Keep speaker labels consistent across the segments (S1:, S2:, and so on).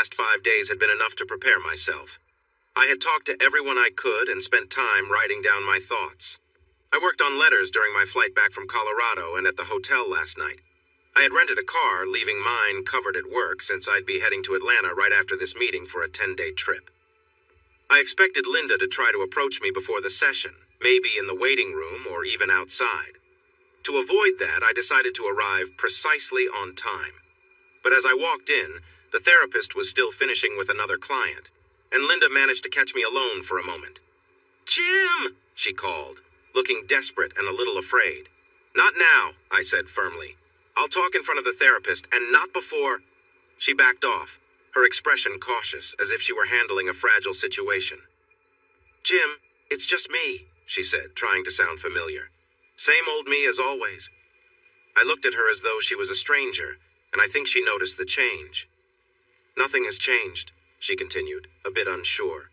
S1: last 5 days had been enough to prepare myself. I had talked to everyone I could and spent time writing down my thoughts. I worked on letters during my flight back from Colorado and at the hotel last night. I had rented a car, leaving mine covered at work since I'd be heading to Atlanta right after this meeting for a 10-day trip. I expected Linda to try to approach me before the session, maybe in the waiting room or even outside. To avoid that, I decided to arrive precisely on time. But as I walked in, the therapist was still finishing with another client, and Linda managed to catch me alone for a moment. "Jim!" she called, looking desperate and a little afraid. "Not now," I said firmly. "I'll talk in front of the therapist, and not before—" She backed off, her expression cautious, as if she were handling a fragile situation. "Jim, it's just me," she said, trying to sound familiar. "Same old me as always." I looked at her as though she was a stranger, and I think she noticed the change. "Nothing has changed," she continued, a bit unsure.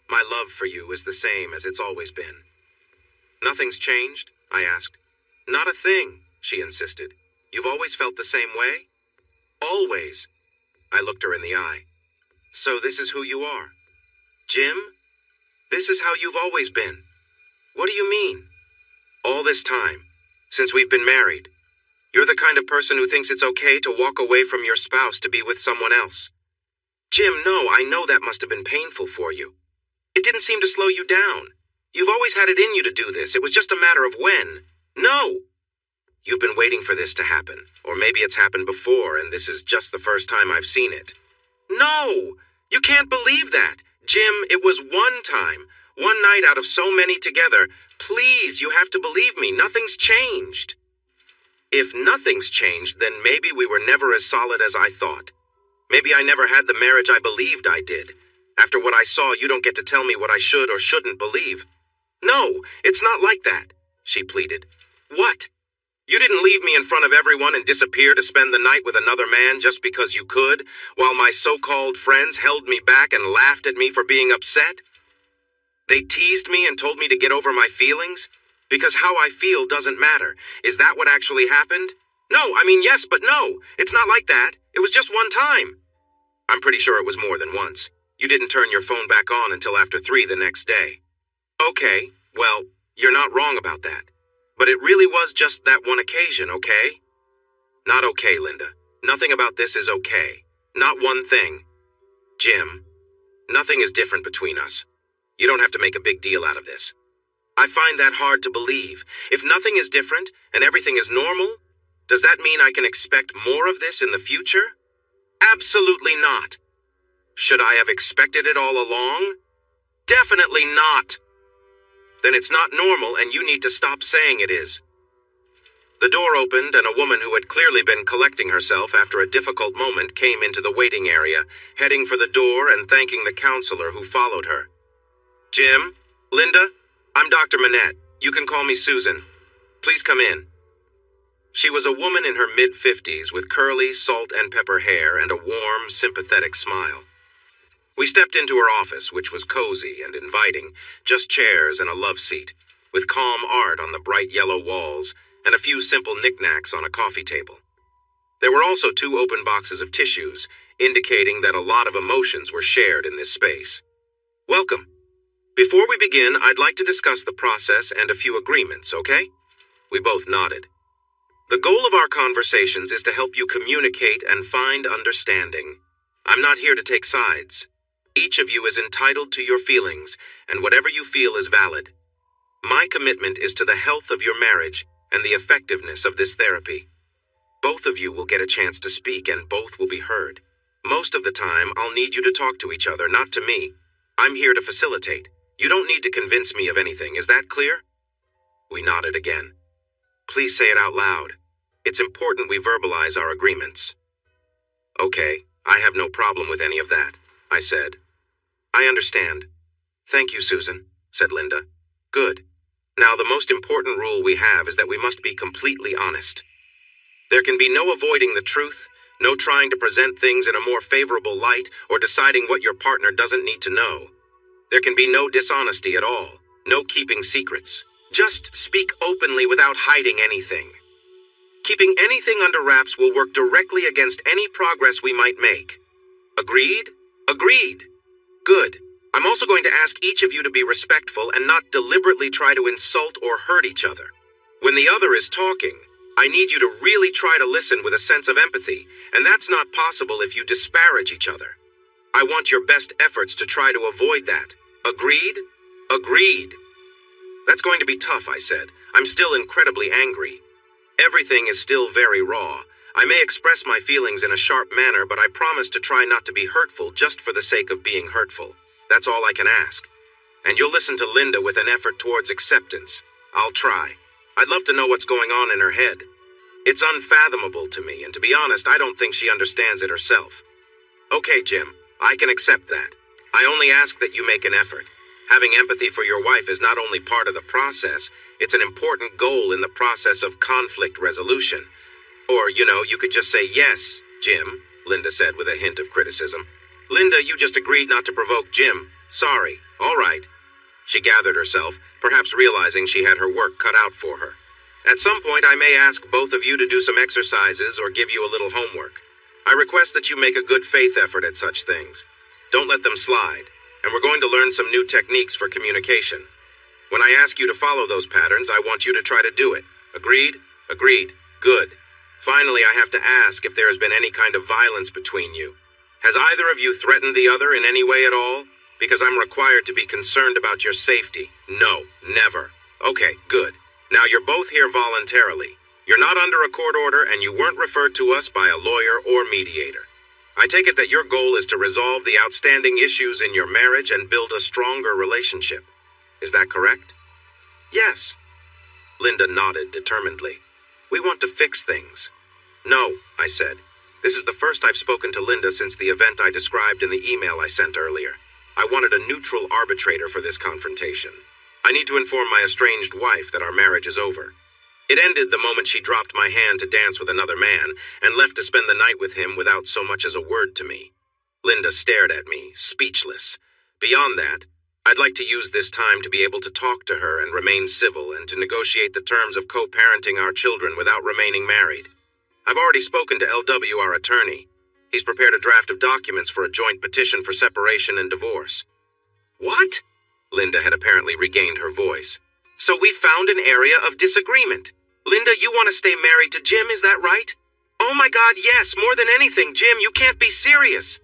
S1: "My love for you is the same as it's always been." "Nothing's changed?" I asked. "Not a thing," she insisted. "You've always felt the same way?" "Always." I looked her in the eye. "So this is who you are?" "Jim? This is how you've always been." "What do you mean?" "All this time, since we've been married. You're the kind of person who thinks it's okay to walk away from your spouse to be with someone else." "Jim, no, I know that must have been painful for you. It didn't seem to slow you down. You've always had it in you to do this. It was just a matter of when." "No!" "You've been waiting for this to happen, or maybe it's happened before and this is just the first time I've seen it." "No! You can't believe that. Jim, it was one time, one night out of so many together. Please, you have to believe me. Nothing's changed." "If nothing's changed, then maybe we were never as solid as I thought. Maybe I never had the marriage I believed I did. After what I saw, you don't get to tell me what I should or shouldn't believe." "No, it's not like that," she pleaded. "What? You didn't leave me in front of everyone and disappear to spend the night with another man just because you could, while my so-called friends held me back and laughed at me for being upset? They teased me and told me to get over my feelings? Because how I feel doesn't matter. Is that what actually happened? No, I mean yes, but no. It's not like that. It was just one time." "I'm pretty sure it was more than once. You didn't turn your phone back on until after 3 the next day." "Okay, well, you're not wrong about that. But it really was just that one occasion, okay?" "Not okay, Linda. Nothing about this is okay. Not one thing. Jim, nothing is different between us. You don't have to make a big deal out of this. I find that hard to believe. If nothing is different and everything is normal, does that mean I can expect more of this in the future? Absolutely not. Should I have expected it all along? Definitely not. Then it's not normal and you need to stop saying it is." The door opened and a woman who had clearly been collecting herself after a difficult moment came into the waiting area, heading for the door and thanking the counselor who followed her. "Jim? Linda? I'm Dr. Manette. You can call me Susan. Please come in." She was a woman in her mid-50s with curly, salt and pepper hair and a warm, sympathetic smile. We stepped into her office, which was cozy and inviting, just chairs and a love seat, with calm art on the bright yellow walls and a few simple knickknacks on a coffee table. There were also 2 open boxes of tissues, indicating that a lot of emotions were shared in this space. "Welcome. Before we begin, I'd like to discuss the process and a few agreements, okay?" We both nodded. "The goal of our conversations is to help you communicate and find understanding. I'm not here to take sides. Each of you is entitled to your feelings, and whatever you feel is valid. My commitment is to the health of your marriage and the effectiveness of this therapy. Both of you will get a chance to speak, and both will be heard. Most of the time, I'll need you to talk to each other, not to me. I'm here to facilitate. You don't need to convince me of anything. Is that clear?" We nodded again. "Please say it out loud. It's important we verbalize our agreements." "Okay, I have no problem with any of that," I said. "I understand. Thank you, Susan," said Linda. "Good. Now, the most important rule we have is that we must be completely honest. There can be no avoiding the truth, no trying to present things in a more favorable light, or deciding what your partner doesn't need to know. There can be no dishonesty at all, no keeping secrets. Just speak openly without hiding anything. Keeping anything under wraps will work directly against any progress we might make. Agreed? Agreed. Good. I'm also going to ask each of you to be respectful and not deliberately try to insult or hurt each other. When the other is talking, I need you to really try to listen with a sense of empathy, and that's not possible if you disparage each other. I want your best efforts to try to avoid that. Agreed? Agreed. That's going to be tough, I said. I'm still incredibly angry. Everything is still very raw. I may express my feelings in a sharp manner, but I promise to try not to be hurtful just for the sake of being hurtful. That's all I can ask. And you'll listen to Linda with an effort towards acceptance. I'll try. I'd love to know what's going on in her head. It's unfathomable to me, and to be honest, I don't think she understands it herself. Okay, Jim, I can accept that. I only ask that you make an effort. Having empathy for your wife is not only part of the process, it's an important goal in the process of conflict resolution. Or, you could just say, "Yes, Jim," Linda said with a hint of criticism. "Linda, you just agreed not to provoke Jim. Sorry. All right." She gathered herself, perhaps realizing she had her work cut out for her. "At some point, I may ask both of you to do some exercises or give you a little homework. I request that you make a good faith effort at such things. Don't let them slide. And we're going to learn some new techniques for communication. When I ask you to follow those patterns, I want you to try to do it. Agreed? Agreed. Good. Finally, I have to ask if there has been any kind of violence between you. Has either of you threatened the other in any way at all? Because I'm required to be concerned about your safety. No, never. Okay, good. Now you're both here voluntarily. You're not under a court order, and you weren't referred to us by a lawyer or mediator. I take it that your goal is to resolve the outstanding issues in your marriage and build a stronger relationship. Is that correct? Yes. Linda nodded determinedly. We want to fix things. No, I said. This is the first I've spoken to Linda since the event I described in the email I sent earlier. I wanted a neutral arbitrator for this confrontation. I need to inform my estranged wife that our marriage is over. It ended the moment she dropped my hand to dance with another man and left to spend the night with him without so much as a word to me. Linda stared at me, speechless. Beyond that, I'd like to use this time to be able to talk to her and remain civil and to negotiate the terms of co-parenting our children without remaining married. I've already spoken to LW, our attorney. He's prepared a draft of documents for a joint petition for separation and divorce. What? Linda had apparently regained her voice. So we found an area of disagreement. Linda, you want to stay married to Jim, is that right? Oh my God, yes, more than anything, Jim, you can't be serious.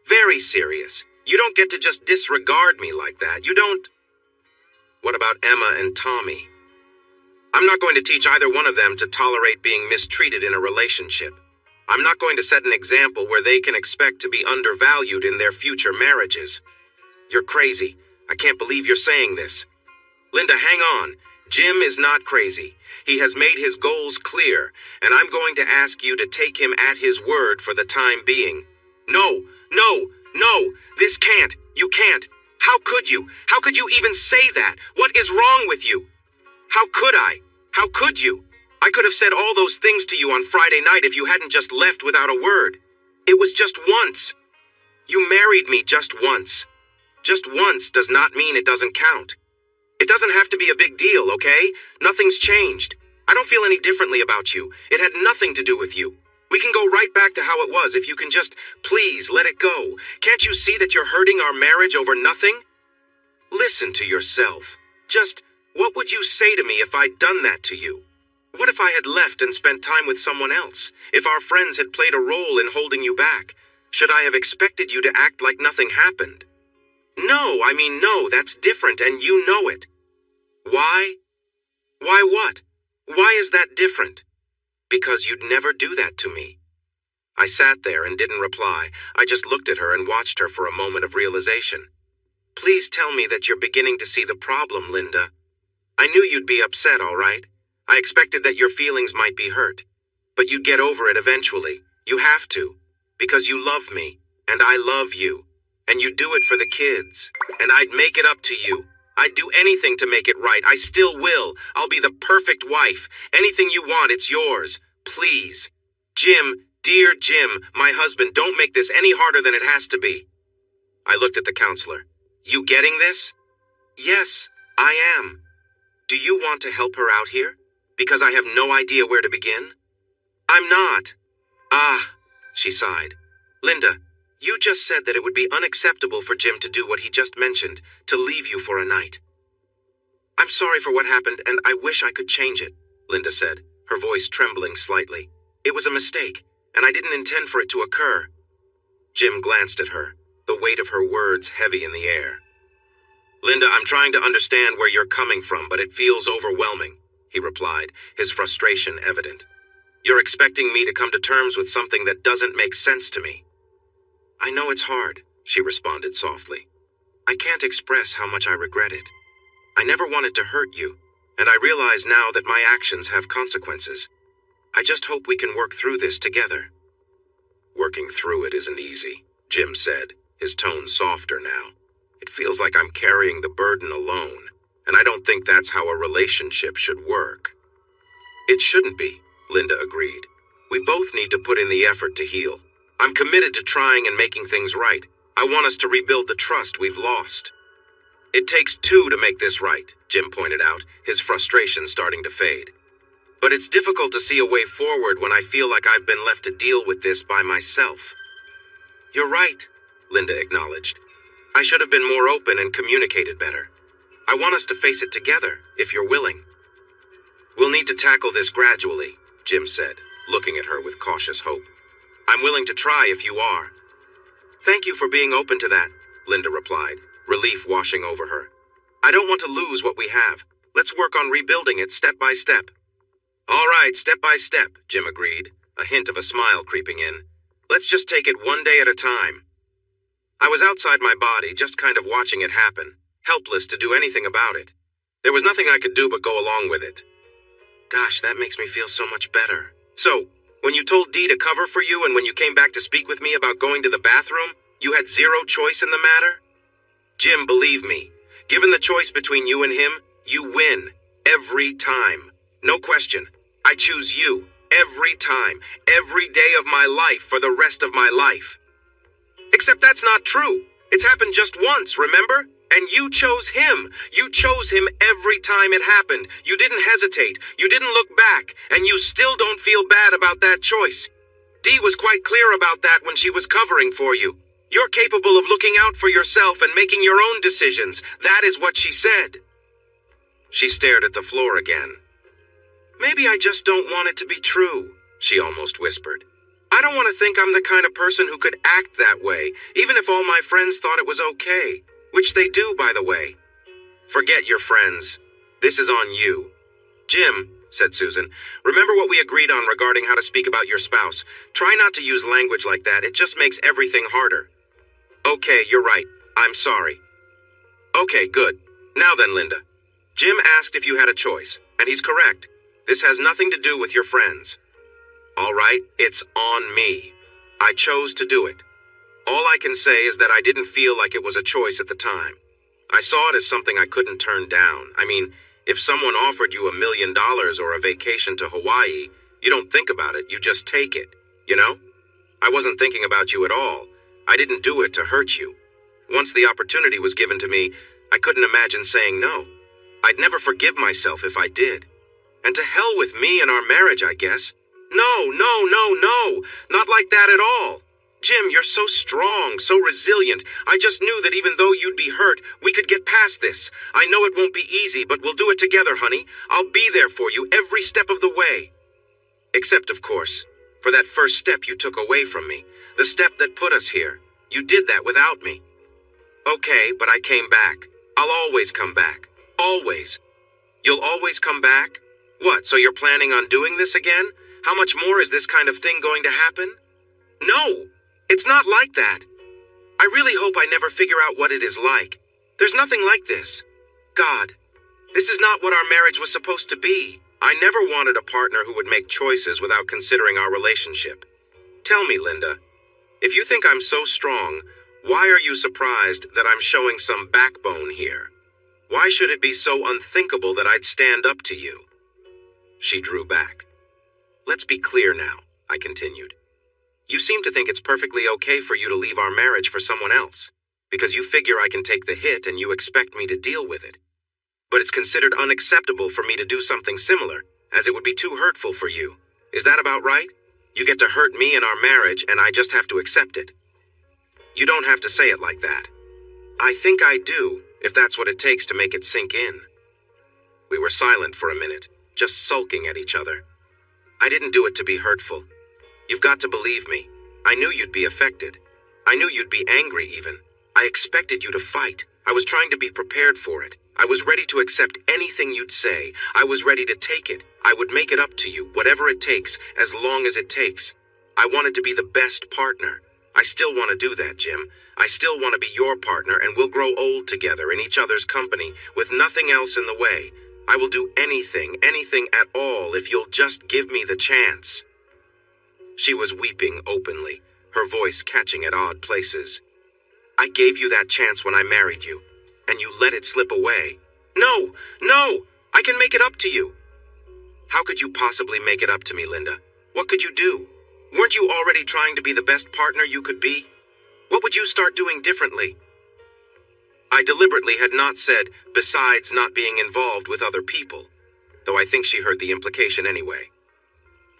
S1: Very serious. You don't get to just disregard me like that. You don't... What about Emma and Tommy? I'm not going to teach either one of them to tolerate being mistreated in a relationship. I'm not going to set an example where they can expect to be undervalued in their future marriages. You're crazy. I can't believe you're saying this. Linda, hang on. Jim is not crazy. He has made his goals clear, and I'm going to ask you to take him at his word for the time being. No, this can't. You can't. How could you? How could you even say that? What is wrong with you? How could I? How could you? I could have said all those things to you on Friday night if you hadn't just left without a word. It was just once. You married me just once. Just once does not mean it doesn't count. It doesn't have to be a big deal, okay? Nothing's changed. I don't feel any differently about you. It had nothing to do with you. We can go right back to how it was if you can just, please, let it go. Can't you see that you're hurting our marriage over nothing? Listen to yourself. Just, what would you say to me if I'd done that to you? What if I had left and spent time with someone else? If our friends had played a role in holding you back? Should I have expected you to act like nothing happened? No, that's different, and you know it. Why? Why what? Why is that different? Because you'd never do that to me. I sat there and didn't reply. I just looked at her and watched her for a moment of realization. Please tell me that you're beginning to see the problem, Linda. I knew you'd be upset, all right? I expected that your feelings might be hurt. But you'd get over it eventually. You have to. Because you love me, and I love you. And you do it for the kids. And I'd make it up to you. I'd do anything to make it right. I still will. I'll be the perfect wife. Anything you want, it's yours. Please. Jim, dear Jim, my husband, don't make this any harder than it has to be. I looked at the counselor. You getting this? Yes, I am. Do you want to help her out here? Because I have no idea where to begin? I'm not. Ah, she sighed. Linda, You just said that it would be unacceptable for Jim to do what he just mentioned, to leave you for a night. I'm sorry for what happened, and I wish I could change it, Linda said, her voice trembling slightly. It was a mistake, and I didn't intend for it to occur. Jim glanced at her, the weight of her words heavy in the air. Linda, I'm trying to understand where you're coming from, but it feels overwhelming, he replied, his frustration evident. You're expecting me to come to terms with something that doesn't make sense to me. I know it's hard, she responded softly. I can't express how much I regret it. I never wanted to hurt you, and I realize now that my actions have consequences. I just hope we can work through this together. Working through it isn't easy, Jim said, his tone softer now. It feels like I'm carrying the burden alone, and I don't think that's how a relationship should work. It shouldn't be, Linda agreed. We both need to put in the effort to heal. I'm committed to trying and making things right. I want us to rebuild the trust we've lost. It takes two to make this right, Jim pointed out, his frustration starting to fade. But it's difficult to see a way forward when I feel like I've been left to deal with this by myself. You're right, Linda acknowledged. I should have been more open and communicated better. I want us to face it together, if you're willing. We'll need to tackle this gradually, Jim said, looking at her with cautious hope. I'm willing to try if you are. Thank you for being open to that, Linda replied, relief washing over her. I don't want to lose what we have. Let's work on rebuilding it step by step. All right, step by step, Jim agreed, a hint of a smile creeping in. Let's just take it one day at a time. I was outside my body, just kind of watching it happen, helpless to do anything about it. There was nothing I could do but go along with it. Gosh, that makes me feel so much better. So, when you told Dee to cover for you and when you came back to speak with me about going to the bathroom, you had zero choice in the matter? Jim, believe me, given the choice between you and him, you win. Every time. No question. I choose you. Every time. Every day of my life for the rest of my life. Except that's not true. It's happened just once, remember? And you chose him. You chose him every time it happened. You didn't hesitate. You didn't look back. And you still don't feel bad about that choice. Dee was quite clear about that when she was covering for you. You're capable of looking out for yourself and making your own decisions. That is what she said. She stared at the floor again. Maybe I just don't want it to be true, she almost whispered. I don't want to think I'm the kind of person who could act that way, even if all my friends thought it was okay. Which they do, by the way. Forget your friends. This is on you. Jim, said Susan, remember what we agreed on regarding how to speak about your spouse. Try not to use language like that. It just makes everything harder. Okay, you're right. I'm sorry. Okay, good. Now then, Linda. Jim asked if you had a choice, and he's correct. This has nothing to do with your friends. All right, it's on me. I chose to do it. All I can say is that I didn't feel like it was a choice at the time. I saw it as something I couldn't turn down. I mean, if someone offered you $1 million or a vacation to Hawaii, you don't think about it, you just take it, you know? I wasn't thinking about you at all. I didn't do it to hurt you. Once the opportunity was given to me, I couldn't imagine saying no. I'd never forgive myself if I did. And to hell with me and our marriage, I guess. No, not like that at all. Jim, you're so strong, so resilient. I just knew that even though you'd be hurt, we could get past this. I know it won't be easy, but we'll do it together, honey. I'll be there for you every step of the way. Except, of course, for that first step you took away from me. The step that put us here. You did that without me. Okay, but I came back. I'll always come back. Always. You'll always come back? What, so you're planning on doing this again? How much more is this kind of thing going to happen? No! It's not like that. I really hope I never figure out what it is like. There's nothing like this. God, this is not what our marriage was supposed to be. I never wanted a partner who would make choices without considering our relationship. Tell me, Linda, if you think I'm so strong, why are you surprised that I'm showing some backbone here? Why should it be so unthinkable that I'd stand up to you? She drew back. Let's be clear now, I continued. You seem to think it's perfectly okay for you to leave our marriage for someone else, because you figure I can take the hit and you expect me to deal with it. But it's considered unacceptable for me to do something similar, as it would be too hurtful for you. Is that about right? You get to hurt me in our marriage, and I just have to accept it. You don't have to say it like that. I think I do, if that's what it takes to make it sink in. We were silent for a minute, just sulking at each other. I didn't do it to be hurtful. You've got to believe me. I knew you'd be affected. I knew you'd be angry even. I expected you to fight. I was trying to be prepared for it. I was ready to accept anything you'd say. I was ready to take it. I would make it up to you, whatever it takes, as long as it takes. I wanted to be the best partner. I still want to do that, Jim. I still want to be your partner, and we'll grow old together in each other's company, with nothing else in the way. I will do anything at all, if you'll just give me the chance. She was weeping openly, her voice catching at odd places. I gave you that chance when I married you, and you let it slip away. No! I can make it up to you. How could you possibly make it up to me, Linda? What could you do? Weren't you already trying to be the best partner you could be? What would you start doing differently? I deliberately had not said, besides not being involved with other people, though I think she heard the implication anyway.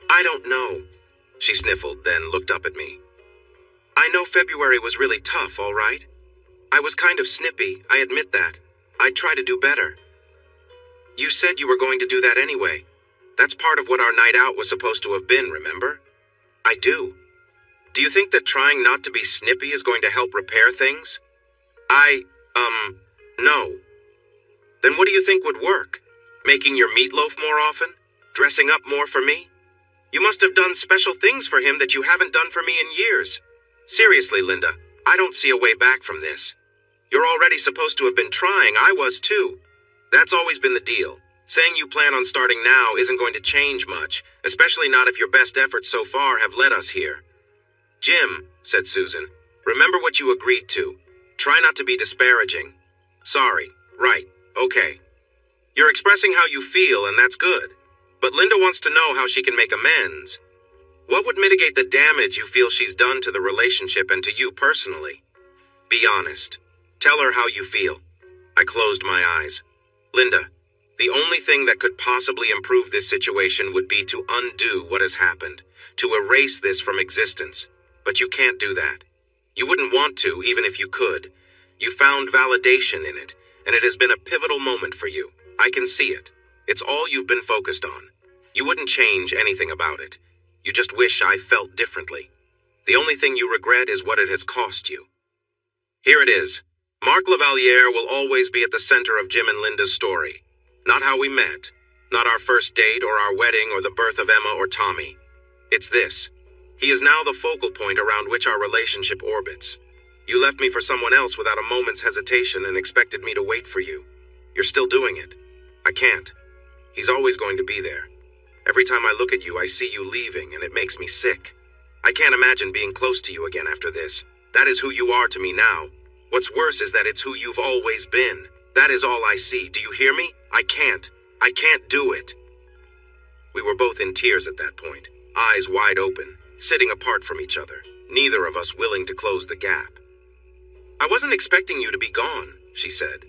S1: I don't know. She sniffled, then looked up at me. I know February was really tough, all right? I was kind of snippy, I admit that. I'd try to do better. You said you were going to do that anyway. That's part of what our night out was supposed to have been, remember? I do. Do you think that trying not to be snippy is going to help repair things? No. Then what do you think would work? Making your meatloaf more often? Dressing up more for me? You must have done special things for him that you haven't done for me in years. Seriously, Linda, I don't see a way back from this. You're already supposed to have been trying. I was too. That's always been the deal. Saying you plan on starting now isn't going to change much, especially not if your best efforts so far have led us here. Jim, said Susan, remember what you agreed to. Try not to be disparaging. Sorry. Right. Okay. You're expressing how you feel, and that's good. But Linda wants to know how she can make amends. What would mitigate the damage you feel she's done to the relationship and to you personally? Be honest. Tell her how you feel. I closed my eyes. Linda, the only thing that could possibly improve this situation would be to undo what has happened, to erase this from existence. But you can't do that. You wouldn't want to, even if you could. You found validation in it, and it has been a pivotal moment for you. I can see it. It's all you've been focused on. You wouldn't change anything about it. You just wish I felt differently. The only thing you regret is what it has cost you. Here it is. Mark Lavaliere will always be at the center of Jim and Linda's story. Not how we met, not our first date or our wedding or the birth of Emma or Tommy. It's this. He is now the focal point around which our relationship orbits. You left me for someone else without a moment's hesitation and expected me to wait for you. You're still doing it. I can't. He's always going to be there. Every time I look at you, I see you leaving, and it makes me sick. I can't imagine being close to you again after this. That is who you are to me now. What's worse is that it's who you've always been. That is all I see. Do you hear me? I can't do it. We were both in tears at that point, eyes wide open, sitting apart from each other, neither of us willing to close the gap. I wasn't expecting you to be gone, she said.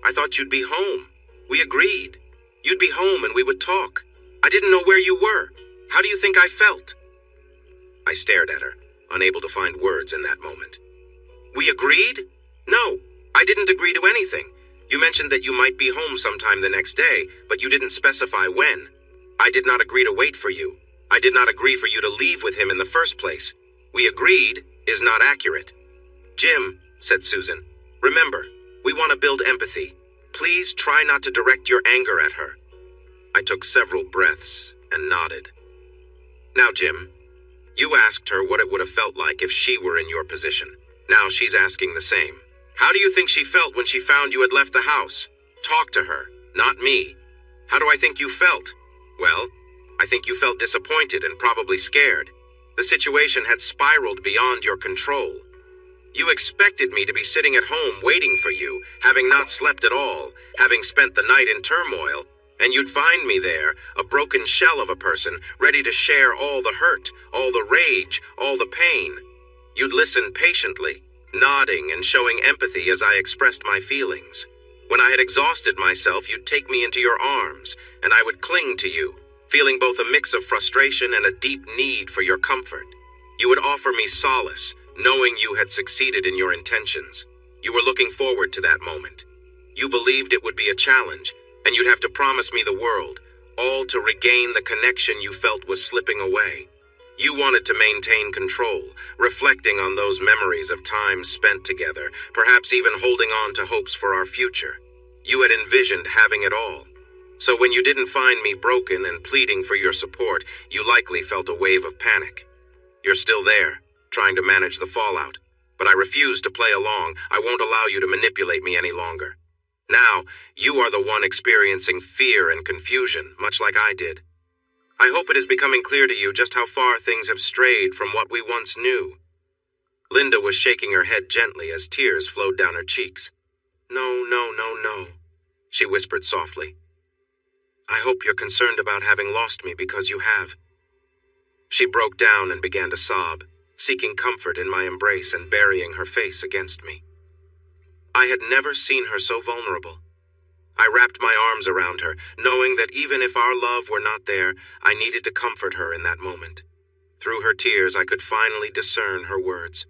S1: I thought you'd be home. We agreed. You'd be home and we would talk. I didn't know where you were. How do you think I felt? I stared at her, unable to find words in that moment. We agreed? No, I didn't agree to anything. You mentioned that you might be home sometime the next day, but you didn't specify when. I did not agree to wait for you. I did not agree for you to leave with him in the first place. We agreed is not accurate. Jim, said Susan, remember, we want to build empathy. Please try not to direct your anger at her. I took several breaths and nodded. Now, Jim, you asked her what it would have felt like if she were in your position. Now she's asking the same. How do you think she felt when she found you had left the house? Talk to her, not me. How do I think you felt? Well, I think you felt disappointed and probably scared. The situation had spiraled beyond your control. You expected me to be sitting at home waiting for you, having not slept at all, having spent the night in turmoil, and you'd find me there, a broken shell of a person, ready to share all the hurt, all the rage, all the pain. You'd listen patiently, nodding and showing empathy as I expressed my feelings. When I had exhausted myself, you'd take me into your arms, and I would cling to you, feeling both a mix of frustration and a deep need for your comfort. You would offer me solace, knowing you had succeeded in your intentions. You were looking forward to that moment. You believed it would be a challenge, and you'd have to promise me the world, all to regain the connection you felt was slipping away. You wanted to maintain control, reflecting on those memories of time spent together, perhaps even holding on to hopes for our future. You had envisioned having it all. So when you didn't find me broken and pleading for your support, you likely felt a wave of panic. You're still there, trying to manage the fallout. But I refuse to play along. I won't allow you to manipulate me any longer. Now, you are the one experiencing fear and confusion, much like I did. I hope it is becoming clear to you just how far things have strayed from what we once knew. Linda was shaking her head gently as tears flowed down her cheeks. No, no, no, no, she whispered softly. I hope you're concerned about having lost me because you have. She broke down and began to sob, seeking comfort in my embrace and burying her face against me. I had never seen her so vulnerable. I wrapped my arms around her, knowing that even if our love were not there, I needed to comfort her in that moment. Through her tears, I could finally discern her words.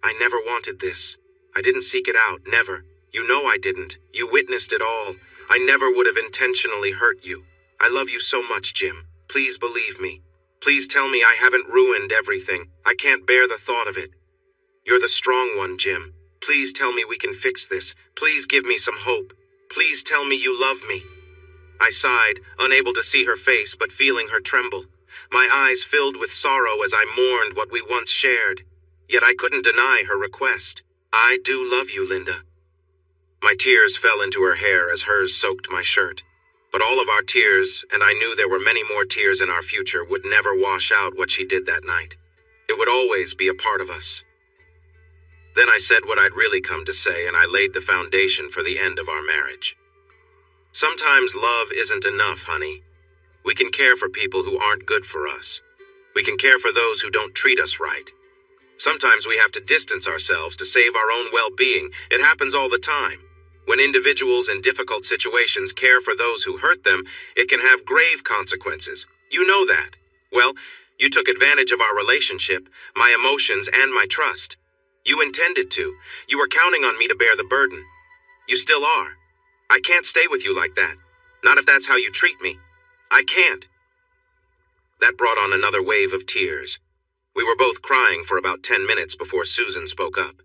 S1: I never wanted this. I didn't seek it out, never. You know I didn't. You witnessed it all. I never would have intentionally hurt you. I love you so much, Jim. Please believe me. Please tell me I haven't ruined everything. I can't bear the thought of it. You're the strong one, Jim. Please tell me we can fix this. Please give me some hope. Please tell me you love me. I sighed, unable to see her face but feeling her tremble. My eyes filled with sorrow as I mourned what we once shared. Yet I couldn't deny her request. I do love you, Linda. My tears fell into her hair as hers soaked my shirt. But all of our tears, and I knew there were many more tears in our future, would never wash out what she did that night. It would always be a part of us. Then I said what I'd really come to say, and I laid the foundation for the end of our marriage. Sometimes love isn't enough, honey. We can care for people who aren't good for us. We can care for those who don't treat us right. Sometimes we have to distance ourselves to save our own well-being. It happens all the time. When individuals in difficult situations care for those who hurt them, it can have grave consequences. You know that. Well, you took advantage of our relationship, my emotions, and my trust. You intended to. You were counting on me to bear the burden. You still are. I can't stay with you like that. Not if that's how you treat me. I can't. That brought on another wave of tears. We were both crying for about 10 minutes before Susan spoke up.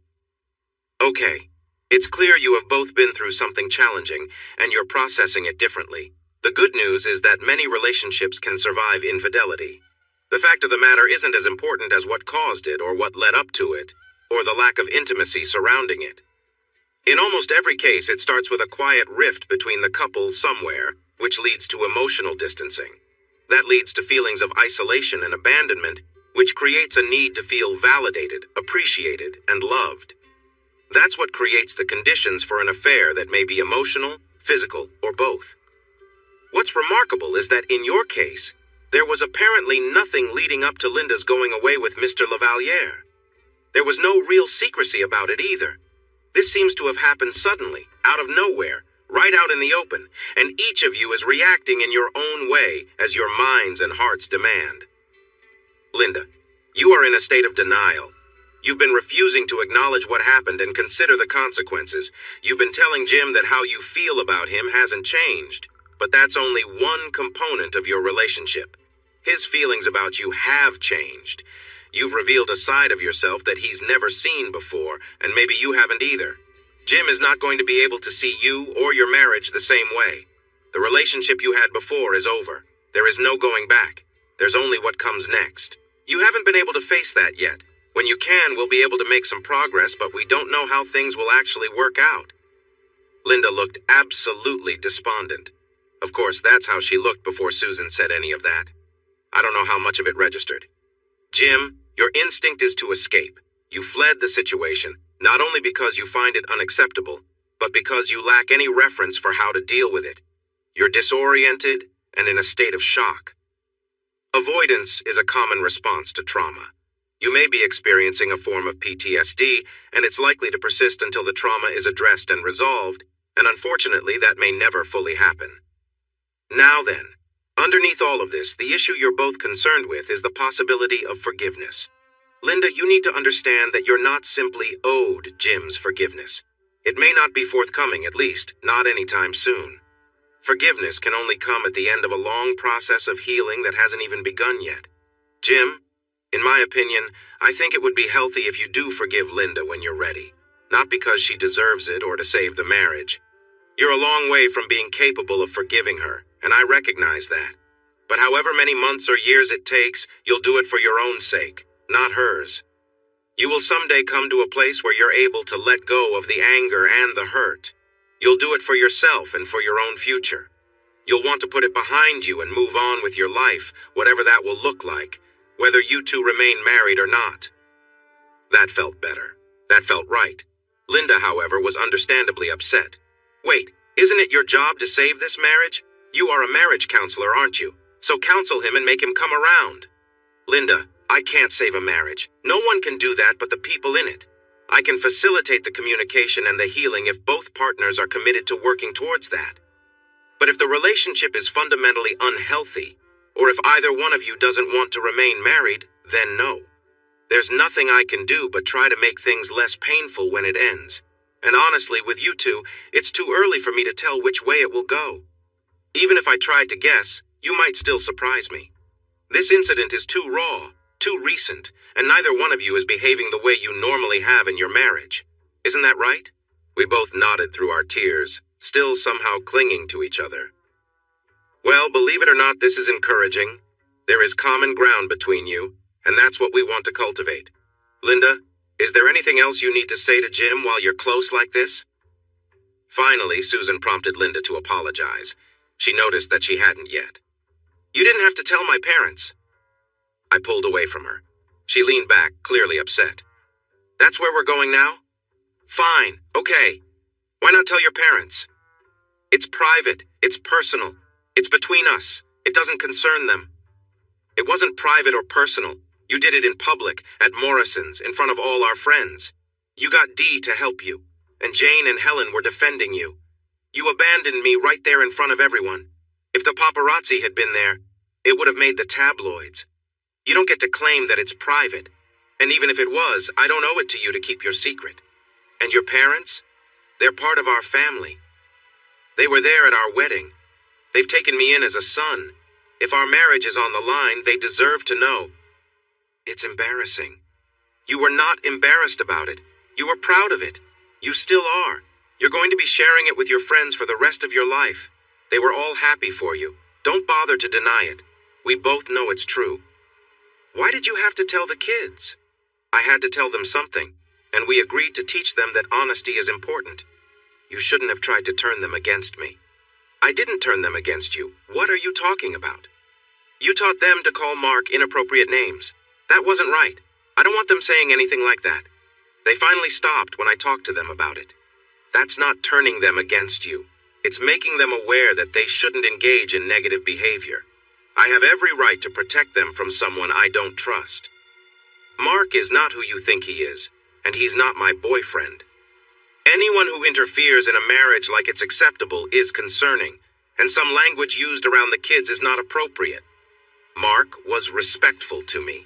S1: Okay. It's clear you have both been through something challenging, and you're processing it differently. The good news is that many relationships can survive infidelity. The fact of the matter isn't as important as what caused it or what led up to it, or the lack of intimacy surrounding it. In almost every case, it starts with a quiet rift between the couple somewhere, which leads to emotional distancing. That leads to feelings of isolation and abandonment, which creates a need to feel validated, appreciated, and loved. That's what creates the conditions for an affair that may be emotional, physical, or both. What's remarkable is that in your case, there was apparently nothing leading up to Linda's going away with Mr. Lavalier. There was no real secrecy about it either. This seems to have happened suddenly, out of nowhere, right out in the open, and each of you is reacting in your own way as your minds and hearts demand. Linda, you are in a state of denial. You've been refusing to acknowledge what happened and consider the consequences. You've been telling Jim that how you feel about him hasn't changed, but that's only one component of your relationship. His feelings about you have changed. You've revealed a side of yourself that he's never seen before, and maybe you haven't either. Jim is not going to be able to see you or your marriage the same way. The relationship you had before is over. There is no going back. There's only what comes next. You haven't been able to face that yet. When you can, we'll be able to make some progress, but we don't know how things will actually work out. Linda looked absolutely despondent. Of course, that's how she looked before Susan said any of that. I don't know how much of it registered. Jim, your instinct is to escape. You fled the situation, not only because you find it unacceptable, but because you lack any reference for how to deal with it. You're disoriented and in a state of shock. Avoidance is a common response to trauma. You may be experiencing a form of PTSD, and it's likely to persist until the trauma is addressed and resolved, and unfortunately that may never fully happen. Now then, underneath all of this, the issue you're both concerned with is the possibility of forgiveness. Linda, you need to understand that you're not simply owed Jim's forgiveness. It may not be forthcoming, at least, not anytime soon. Forgiveness can only come at the end of a long process of healing that hasn't even begun yet. Jim, in my opinion, I think it would be healthy if you do forgive Linda when you're ready. Not because she deserves it or to save the marriage. You're a long way from being capable of forgiving her, and I recognize that. But however many months or years it takes, you'll do it for your own sake, not hers. You will someday come to a place where you're able to let go of the anger and the hurt. You'll do it for yourself and for your own future. You'll want to put it behind you and move on with your life, whatever that will look like, whether you two remain married or not. That felt better. That felt right. Linda, however, was understandably upset. Wait, isn't it your job to save this marriage? You are a marriage counselor, aren't you? So counsel him and make him come around. Linda, I can't save a marriage. No one can do that but the people in it. I can facilitate the communication and the healing if both partners are committed to working towards that. But if the relationship is fundamentally unhealthy, or if either one of you doesn't want to remain married, then no. There's nothing I can do but try to make things less painful when it ends. And honestly, with you two, it's too early for me to tell which way it will go. Even if I tried to guess, you might still surprise me. This incident is too raw, too recent, and neither one of you is behaving the way you normally have in your marriage. Isn't that right? We both nodded through our tears, still somehow clinging to each other. Well, believe it or not, this is encouraging. There is common ground between you, and that's what we want to cultivate. Linda, is there anything else you need to say to Jim while you're close like this? Finally, Susan prompted Linda to apologize. She noticed that she hadn't yet. You didn't have to tell my parents. I pulled away from her. She leaned back, clearly upset. That's where we're going now? Fine, okay. Why not tell your parents? It's private, it's personal. It's between us. It doesn't concern them. It wasn't private or personal. You did it in public, at Morrison's, in front of all our friends. You got Dee to help you, and Jane and Helen were defending you. You abandoned me right there in front of everyone. If the paparazzi had been there, it would have made the tabloids. You don't get to claim that it's private. And even if it was, I don't owe it to you to keep your secret. And your parents? They're part of our family. They were there at our wedding. They've taken me in as a son. If our marriage is on the line, they deserve to know. It's embarrassing. You were not embarrassed about it. You were proud of it. You still are. You're going to be sharing it with your friends for the rest of your life. They were all happy for you. Don't bother to deny it. We both know it's true. Why did you have to tell the kids? I had to tell them something, and we agreed to teach them that honesty is important. You shouldn't have tried to turn them against me. I didn't turn them against you. What are you talking about? You taught them to call Mark inappropriate names. That wasn't right. I don't want them saying anything like that. They finally stopped when I talked to them about it. That's not turning them against you. It's making them aware that they shouldn't engage in negative behavior. I have every right to protect them from someone I don't trust. Mark is not who you think he is, and he's not my boyfriend. Anyone who interferes in a marriage like it's acceptable is concerning, and some language used around the kids is not appropriate. Mark was respectful to me.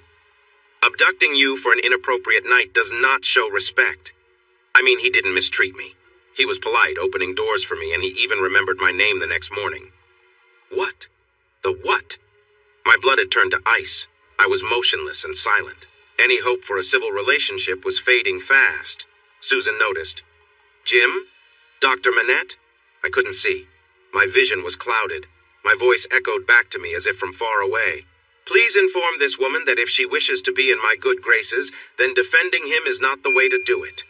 S1: Abducting you for an inappropriate night does not show respect. I mean, he didn't mistreat me. He was polite, opening doors for me, and he even remembered my name the next morning. What? The what? My blood had turned to ice. I was motionless and silent. Any hope for a civil relationship was fading fast. Susan noticed. Jim? Dr. Manette? I couldn't see. My vision was clouded. My voice echoed back to me as if from far away. Please inform this woman that if she wishes to be in my good graces, then defending him is not the way to do it.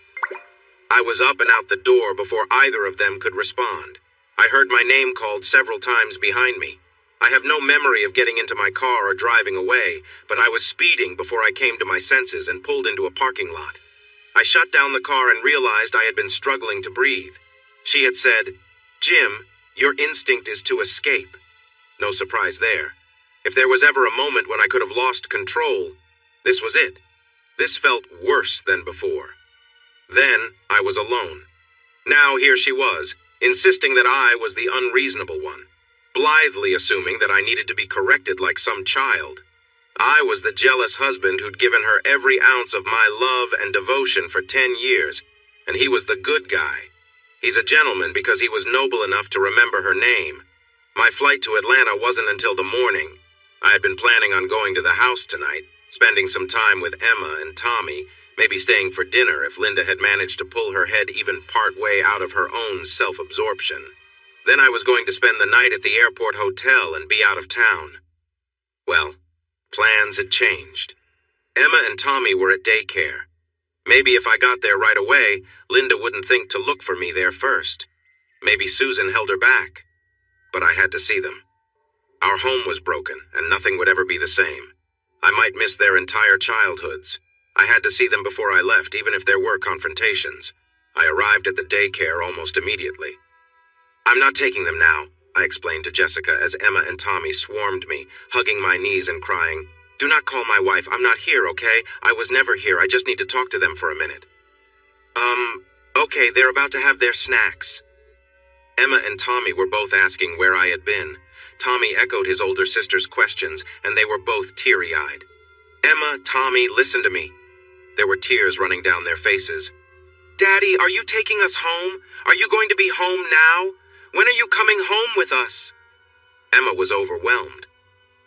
S1: I was up and out the door before either of them could respond. I heard my name called several times behind me. I have no memory of getting into my car or driving away, but I was speeding before I came to my senses and pulled into a parking lot. I shut down the car and realized I had been struggling to breathe. She had said, Jim, your instinct is to escape. No surprise there. If there was ever a moment when I could have lost control, this was it. This felt worse than before. Then I was alone. Now here she was, insisting that I was the unreasonable one, blithely assuming that I needed to be corrected like some child. I was the jealous husband who'd given her every ounce of my love and devotion for 10 years, and he was the good guy. He's a gentleman because he was noble enough to remember her name. My flight to Atlanta wasn't until the morning. I had been planning on going to the house tonight, spending some time with Emma and Tommy, maybe staying for dinner if Linda had managed to pull her head even part way out of her own self-absorption. Then I was going to spend the night at the airport hotel and be out of town. Well, plans had changed. Emma and Tommy were at daycare. Maybe if I got there right away, Linda wouldn't think to look for me there first. Maybe Susan held her back. But I had to see them. Our home was broken, and nothing would ever be the same. I might miss their entire childhoods. I had to see them before I left, even if there were confrontations. I arrived at the daycare almost immediately. I'm not taking them now, I explained to Jessica as Emma and Tommy swarmed me, hugging my knees and crying, "Do not call my wife. I'm not here, okay? I was never here. I just need to talk to them for a minute." Okay, they're about to have their snacks. Emma and Tommy were both asking where I had been. Tommy echoed his older sister's questions, and they were both teary-eyed. "Emma, Tommy, listen to me." There were tears running down their faces. "Daddy, are you taking us home? Are you going to be home now? When are you coming home with us?" Emma was overwhelmed.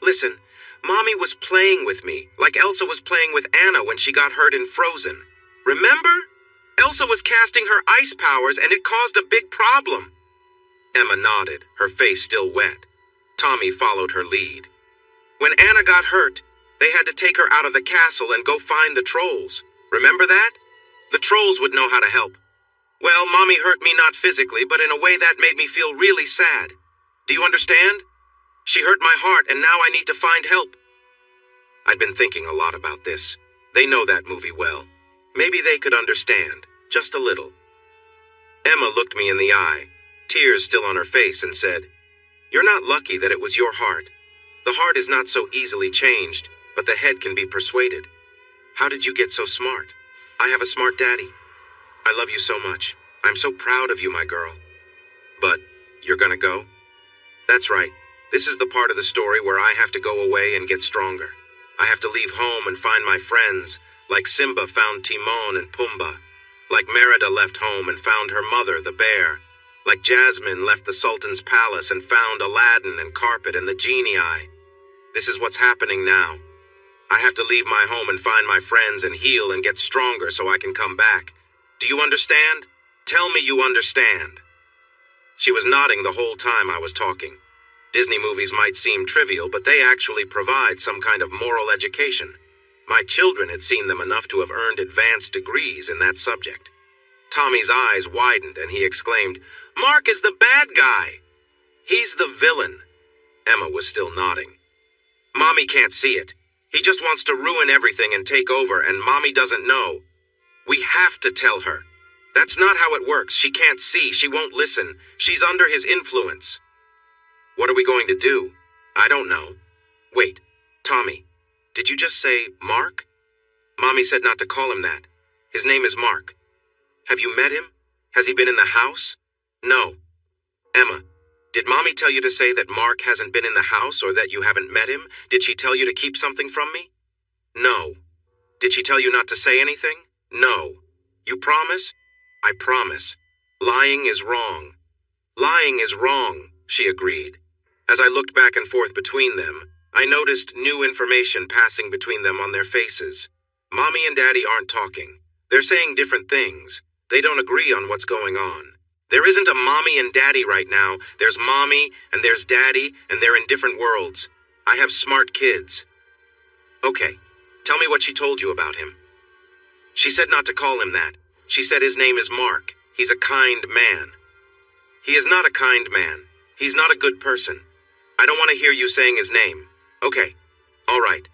S1: "Listen, Mommy was playing with me, like Elsa was playing with Anna when she got hurt in Frozen. Remember? Elsa was casting her ice powers and it caused a big problem." Emma nodded, her face still wet. Tommy followed her lead. "When Anna got hurt, they had to take her out of the castle and go find the trolls. Remember that? The trolls would know how to help. Well, Mommy hurt me not physically, but in a way that made me feel really sad. Do you understand? She hurt my heart, and now I need to find help." I'd been thinking a lot about this. They know that movie well. Maybe they could understand, just a little. Emma looked me in the eye, tears still on her face, and said, "You're not lucky that it was your heart. The heart is not so easily changed, but the head can be persuaded. How did you get so smart? I have a smart daddy. I love you so much. I'm so proud of you, my girl." "But you're gonna go?" "That's right. This is the part of the story where I have to go away and get stronger. I have to leave home and find my friends, like Simba found Timon and Pumbaa, like Merida left home and found her mother, the bear, like Jasmine left the Sultan's palace and found Aladdin and Carpet and the genie eye. This is what's happening now. I have to leave my home and find my friends and heal and get stronger so I can come back. Do you understand? Tell me you understand." She was nodding the whole time I was talking. Disney movies might seem trivial, but they actually provide some kind of moral education. My children had seen them enough to have earned advanced degrees in that subject. Tommy's eyes widened and he exclaimed, "Mark is the bad guy." "He's the villain." Emma was still nodding. "Mommy can't see it. He just wants to ruin everything and take over, and Mommy doesn't know. We have to tell her. That's not how it works. She can't see. She won't listen. She's under his influence." "What are we going to do?" "I don't know." "Wait, Tommy, did you just say Mark?" "Mommy said not to call him that. His name is Mark." "Have you met him? Has he been in the house?" "No." "Emma, did Mommy tell you to say that Mark hasn't been in the house or that you haven't met him? Did she tell you to keep something from me?" "No." "Did she tell you not to say anything?" "No." "You promise?" "I promise. Lying is wrong." "Lying is wrong," she agreed. As I looked back and forth between them, I noticed new information passing between them on their faces. Mommy and Daddy aren't talking. They're saying different things. They don't agree on what's going on. There isn't a Mommy and Daddy right now. There's Mommy and there's Daddy, and they're in different worlds. I have smart kids. "Okay, tell me what she told you about him." "She said not to call him that. She said his name is Mark. He's a kind man." "He is not a kind man. He's not a good person. I don't want to hear you saying his name." "Okay, all right.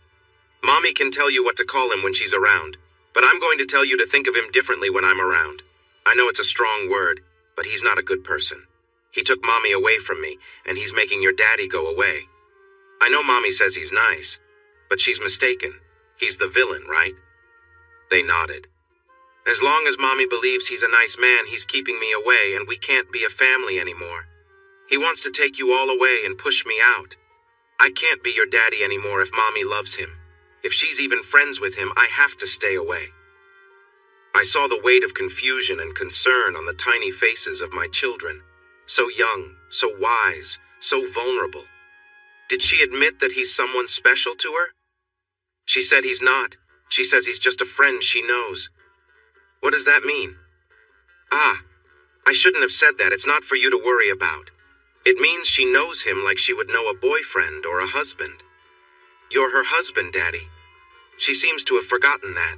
S1: Mommy can tell you what to call him when she's around, but I'm going to tell you to think of him differently when I'm around. I know it's a strong word, but he's not a good person. He took Mommy away from me, and he's making your daddy go away. I know Mommy says he's nice, but she's mistaken. He's the villain, right?" They nodded. "As long as Mommy believes he's a nice man, he's keeping me away, and we can't be a family anymore. He wants to take you all away and push me out. I can't be your daddy anymore if Mommy loves him. If she's even friends with him, I have to stay away. I saw the weight of confusion and concern on the tiny faces of my children. So young, so wise, so vulnerable. Did she admit that he's someone special to her? She said he's not. She says he's just a friend she knows. What does that mean? Ah, I shouldn't have said that. It's not for you to worry about. It means she knows him like she would know a boyfriend or a husband. You're her husband, Daddy. She seems to have forgotten that.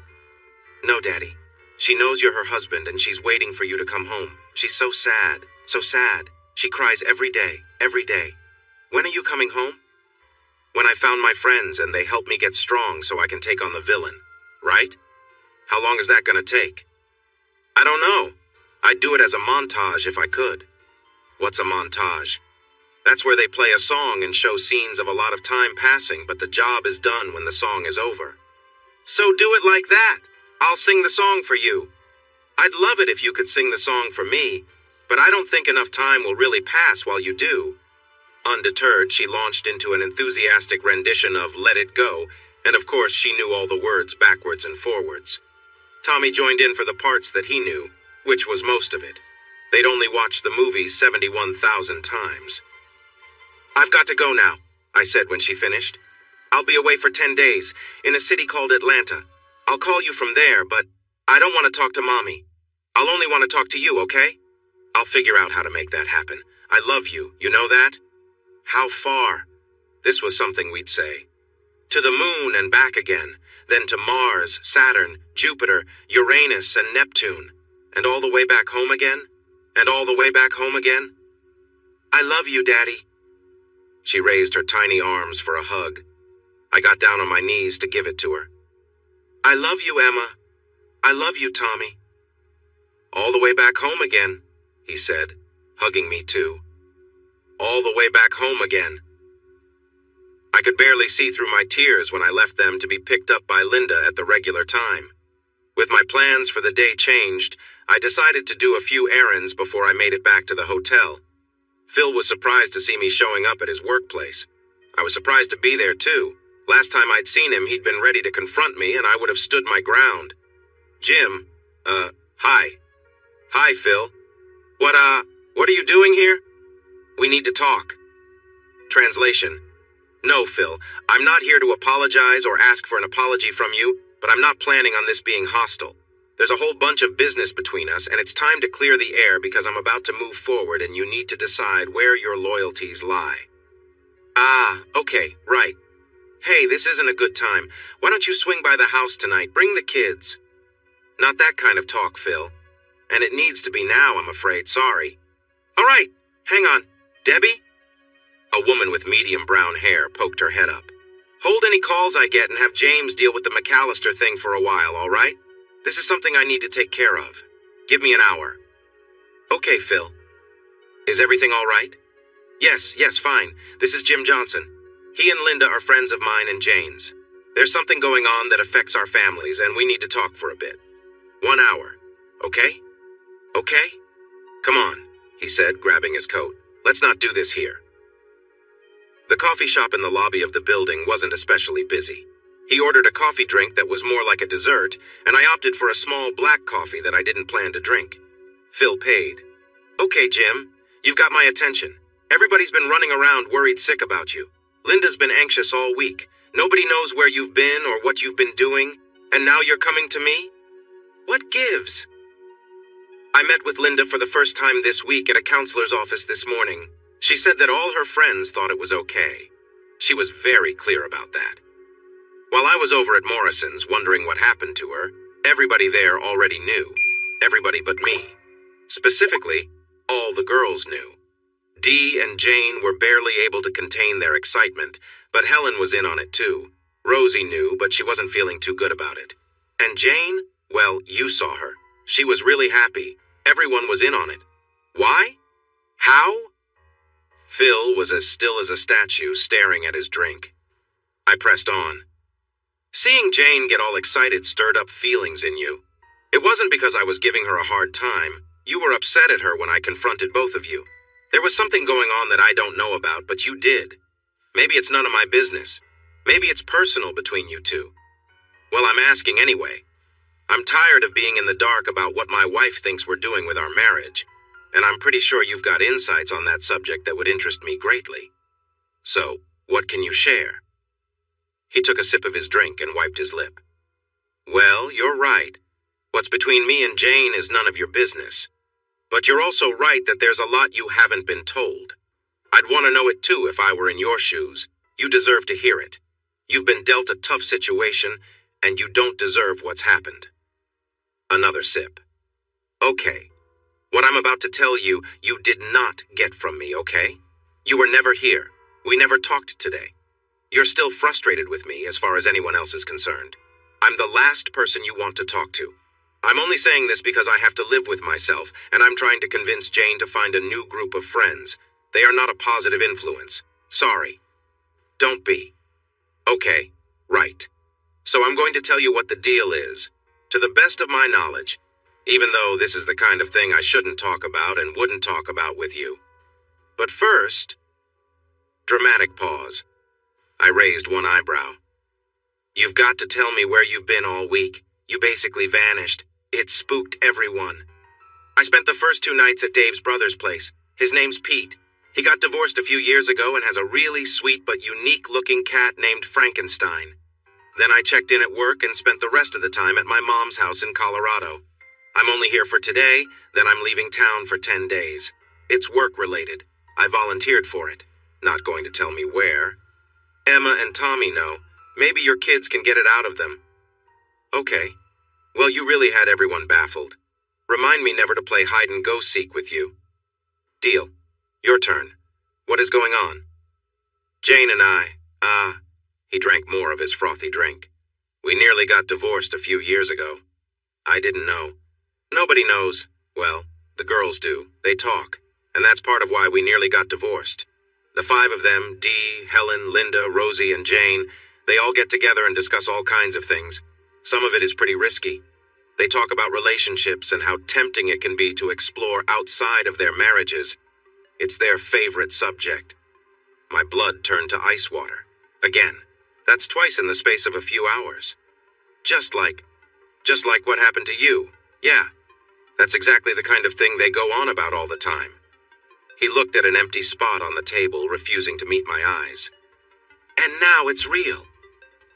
S1: No, Daddy. She knows you're her husband and she's waiting for you to come home. She's so sad, so sad. She cries every day, every day. When are you coming home? When I found my friends and they helped me get strong so I can take on the villain, right? How long is that going to take? I don't know. I'd do it as a montage if I could. What's a montage? That's where they play a song and show scenes of a lot of time passing, but the job is done when the song is over. So do it like that. I'll sing the song for you. I'd love it if you could sing the song for me, but I don't think enough time will really pass while you do. Undeterred, she launched into an enthusiastic rendition of Let It Go, and of course she knew all the words backwards and forwards. Tommy joined in for the parts that he knew, which was most of it. They'd only watched the movie 71,000 times. I've got to go now, I said when she finished. I'll be away for 10 days, in a city called Atlanta. I'll call you from there, but I don't want to talk to Mommy. I'll only want to talk to you, okay? I'll figure out how to make that happen. I love you, you know that? How far? This was something we'd say. To the moon and back again, then to Mars, Saturn, Jupiter, Uranus, and Neptune. And all the way back home again? And all the way back home again? I love you, Daddy. She raised her tiny arms for a hug. I got down on my knees to give it to her. I love you, Emma. I love you, Tommy. All the way back home again, he said, hugging me too. All the way back home again. I could barely see through my tears when I left them to be picked up by Linda at the regular time. With my plans for the day changed, I decided to do a few errands before I made it back to the hotel. Phil was surprised to see me showing up at his workplace. I was surprised to be there too. Last time I'd seen him, he'd been ready to confront me, and I would have stood my ground. Jim, hi. Hi, Phil. What are you doing here? We need to talk. Translation. No, Phil, I'm not here to apologize or ask for an apology from you, but I'm not planning on this being hostile. There's a whole bunch of business between us, and it's time to clear the air because I'm about to move forward and you need to decide where your loyalties lie. Ah, okay, right. Hey, this isn't a good time. Why don't you swing by the house tonight? Bring the kids. Not that kind of talk, Phil. And it needs to be now, I'm afraid. Sorry. All right, hang on. Debbie? A woman with medium brown hair poked her head up. Hold any calls I get and have James deal with the McAllister thing for a while, all right? This is something I need to take care of. Give me an hour. Okay, Phil. Is everything all right? Yes, fine. This is Jim Johnson. He and Linda are friends of mine and Jane's. There's something going on that affects our families, and we need to talk for a bit. 1 hour. Okay? Okay? Come on, he said, grabbing his coat. Let's not do this here. The coffee shop in the lobby of the building wasn't especially busy. He ordered a coffee drink that was more like a dessert, and I opted for a small black coffee that I didn't plan to drink. Phil paid. Okay, Jim, you've got my attention. Everybody's been running around worried sick about you. Linda's been anxious all week. Nobody knows where you've been or what you've been doing, and now you're coming to me? What gives? I met with Linda for the first time this week at a counselor's office this morning. She said that all her friends thought it was okay. She was very clear about that. While I was over at Morrison's wondering what happened to her, everybody there already knew. Everybody but me. Specifically, all the girls knew. Dee and Jane were barely able to contain their excitement, but Helen was in on it too. Rosie knew, but she wasn't feeling too good about it. And Jane? Well, you saw her. She was really happy. Everyone was in on it. Why? How? Phil was as still as a statue, staring at his drink. I pressed on. Seeing Jane get all excited stirred up feelings in you. It wasn't because I was giving her a hard time. You were upset at her when I confronted both of you. There was something going on that I don't know about, but you did. Maybe it's none of my business. Maybe it's personal between you two. Well, I'm asking anyway. I'm tired of being in the dark about what my wife thinks we're doing with our marriage, and I'm pretty sure you've got insights on that subject that would interest me greatly. So, what can you share? He took a sip of his drink and wiped his lip. Well, you're right. What's between me and Jane is none of your business. But you're also right that there's a lot you haven't been told. I'd want to know it too if I were in your shoes. You deserve to hear it. You've been dealt a tough situation, and you don't deserve what's happened. Another sip. Okay. What I'm about to tell you, you did not get from me, okay? You were never here. We never talked today. You're still frustrated with me as far as anyone else is concerned. I'm the last person you want to talk to. I'm only saying this because I have to live with myself, and I'm trying to convince Jane to find a new group of friends. They are not a positive influence. Sorry. Don't be. Okay, right. So I'm going to tell you what the deal is. To the best of my knowledge, even though this is the kind of thing I shouldn't talk about and wouldn't talk about with you. But first, dramatic pause. I raised one eyebrow. You've got to tell me where you've been all week. You basically vanished. It spooked everyone. I spent the first 2 nights at Dave's brother's place. His name's Pete. He got divorced a few years ago and has a really sweet but unique-looking cat named Frankenstein. Then I checked in at work and spent the rest of the time at my mom's house in Colorado. I'm only here for today, then I'm leaving town for 10 days. It's work-related. I volunteered for it. Not going to tell me where. Emma and Tommy know. Maybe your kids can get it out of them. Okay. Well, you really had everyone baffled. Remind me never to play hide-and-go-seek with you. Deal. Your turn. What is going on? Jane and I, he drank more of his frothy drink. We nearly got divorced a few years ago. I didn't know. Nobody knows. Well, the girls do. They talk. And that's part of why we nearly got divorced. The 5 of them, Dee, Helen, Linda, Rosie, and Jane, they all get together and discuss all kinds of things. Some of it is pretty risky. They talk about relationships and how tempting it can be to explore outside of their marriages. It's their favorite subject. My blood turned to ice water. Again. That's twice in the space of a few hours. Just like what happened to you. Yeah. That's exactly the kind of thing they go on about all the time. He looked at an empty spot on the table, refusing to meet my eyes. And now it's real.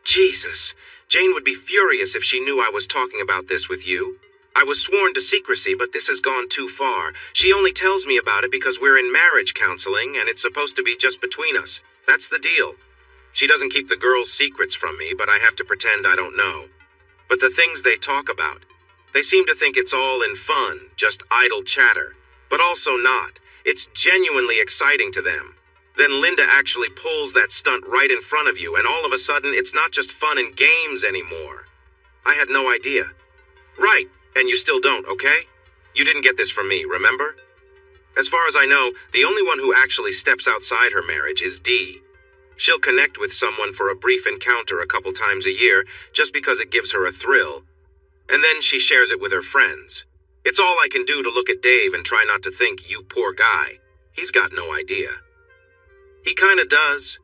S1: Jesus, Jane would be furious if she knew I was talking about this with you. I was sworn to secrecy, but this has gone too far. She only tells me about it because we're in marriage counseling, and it's supposed to be just between us. That's the deal. She doesn't keep the girls' secrets from me, but I have to pretend I don't know. But the things they talk about, they seem to think it's all in fun, just idle chatter. But also not. It's genuinely exciting to them. Then Linda actually pulls that stunt right in front of you, and all of a sudden, it's not just fun and games anymore. I had no idea. Right, and you still don't, okay? You didn't get this from me, remember? As far as I know, the only one who actually steps outside her marriage is Dee. She'll connect with someone for a brief encounter a couple times a year, just because it gives her a thrill. And then she shares it with her friends. It's all I can do to look at Dave and try not to think, you poor guy. He's got no idea. He kinda does.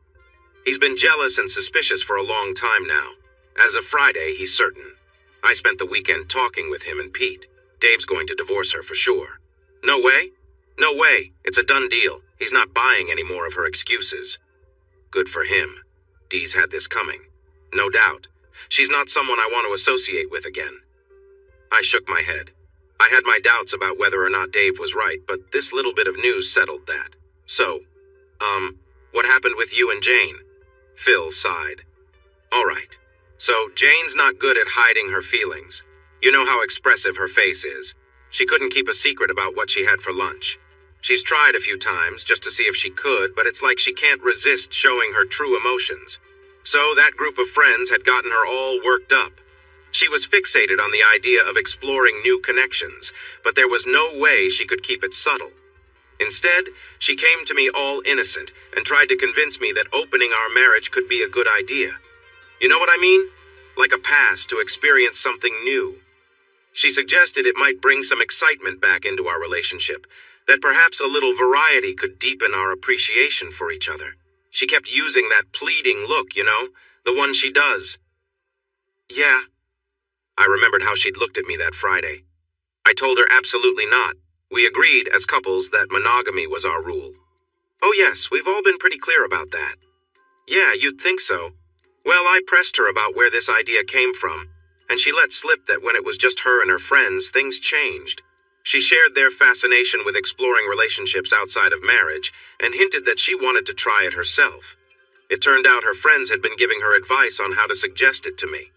S1: He's been jealous and suspicious for a long time now. As of Friday, he's certain. I spent the weekend talking with him and Pete. Dave's going to divorce her for sure. No way? No way. It's a done deal. He's not buying any more of her excuses. Good for him. Dee's had this coming. No doubt. She's not someone I want to associate with again. I shook my head. I had my doubts about whether or not Dave was right, but this little bit of news settled that. So, what happened with you and Jane? Phil sighed. All right. So, Jane's not good at hiding her feelings. You know how expressive her face is. She couldn't keep a secret about what she had for lunch. She's tried a few times just to see if she could, but it's like she can't resist showing her true emotions. So that group of friends had gotten her all worked up. She was fixated on the idea of exploring new connections, but there was no way she could keep it subtle. Instead, she came to me all innocent and tried to convince me that opening our marriage could be a good idea. You know what I mean? Like a pass to experience something new. She suggested it might bring some excitement back into our relationship, that perhaps a little variety could deepen our appreciation for each other. She kept using that pleading look, you know, The one she does. Yeah. I remembered how she'd looked at me that Friday. I told her absolutely not. We agreed as couples that monogamy was our rule. Oh yes, we've all been pretty clear about that. Yeah, you'd think so. Well, I pressed her about where this idea came from, and she let slip that when it was just her and her friends, things changed. She shared their fascination with exploring relationships outside of marriage and hinted that she wanted to try it herself. It turned out her friends had been giving her advice on how to suggest it to me.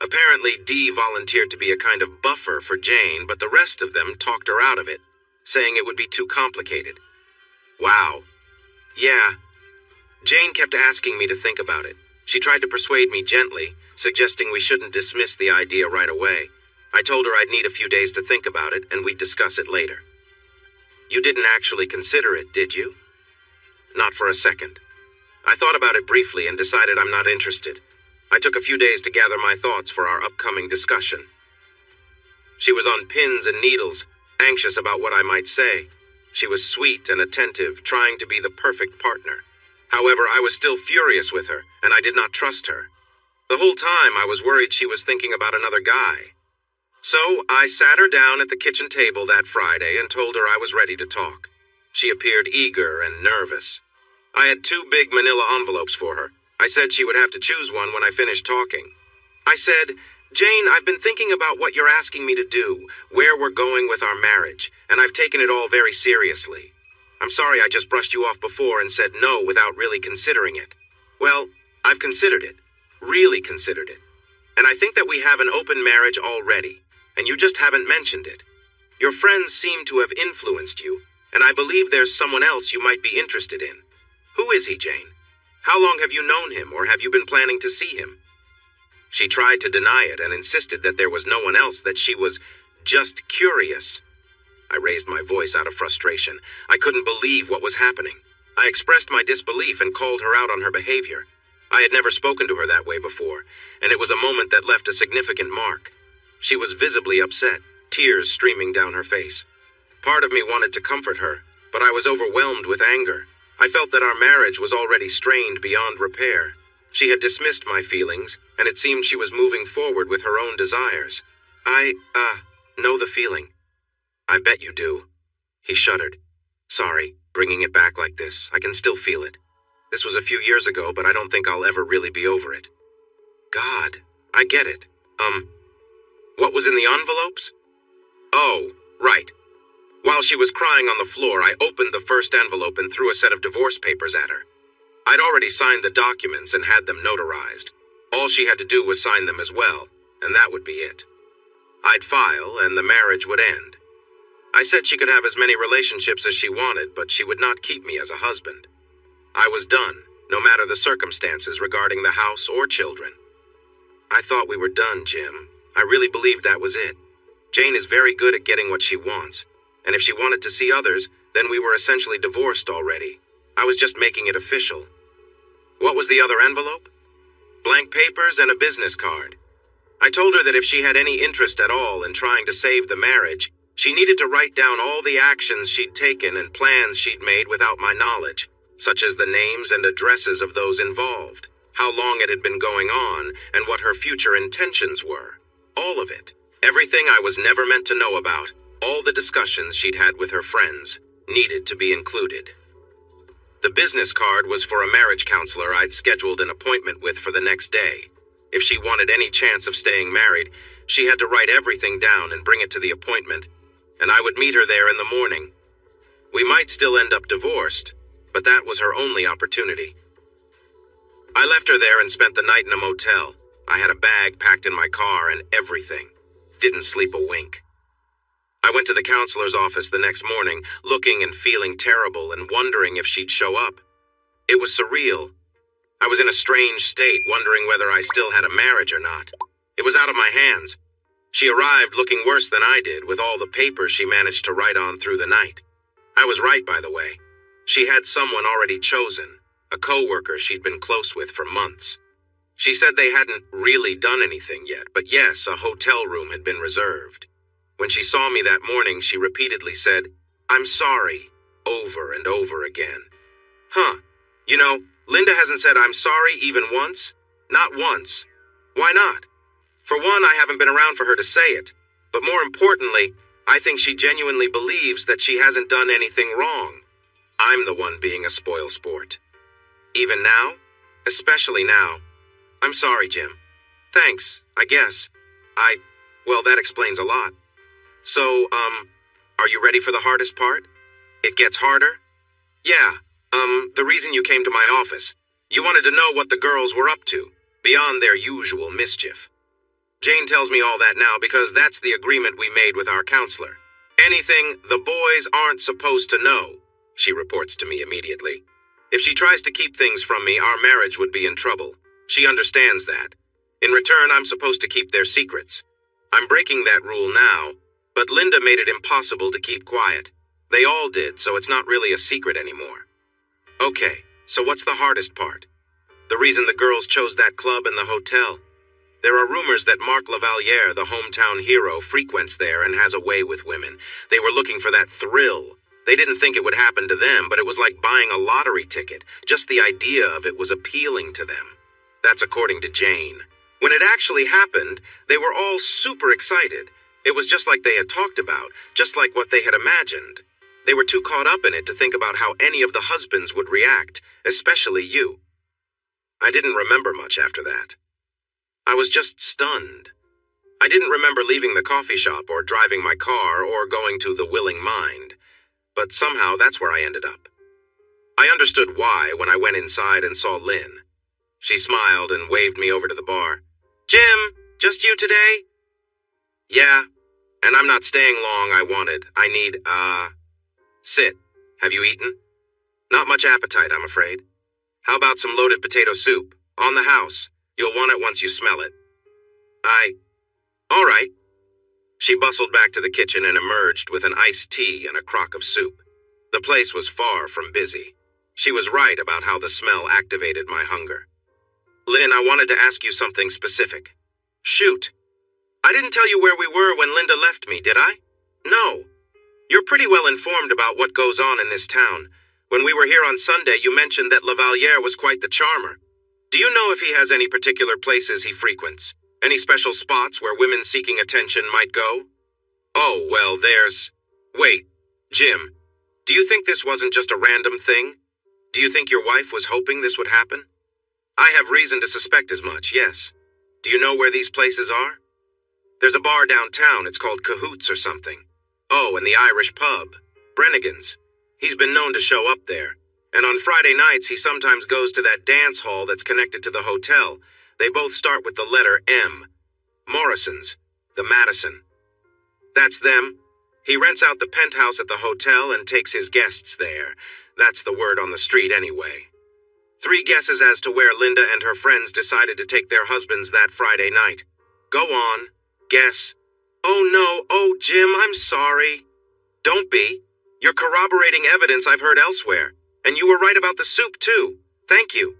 S1: Apparently, Dee volunteered to be a kind of buffer for Jane, but the rest of them talked her out of it, saying it would be too complicated. Wow. Yeah. Jane kept asking me to think about it. She tried to persuade me gently, suggesting we shouldn't dismiss the idea right away. I told her I'd need a few days to think about it, and we'd discuss it later. You didn't actually consider it, did you? Not for a second. I thought about it briefly and decided I'm not interested. I took a few days to gather my thoughts for our upcoming discussion. She was on pins and needles, anxious about what I might say. She was sweet and attentive, trying to be the perfect partner. However, I was still furious with her, and I did not trust her. The whole time I was worried she was thinking about another guy. So I sat her down at the kitchen table that Friday and told her I was ready to talk. She appeared eager and nervous. I had 2 big manila envelopes for her. I said she would have to choose one when I finished talking. I said, Jane, I've been thinking about what you're asking me to do, where we're going with our marriage, and I've taken it all very seriously. I'm sorry I just brushed you off before and said no without really considering it. Well, I've considered it, really considered it. And I think that we have an open marriage already, and you just haven't mentioned it. Your friends seem to have influenced you, and I believe there's someone else you might be interested in. Who is he, Jane? How long have you known him, or have you been planning to see him? She tried to deny it and insisted that there was no one else, that she was just curious. I raised my voice out of frustration. I couldn't believe what was happening. I expressed my disbelief and called her out on her behavior. I had never spoken to her that way before, and it was a moment that left a significant mark. She was visibly upset, tears streaming down her face. Part of me wanted to comfort her, but I was overwhelmed with anger. I felt that our marriage was already strained beyond repair. She had dismissed my feelings, and it seemed she was moving forward with her own desires. I know the feeling. I bet you do. He shuddered. Sorry, bringing it back like this. I can still feel it. This was a few years ago, but I don't think I'll ever really be over it. God, I get it. What was in the envelopes? Oh, right. While she was crying on the floor, I opened the first envelope and threw a set of divorce papers at her. I'd already signed the documents and had them notarized. All she had to do was sign them as well, and that would be it. I'd file, and the marriage would end. I said she could have as many relationships as she wanted, but she would not keep me as a husband. I was done, no matter the circumstances regarding the house or children. I thought we were done, Jim. I really believed that was it. Jane is very good at getting what she wants, and if she wanted to see others, then we were essentially divorced already. I was just making it official. What was the other envelope? Blank papers and a business card. I told her that if she had any interest at all in trying to save the marriage, she needed to write down all the actions she'd taken and plans she'd made without my knowledge, such as the names and addresses of those involved, how long it had been going on, and what her future intentions were. All of it. Everything I was never meant to know about, all the discussions she'd had with her friends, needed to be included. The business card was for a marriage counselor I'd scheduled an appointment with for the next day. If she wanted any chance of staying married, she had to write everything down and bring it to the appointment, and I would meet her there in the morning. We might still end up divorced, but that was her only opportunity. I left her there and spent the night in a motel. I had a bag packed in my car and everything. Didn't sleep a wink. I went to the counselor's office the next morning, looking and feeling terrible and wondering if she'd show up. It was surreal. I was in a strange state, wondering whether I still had a marriage or not. It was out of my hands. She arrived looking worse than I did, with all the papers she managed to write on through the night. I was right, by the way. She had someone already chosen, a coworker she'd been close with for months. She said they hadn't really done anything yet, but yes, a hotel room had been reserved. When she saw me that morning, she repeatedly said, "I'm sorry," over and over again. You know, Linda hasn't said I'm sorry even once. Not once. Why not? For one, I haven't been around for her to say it. But more importantly, I think she genuinely believes that she hasn't done anything wrong. I'm the one being a spoilsport. Even now? Especially now. I'm sorry, Jim. Thanks, I guess. Well, that explains a lot. So, are you ready for the hardest part? It gets harder? Yeah, the reason you came to my office. You wanted to know what the girls were up to, beyond their usual mischief. Jane tells me all that now because that's the agreement we made with our counselor. Anything the boys aren't supposed to know, she reports to me immediately. If she tries to keep things from me, our marriage would be in trouble. She understands that. In return, I'm supposed to keep their secrets. I'm breaking that rule now, but Linda made it impossible to keep quiet. They all did, so it's not really a secret anymore. Okay, so what's the hardest part? The reason the girls chose that club and the hotel. There are rumors that Mark Lavaliere, the hometown hero, frequents there and has a way with women. They were looking for that thrill. They didn't think it would happen to them, but it was like buying a lottery ticket. Just the idea of it was appealing to them. That's according to Jane. When it actually happened, they were all super excited. It was just like they had talked about, just like what they had imagined. They were too caught up in it to think about how any of the husbands would react, especially you. I didn't remember much after that. I was just stunned. I didn't remember leaving the coffee shop or driving my car or going to the Willing Mind. But somehow that's where I ended up. I understood why when I went inside and saw Lynn. She smiled and waved me over to the bar. Jim, just you today? Yeah, and I'm not staying long I wanted. I need, sit. Have you eaten? Not much appetite, I'm afraid. How about some loaded potato soup? On the house. You'll want it once you smell it. All right. She bustled back to the kitchen and emerged with an iced tea and a crock of soup. The place was far from busy. She was right about how the smell activated my hunger. Lynn, I wanted to ask you something specific. Shoot. I didn't tell you where we were when Linda left me, did I? No. You're pretty well informed about what goes on in this town. When we were here on Sunday, you mentioned that Lavaliere was quite the charmer. Do you know if he has any particular places he frequents? Any special spots where women seeking attention might go? Oh, well, Wait, Jim, do you think this wasn't just a random thing? Do you think your wife was hoping this would happen? I have reason to suspect as much, yes. Do you know where these places are? There's a bar downtown, it's called Cahoots or something. Oh, and the Irish pub, Brennigan's. He's been known to show up there. And on Friday nights, he sometimes goes to that dance hall that's connected to the hotel. They both start with the letter M. Morrison's, the Madison. That's them. He rents out the penthouse at the hotel and takes his guests there. That's the word on the street anyway. 3 guesses as to where Linda and her friends decided to take their husbands that Friday night. Go on. Guess. Oh no, oh Jim, I'm sorry. Don't be. You're corroborating evidence I've heard elsewhere. And you were right about the soup too. Thank you.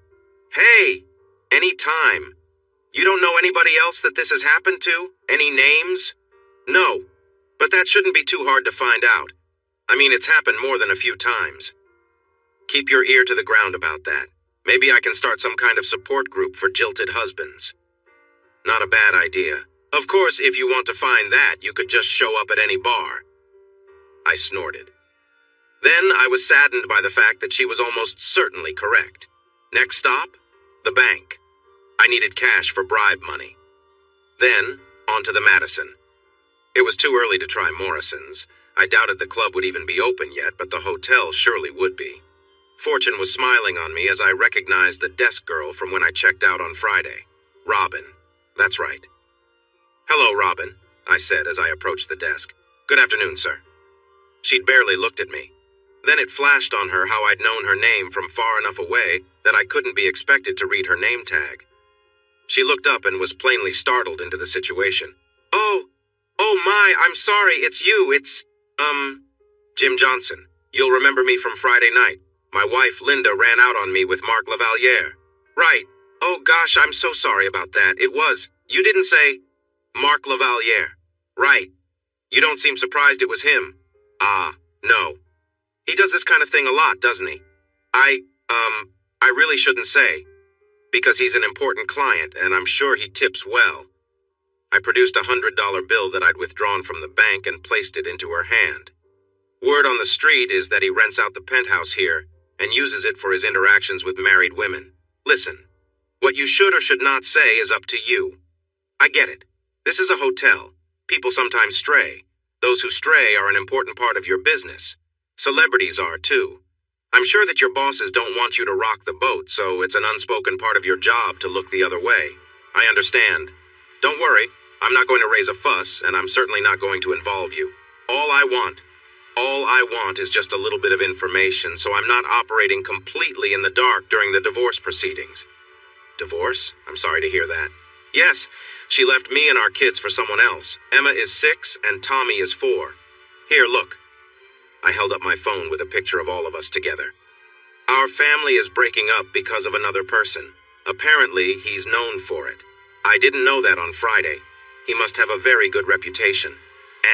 S1: Hey, any time. You don't know anybody else that this has happened to? Any names? No, but that shouldn't be too hard to find out. I mean, it's happened more than a few times. Keep your ear to the ground about that. Maybe I can start some kind of support group for jilted husbands. Not a bad idea. Of course, if you want to find that, you could just show up at any bar. I snorted. Then I was saddened by the fact that she was almost certainly correct. Next stop? The bank. I needed cash for bribe money. Then, on to the Madison. It was too early to try Morrison's. I doubted the club would even be open yet, but the hotel surely would be. Fortune was smiling on me as I recognized the desk girl from when I checked out on Friday. Robin. That's right. Hello, Robin, I said as I approached the desk. Good afternoon, sir. She'd barely looked at me. Then it flashed on her how I'd known her name from far enough away that I couldn't be expected to read her name tag. She looked up and was plainly startled into the situation. Oh my, I'm sorry, it's you, it's, Jim Johnson. You'll remember me from Friday night. My wife, Linda, ran out on me with Mark Lavaliere. Right. Oh gosh, I'm so sorry about that. You didn't say Mark Lavaliere. Right. You don't seem surprised it was him. No. He does this kind of thing a lot, doesn't he? I really shouldn't say. Because he's an important client, and I'm sure he tips well. I produced a $100 bill that I'd withdrawn from the bank and placed it into her hand. Word on the street is that he rents out the penthouse here and uses it for his interactions with married women. Listen, what you should or should not say is up to you. I get it. This is a hotel. People sometimes stray. Those who stray are an important part of your business. Celebrities are, too. I'm sure that your bosses don't want you to rock the boat, so it's an unspoken part of your job to look the other way. I understand. Don't worry, I'm not going to raise a fuss, and I'm certainly not going to involve you. All I want is just a little bit of information, so I'm not operating completely in the dark during the divorce proceedings. Divorce? I'm sorry to hear that. Yes, she left me and our kids for someone else. Emma is 6 and Tommy is 4. Here, look. I held up my phone with a picture of all of us together. Our family is breaking up because of another person. Apparently, he's known for it. I didn't know that on Friday. He must have a very good reputation,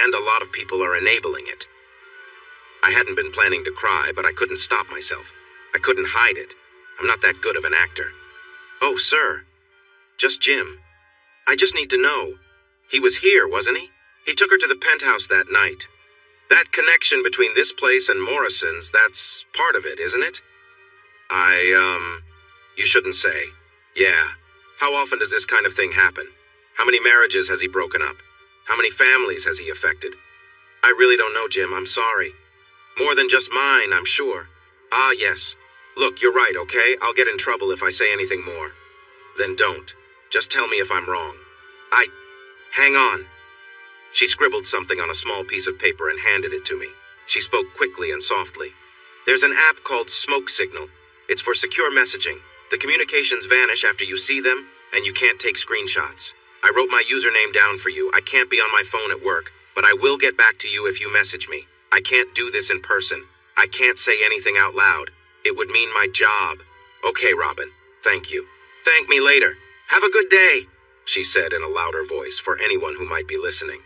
S1: and a lot of people are enabling it. I hadn't been planning to cry, but I couldn't stop myself. I couldn't hide it. I'm not that good of an actor. Oh, sir. Just Jim. I just need to know. He was here, wasn't he? He took her to the penthouse that night. That connection between this place and Morrison's, that's part of it, isn't it? You shouldn't say. Yeah. How often does this kind of thing happen? How many marriages has he broken up? How many families has he affected? I really don't know, Jim. I'm sorry. More than just mine, I'm sure. Ah, yes. Look, you're right, okay? I'll get in trouble if I say anything more. Then don't. Just tell me if I'm wrong. Hang on. She scribbled something on a small piece of paper and handed it to me. She spoke quickly and softly. There's an app called Smoke Signal. It's for secure messaging. The communications vanish after you see them, and you can't take screenshots. I wrote my username down for you. I can't be on my phone at work, but I will get back to you if you message me. I can't do this in person. I can't say anything out loud. It would mean my job. Okay, Robin. Thank you. Thank me later. Have a good day, she said in a louder voice for anyone who might be listening.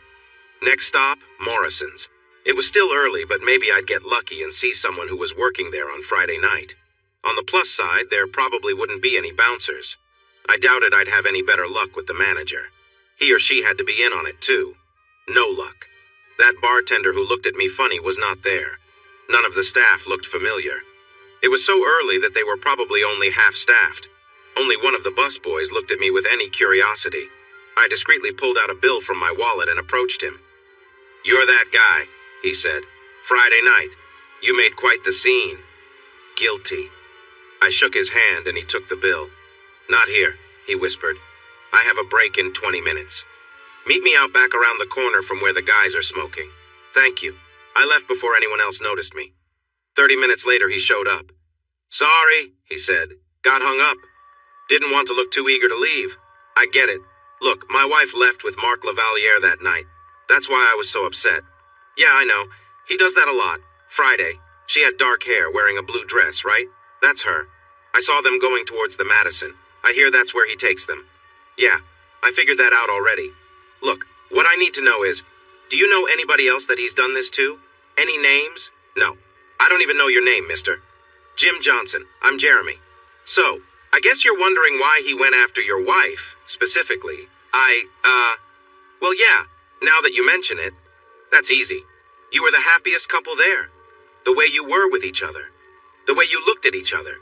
S1: Next stop, Morrison's. It was still early, but maybe I'd get lucky and see someone who was working there on Friday night. On the plus side, there probably wouldn't be any bouncers. I doubted I'd have any better luck with the manager. He or she had to be in on it, too. No luck. That bartender who looked at me funny was not there. None of the staff looked familiar. It was so early that they were probably only half-staffed. Only one of the busboys looked at me with any curiosity. I discreetly pulled out a bill from my wallet and approached him. You're that guy, he said. Friday night. You made quite the scene. Guilty. I shook his hand and he took the bill. Not here, he whispered. I have a break in 20 minutes. Meet me out back around the corner from where the guys are smoking. Thank you. I left before anyone else noticed me. 30 minutes later, he showed up. Sorry, he said. Got hung up. Didn't want to look too eager to leave. I get it. Look, my wife left with Mark Lavaliere that night. That's why I was so upset. Yeah, I know. He does that a lot. Friday. She had dark hair, wearing a blue dress, right? That's her. I saw them going towards the Madison. I hear that's where he takes them. Yeah, I figured that out already. Look, what I need to know is, do you know anybody else that he's done this to? Any names? No. I don't even know your name, mister. Jim Johnson. I'm Jeremy. So, I guess you're wondering why he went after your wife, specifically. Well, yeah, now that you mention it, that's easy. You were the happiest couple there. The way you were with each other. The way you looked at each other.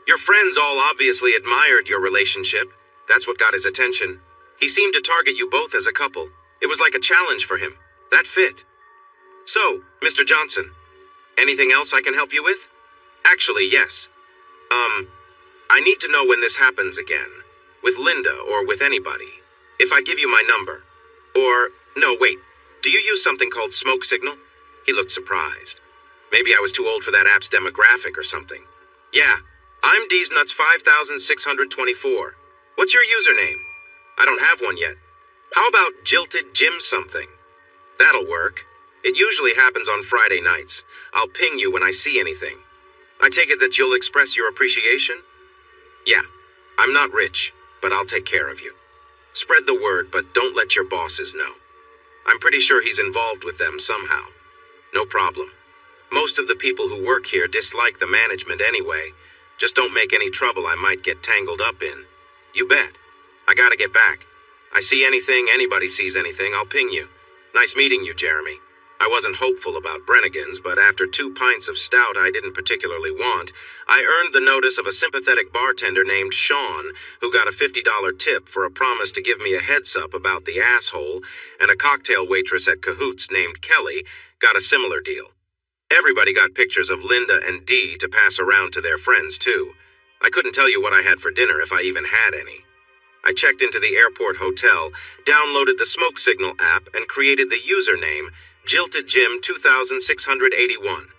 S1: Your friends all obviously admired your relationship. That's what got his attention. He seemed to target you both as a couple. It was like a challenge for him. That fit. So, Mr. Johnson, anything else I can help you with? Actually, yes. I need to know when this happens again. With Linda or with anybody. If I give you my number. Or, no, wait. Do you use something called Smoke Signal? He looked surprised. Maybe I was too old for that app's demographic or something. Yeah, I'm D's Nuts 5624. What's your username? I don't have one yet. How about Jilted Jim something? That'll work. It usually happens on Friday nights. I'll ping you when I see anything. I take it that you'll express your appreciation? Yeah, I'm not rich, but I'll take care of you. Spread the word, but don't let your bosses know. I'm pretty sure he's involved with them somehow. No problem. Most of the people who work here dislike the management anyway. Just don't make any trouble I might get tangled up in. You bet. I gotta get back. I see anything, anybody sees anything, I'll ping you. Nice meeting you, Jeremy. I wasn't hopeful about Brannigan's, but after 2 pints of stout I didn't particularly want, I earned the notice of a sympathetic bartender named Sean, who got a $50 tip for a promise to give me a heads-up about the asshole, and a cocktail waitress at Cahoots named Kelly got a similar deal. Everybody got pictures of Linda and Dee to pass around to their friends, too. I couldn't tell you what I had for dinner if I even had any. I checked into the airport hotel, downloaded the Smoke Signal app, and created the username Jilted Jim 2681.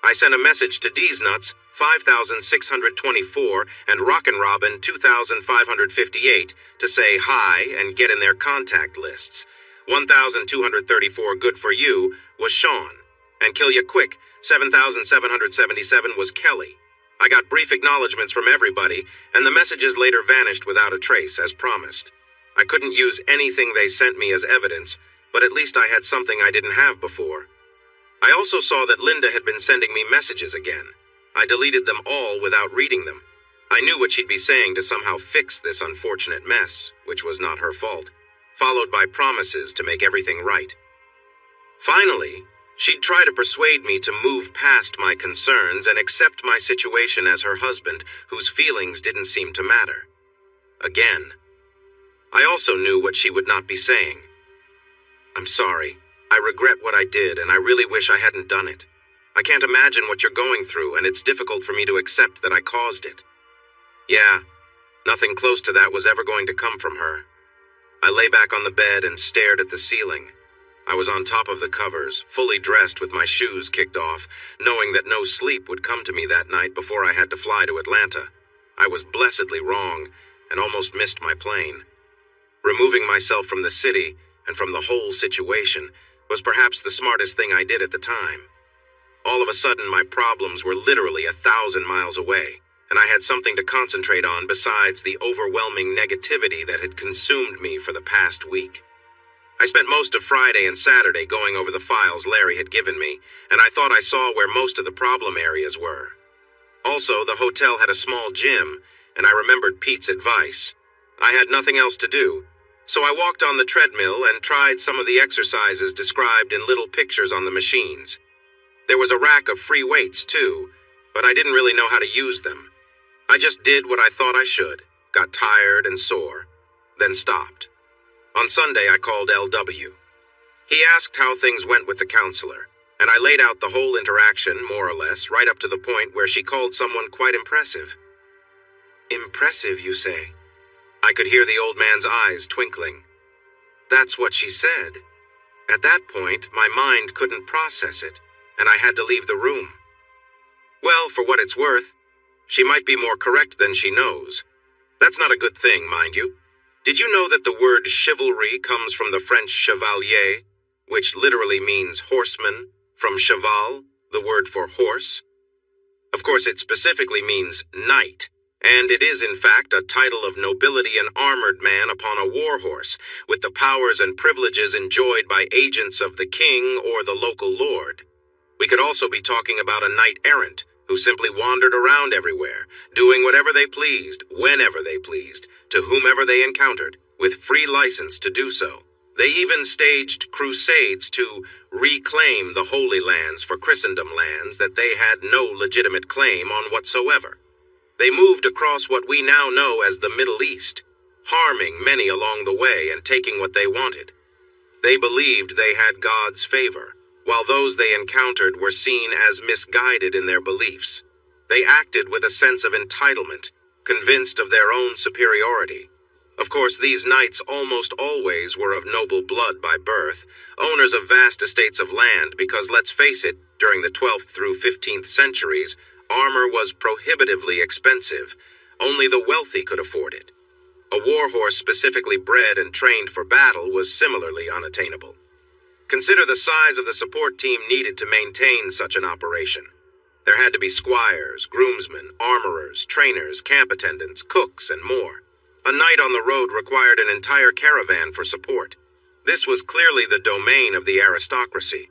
S1: I sent a message to D's Nuts 5624 and Rockin' Robin 2558 to say hi and get in their contact lists. 1234 good for you was Sean, and Kill Ya Quick 7777 was Kelly. I got brief acknowledgments from everybody, and the messages later vanished without a trace, as promised. I couldn't use anything they sent me as evidence, but at least I had something I didn't have before. I also saw that Linda had been sending me messages again. I deleted them all without reading them. I knew what she'd be saying to somehow fix this unfortunate mess, which was not her fault, followed by promises to make everything right. Finally, she'd try to persuade me to move past my concerns and accept my situation as her husband, whose feelings didn't seem to matter. Again. I also knew what she would not be saying. I'm sorry. I regret what I did, and I really wish I hadn't done it. I can't imagine what you're going through, and it's difficult for me to accept that I caused it. Yeah, nothing close to that was ever going to come from her. I lay back on the bed and stared at the ceiling. I was on top of the covers, fully dressed with my shoes kicked off, knowing that no sleep would come to me that night before I had to fly to Atlanta. I was blessedly wrong, and almost missed my plane. Removing myself from the city, and from the whole situation, was perhaps the smartest thing I did at the time. All of a sudden, my problems were literally 1,000 miles away, and I had something to concentrate on besides the overwhelming negativity that had consumed me for the past week. I spent most of Friday and Saturday going over the files Larry had given me, and I thought I saw where most of the problem areas were. Also, the hotel had a small gym, and I remembered Pete's advice. I had nothing else to do, so I walked on the treadmill and tried some of the exercises described in little pictures on the machines. There was a rack of free weights, too, but I didn't really know how to use them. I just did what I thought I should, got tired and sore, then stopped. On Sunday, I called LW. He asked how things went with the counselor, and I laid out the whole interaction, more or less, right up to the point where she called someone quite impressive. Impressive, you say? I could hear the old man's eyes twinkling. That's what she said. At that point, my mind couldn't process it, and I had to leave the room. Well, for what it's worth, she might be more correct than she knows. That's not a good thing, mind you. Did you know that the word chivalry comes from the French chevalier, which literally means horseman, from cheval, the word for horse? Of course, it specifically means knight, and it is in fact a title of nobility and armored man upon a war horse, with the powers and privileges enjoyed by agents of the king or the local lord. We could also be talking about a knight-errant, who simply wandered around everywhere, doing whatever they pleased, whenever they pleased, to whomever they encountered, with free license to do so. They even staged crusades to reclaim the Holy Lands for Christendom lands that they had no legitimate claim on whatsoever. They moved across what we now know as the Middle East, harming many along the way and taking what they wanted. They believed they had God's favor, while those they encountered were seen as misguided in their beliefs. They acted with a sense of entitlement, convinced of their own superiority. Of course, these knights almost always were of noble blood by birth, owners of vast estates of land because, let's face it, during the 12th through 15th centuries, armor was prohibitively expensive. Only the wealthy could afford it. A war horse specifically bred and trained for battle was similarly unattainable. Consider the size of the support team needed to maintain such an operation. There had to be squires, groomsmen, armorers, trainers, camp attendants, cooks, and more. A night on the road required an entire caravan for support. This was clearly the domain of the aristocracy.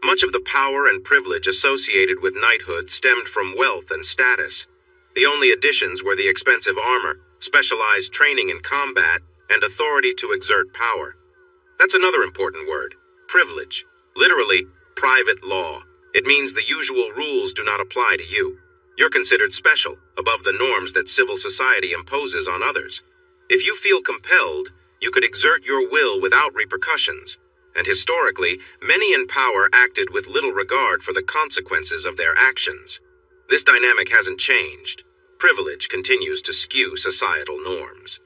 S1: Much of the power and privilege associated with knighthood stemmed from wealth and status. The only additions were the expensive armor, specialized training in combat, and authority to exert power. That's another important word, privilege. Literally, private law. It means the usual rules do not apply to you. You're considered special, above the norms that civil society imposes on others. If you feel compelled, you could exert your will without repercussions. And historically, many in power acted with little regard for the consequences of their actions. This dynamic hasn't changed. Privilege continues to skew societal norms.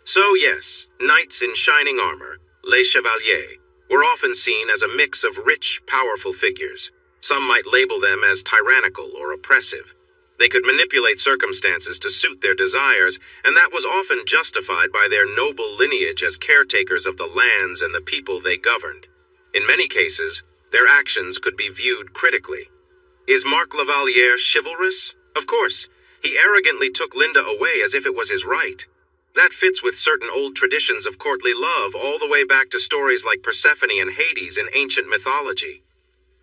S1: So yes, knights in shining armor, les chevaliers, were often seen as a mix of rich, powerful figures. Some might label them as tyrannical or oppressive. They could manipulate circumstances to suit their desires, and that was often justified by their noble lineage as caretakers of the lands and the people they governed. In many cases, their actions could be viewed critically. Is Marc La Valliere chivalrous? Of course. He arrogantly took Linda away as if it was his right. That fits with certain old traditions of courtly love all the way back to stories like Persephone and Hades in ancient mythology.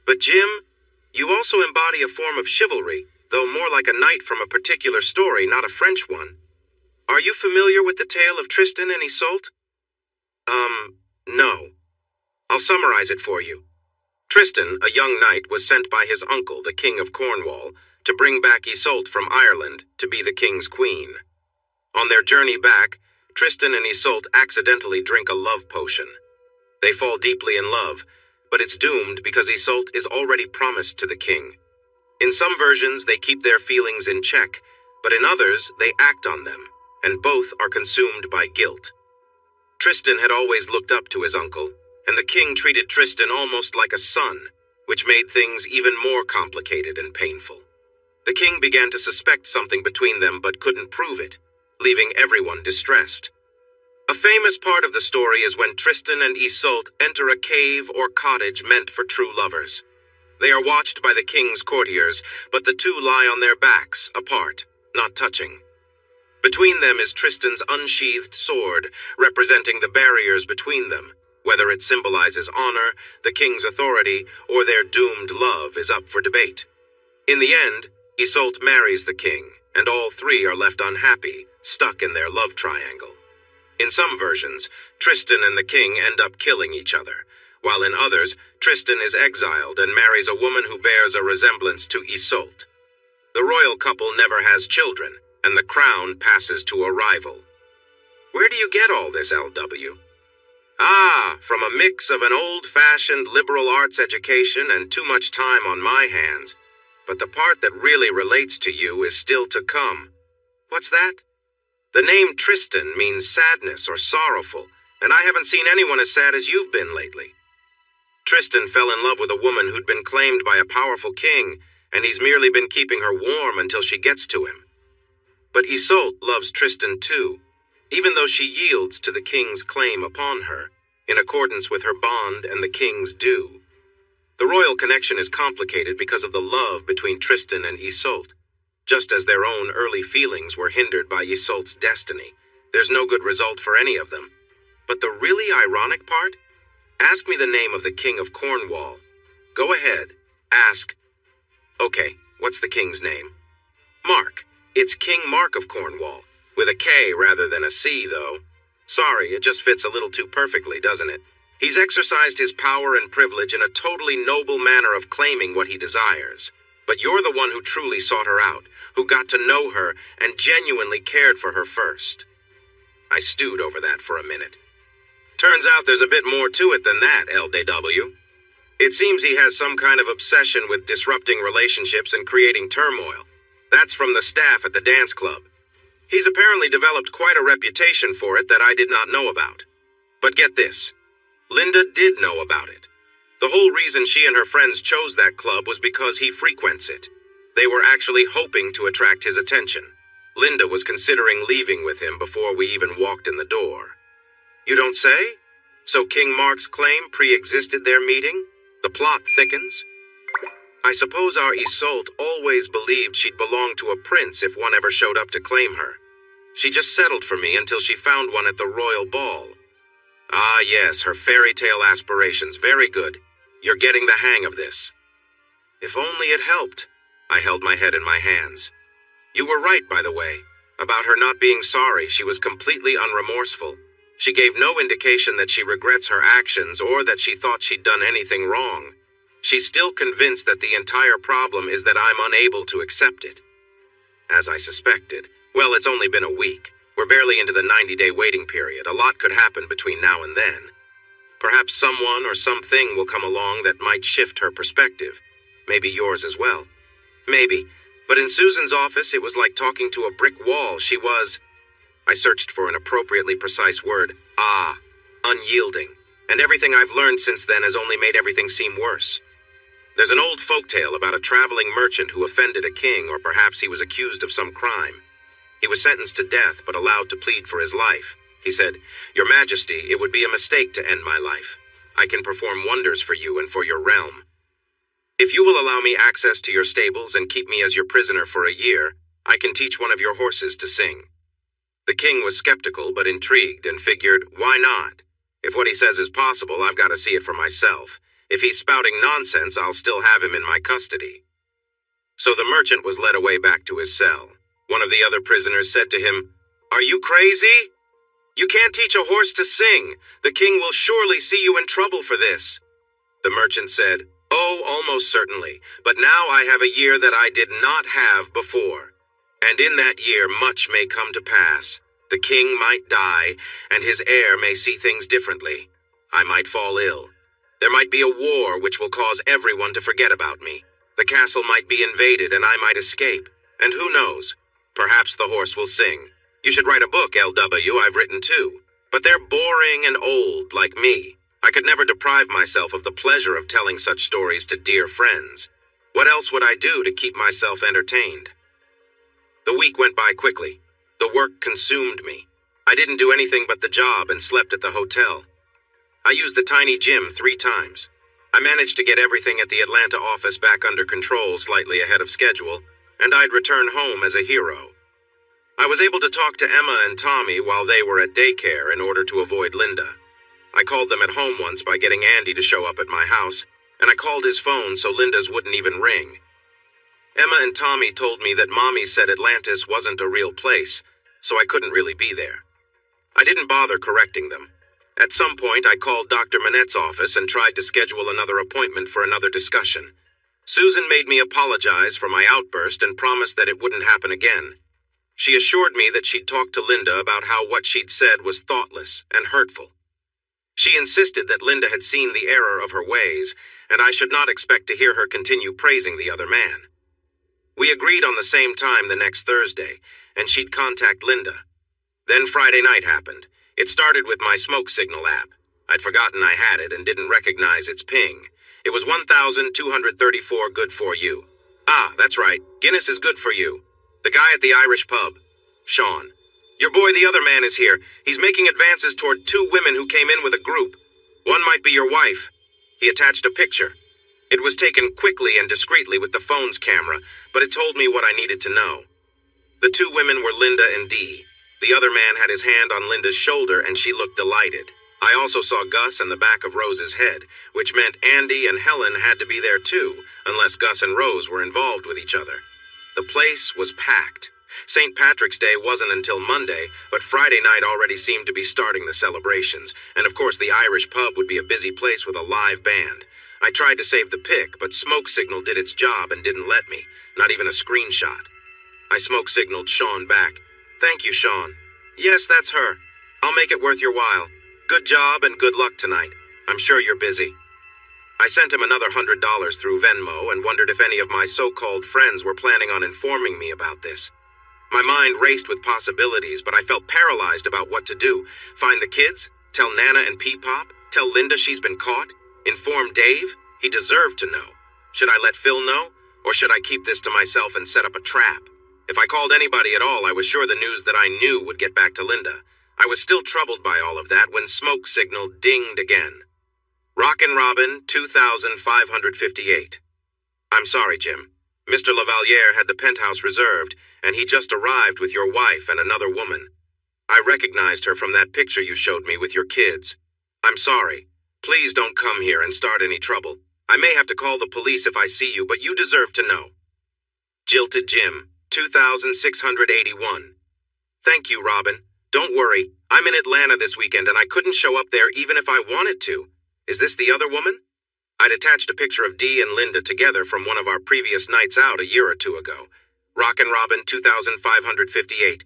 S1: But Jim, you also embody a form of chivalry, though more like a knight from a particular story, not a French one. Are you familiar with the tale of Tristan and Isolde? No. I'll summarize it for you. Tristan, a young knight, was sent by his uncle, the King of Cornwall, to bring back Isolde from Ireland to be the king's queen. On their journey back, Tristan and Isolde accidentally drink a love potion. They fall deeply in love, but it's doomed because Isolde is already promised to the king. In some versions, they keep their feelings in check, but in others, they act on them, and both are consumed by guilt. Tristan had always looked up to his uncle, and the king treated Tristan almost like a son, which made things even more complicated and painful. The king began to suspect something between them but couldn't prove it, leaving everyone distressed. A famous part of the story is when Tristan and Isolde enter a cave or cottage meant for true lovers. They are watched by the king's courtiers, but the two lie on their backs, apart, not touching. Between them is Tristan's unsheathed sword, representing the barriers between them. Whether it symbolizes honor, the king's authority, or their doomed love is up for debate. In the end, Isolde marries the king, and all three are left unhappy, stuck in their love triangle. In some versions, Tristan and the king end up killing each other, while in others, Tristan is exiled and marries a woman who bears a resemblance to Isolde. The royal couple never has children, and the crown passes to a rival. Where do you get all this, LW? From a mix of an old-fashioned liberal arts education and too much time on my hands. But the part that really relates to you is still to come. What's that? The name Tristan means sadness or sorrowful, and I haven't seen anyone as sad as you've been lately. Tristan fell in love with a woman who'd been claimed by a powerful king, and he's merely been keeping her warm until she gets to him. But Isolde loves Tristan too, even though she yields to the king's claim upon her, in accordance with her bond and the king's due. The royal connection is complicated because of the love between Tristan and Isolde. Just as their own early feelings were hindered by Isolde's destiny, there's no good result for any of them. But the really ironic part? Ask me the name of the King of Cornwall. Go ahead, ask. Okay, what's the king's name? Mark. It's King Mark of Cornwall, with a K rather than a C, though. Sorry, it just fits a little too perfectly, doesn't it? He's exercised his power and privilege in a totally noble manner of claiming what he desires. But you're the one who truly sought her out, who got to know her and genuinely cared for her first. I stewed over that for a minute. Turns out there's a bit more to it than that, LDW. It seems he has some kind of obsession with disrupting relationships and creating turmoil. That's from the staff at the dance club. He's apparently developed quite a reputation for it that I did not know about. But get this. Linda did know about it. The whole reason she and her friends chose that club was because he frequents it. They were actually hoping to attract his attention. Linda was considering leaving with him before we even walked in the door. You don't say? So King Mark's claim pre-existed their meeting? The plot thickens? I suppose our Isolde always believed she'd belong to a prince if one ever showed up to claim her. She just settled for me until she found one at the royal ball. Ah, yes, her fairy tale aspirations. Very good. You're getting the hang of this. If only it helped. I held my head in my hands. You were right, by the way. About her not being sorry, she was completely unremorseful. She gave no indication that she regrets her actions or that she thought she'd done anything wrong. She's still convinced that the entire problem is that I'm unable to accept it. As I suspected. Well, it's only been a week. We're barely into the 90-day waiting period. A lot could happen between now and then. Perhaps someone or something will come along that might shift her perspective. Maybe yours as well. Maybe. But in Susan's office, it was like talking to a brick wall. She was... I searched for an appropriately precise word. Unyielding. And everything I've learned since then has only made everything seem worse. There's an old folktale about a traveling merchant who offended a king, or perhaps he was accused of some crime. He was sentenced to death, but allowed to plead for his life. He said, "Your Majesty, it would be a mistake to end my life. I can perform wonders for you and for your realm. If you will allow me access to your stables and keep me as your prisoner for a year, I can teach one of your horses to sing." The king was skeptical but intrigued and figured, why not? If what he says is possible, I've got to see it for myself. If he's spouting nonsense, I'll still have him in my custody. So the merchant was led away back to his cell. One of the other prisoners said to him, "Are you crazy? You can't teach a horse to sing. The king will surely see you in trouble for this." The merchant said, "Oh, almost certainly, but now I have a year that I did not have before. And in that year much may come to pass. The king might die, and his heir may see things differently. I might fall ill. There might be a war which will cause everyone to forget about me. The castle might be invaded and I might escape. And who knows? Perhaps the horse will sing. You should write a book, LW. I've written two. But they're boring and old, like me. I could never deprive myself of the pleasure of telling such stories to dear friends. What else would I do to keep myself entertained?" The week went by quickly. The work consumed me. I didn't do anything but the job and slept at the hotel. I used the tiny gym 3 times. I managed to get everything at the Atlanta office back under control slightly ahead of schedule, and I'd return home as a hero. I was able to talk to Emma and Tommy while they were at daycare in order to avoid Linda. I called them at home once by getting Andy to show up at my house, and I called his phone so Linda's wouldn't even ring. Emma and Tommy told me that Mommy said Atlantis wasn't a real place, so I couldn't really be there. I didn't bother correcting them. At some point, I called Dr. Manette's office and tried to schedule another appointment for another discussion. Susan made me apologize for my outburst and promised that it wouldn't happen again. She assured me that she'd talked to Linda about how what she'd said was thoughtless and hurtful. She insisted that Linda had seen the error of her ways, and I should not expect to hear her continue praising the other man. We agreed on the same time the next Thursday, and she'd contact Linda. Then Friday night happened. It started with my smoke signal app. I'd forgotten I had it and didn't recognize its ping. It was 1,234 good for you. That's right. Guinness is good for you. The guy at the Irish pub. Sean. Your boy, the other man, is here. He's making advances toward 2 women who came in with a group. One might be your wife. He attached a picture. It was taken quickly and discreetly with the phone's camera, but it told me what I needed to know. The 2 women were Linda and Dee. The other man had his hand on Linda's shoulder, and she looked delighted. I also saw Gus and the back of Rose's head, which meant Andy and Helen had to be there too, unless Gus and Rose were involved with each other. The place was packed. St. Patrick's Day wasn't until Monday, but Friday night already seemed to be starting the celebrations, and of course the Irish pub would be a busy place with a live band. I tried to save the pic, but Smoke Signal did its job and didn't let me, not even a screenshot. I smoke signaled Sean back. "Thank you, Sean. Yes, that's her. I'll make it worth your while. Good job and good luck tonight. I'm sure you're busy." I sent him another $100 through Venmo and wondered if any of my so-called friends were planning on informing me about this. My mind raced with possibilities, but I felt paralyzed about what to do. Find the kids? Tell Nana and P-Pop? Tell Linda she's been caught? Inform Dave? He deserved to know. Should I let Phil know? Or should I keep this to myself and set up a trap? If I called anybody at all, I was sure the news that I knew would get back to Linda. I was still troubled by all of that when Smoke Signal dinged again. Rockin' Robin, 2,558. I'm sorry, Jim. Mr. Lavaliere had the penthouse reserved, and he just arrived with your wife and another woman. I recognized her from that picture you showed me with your kids. I'm sorry. Please don't come here and start any trouble. I may have to call the police if I see you, but you deserve to know. Jilted Jim, 2681. Thank you, Robin. Don't worry, I'm in Atlanta this weekend and I couldn't show up there even if I wanted to. Is this the other woman? I'd attached a picture of Dee and Linda together from one of our previous nights out a year or two ago. Rockin' Robin 2558.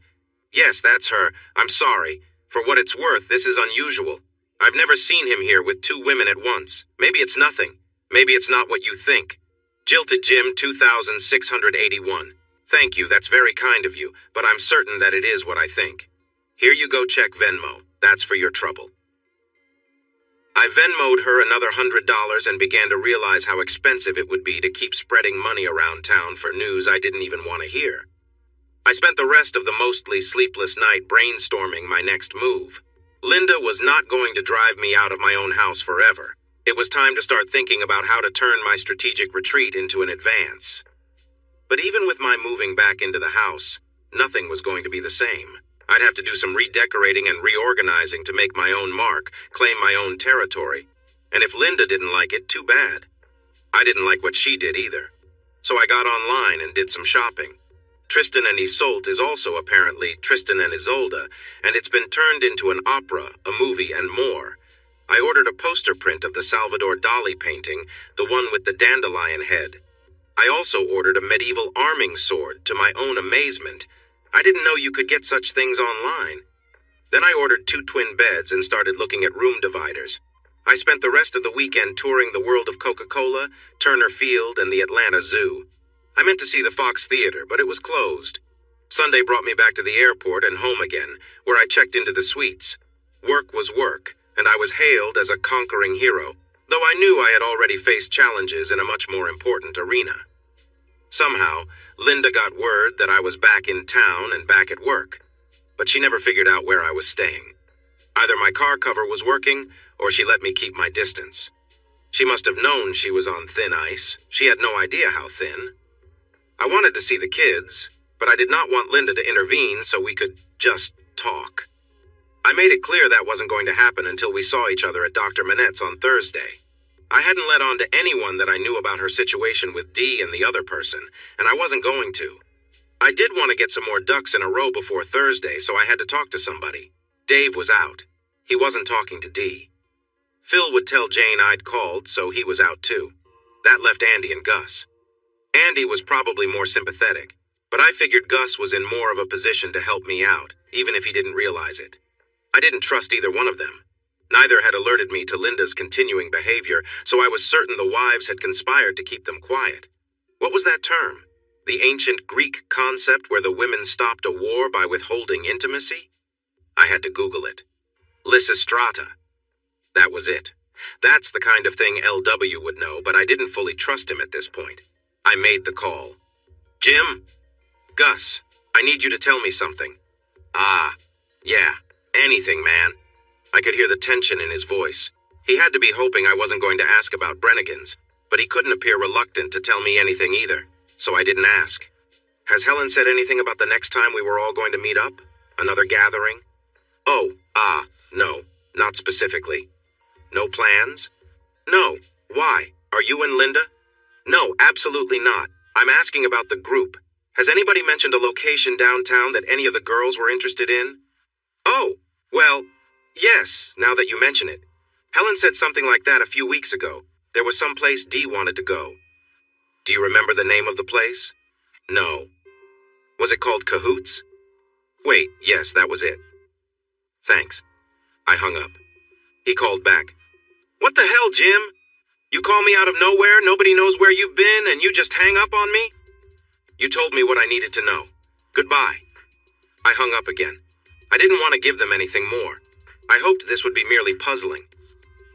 S1: Yes, that's her. I'm sorry. For what it's worth, this is unusual. I've never seen him here with two women at once. Maybe it's nothing. Maybe it's not what you think. Jilted Jim 2681. Thank you, that's very kind of you, but I'm certain that it is what I think. Here you go, check Venmo. That's for your trouble. I Venmo'd her another $100 and began to realize how expensive it would be to keep spreading money around town for news I didn't even want to hear. I spent the rest of the mostly sleepless night brainstorming my next move. Linda was not going to drive me out of my own house forever. It was time to start thinking about how to turn my strategic retreat into an advance. But even with my moving back into the house, nothing was going to be the same. I'd have to do some redecorating and reorganizing to make my own mark, claim my own territory. And if Linda didn't like it, too bad. I didn't like what she did either. So I got online and did some shopping. Tristan and Isolde is also apparently Tristan and Isolde, and it's been turned into an opera, a movie, and more. I ordered a poster print of the Salvador Dali painting, the one with the dandelion head. I also ordered a medieval arming sword, to my own amazement. I didn't know you could get such things online. Then I ordered 2 twin beds and started looking at room dividers. I spent the rest of the weekend touring the world of Coca-Cola, Turner Field, and the Atlanta Zoo. I meant to see the Fox Theater, but it was closed. Sunday brought me back to the airport and home again, where I checked into the suites. Work was work, and I was hailed as a conquering hero, though I knew I had already faced challenges in a much more important arena. Somehow, Linda got word that I was back in town and back at work, but she never figured out where I was staying. Either my car cover was working, or she let me keep my distance. She must have known she was on thin ice. She had no idea how thin. I wanted to see the kids, but I did not want Linda to intervene so we could just talk. I made it clear that wasn't going to happen until we saw each other at Dr. Manette's on Thursday. I hadn't let on to anyone that I knew about her situation with Dee and the other person, and I wasn't going to. I did want to get some more ducks in a row before Thursday, so I had to talk to somebody. Dave was out. He wasn't talking to Dee. Phil would tell Jane I'd called, so he was out too. That left Andy and Gus. Andy was probably more sympathetic, but I figured Gus was in more of a position to help me out, even if he didn't realize it. I didn't trust either one of them. Neither had alerted me to Linda's continuing behavior, so I was certain the wives had conspired to keep them quiet. What was that term? The ancient Greek concept where the women stopped a war by withholding intimacy? I had to Google it. Lysistrata. That was it. That's the kind of thing LW would know, but I didn't fully trust him at this point. I made the call. Jim? Gus, I need you to tell me something. Ah, yeah, anything, man. I could hear the tension in his voice. He had to be hoping I wasn't going to ask about Brennigans, but he couldn't appear reluctant to tell me anything either, so I didn't ask. Has Helen said anything about the next time we were all going to meet up? Another gathering? No, not specifically. No plans? No. Why? Are you and Linda? No, absolutely not. I'm asking about the group. Has anybody mentioned a location downtown that any of the girls were interested in? Oh, well, yes, now that you mention it. Helen said something like that a few weeks ago. There was some place Dee wanted to go. Do you remember the name of the place? No. Was it called Cahoots? Wait, yes, that was it. Thanks. I hung up. He called back. What the hell, Jim? You call me out of nowhere, nobody knows where you've been, and you just hang up on me? You told me what I needed to know. Goodbye. I hung up again. I didn't want to give them anything more. I hoped this would be merely puzzling.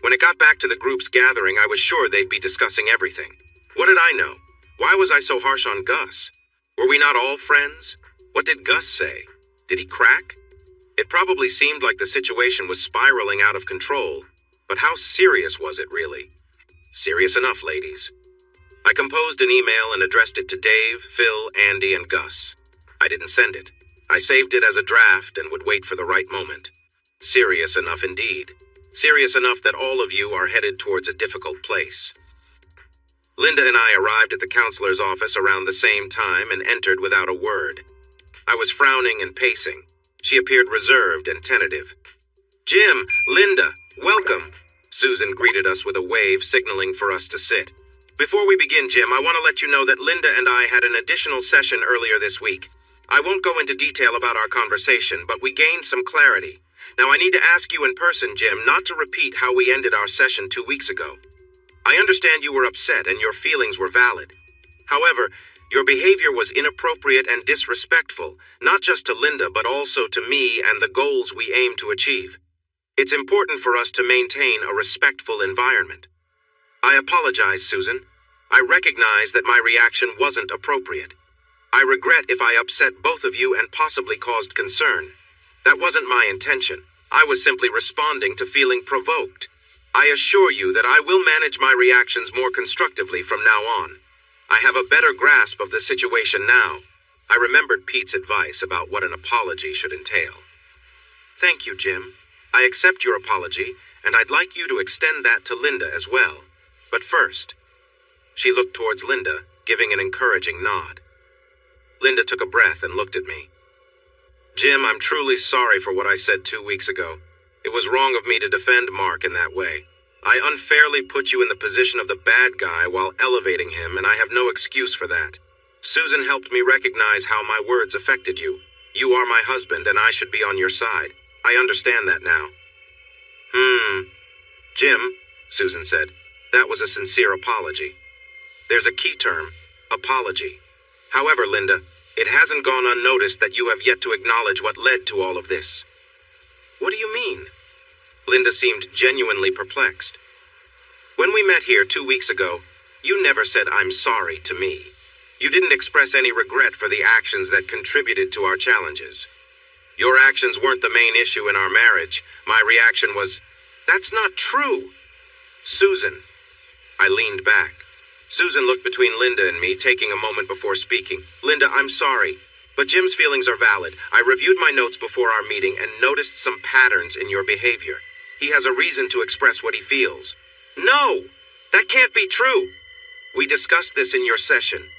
S1: When it got back to the group's gathering, I was sure they'd be discussing everything. What did I know? Why was I so harsh on Gus? Were we not all friends? What did Gus say? Did he crack? It probably seemed like the situation was spiraling out of control, but how serious was it really? Serious enough, ladies. I composed an email and addressed it to Dave, Phil, Andy, and Gus. I didn't send it. I saved it as a draft and would wait for the right moment. Serious enough indeed. Serious enough that all of you are headed towards a difficult place. Linda and I arrived at the counselor's office around the same time and entered without a word. I was frowning and pacing. She appeared reserved and tentative. "Jim, Linda, welcome." Susan greeted us with a wave signaling for us to sit. "Before we begin, Jim, I want to let you know that Linda and I had an additional session earlier this week. I won't go into detail about our conversation, but we gained some clarity. Now I need to ask you in person, Jim, not to repeat how we ended our session 2 weeks ago. I understand you were upset and your feelings were valid. However, your behavior was inappropriate and disrespectful, not just to Linda but also to me and the goals we aim to achieve. It's important for us to maintain a respectful environment. I apologize, Susan. I recognize that my reaction wasn't appropriate. I regret if I upset both of you and possibly caused concern. That wasn't my intention. I was simply responding to feeling provoked. I assure you that I will manage my reactions more constructively from now on. I have a better grasp of the situation now. I remembered Pete's advice about what an apology should entail. Thank you, Jim. I accept your apology, and I'd like you to extend that to Linda as well. But first, she looked towards Linda, giving an encouraging nod. Linda took a breath and looked at me. Jim, I'm truly sorry for what I said 2 weeks ago. It was wrong of me to defend Mark in that way. I unfairly put you in the position of the bad guy while elevating him, and I have no excuse for that. Susan helped me recognize how my words affected you. You are my husband, and I should be on your side. I understand that now. Jim, Susan said, that was a sincere apology. There's a key term, apology. However, Linda, it hasn't gone unnoticed that you have yet to acknowledge what led to all of this. What do you mean? Linda seemed genuinely perplexed. When we met here 2 weeks ago, you never said "I'm sorry" to me. You didn't express any regret for the actions that contributed to our challenges. Your actions weren't the main issue in our marriage. My reaction was, "That's not true." Susan. I leaned back. Susan looked between Linda and me, taking a moment before speaking. Linda, I'm sorry, but Jim's feelings are valid. I reviewed my notes before our meeting and noticed some patterns in your behavior. He has a reason to express what he feels. No, that can't be true. We discussed this in your session.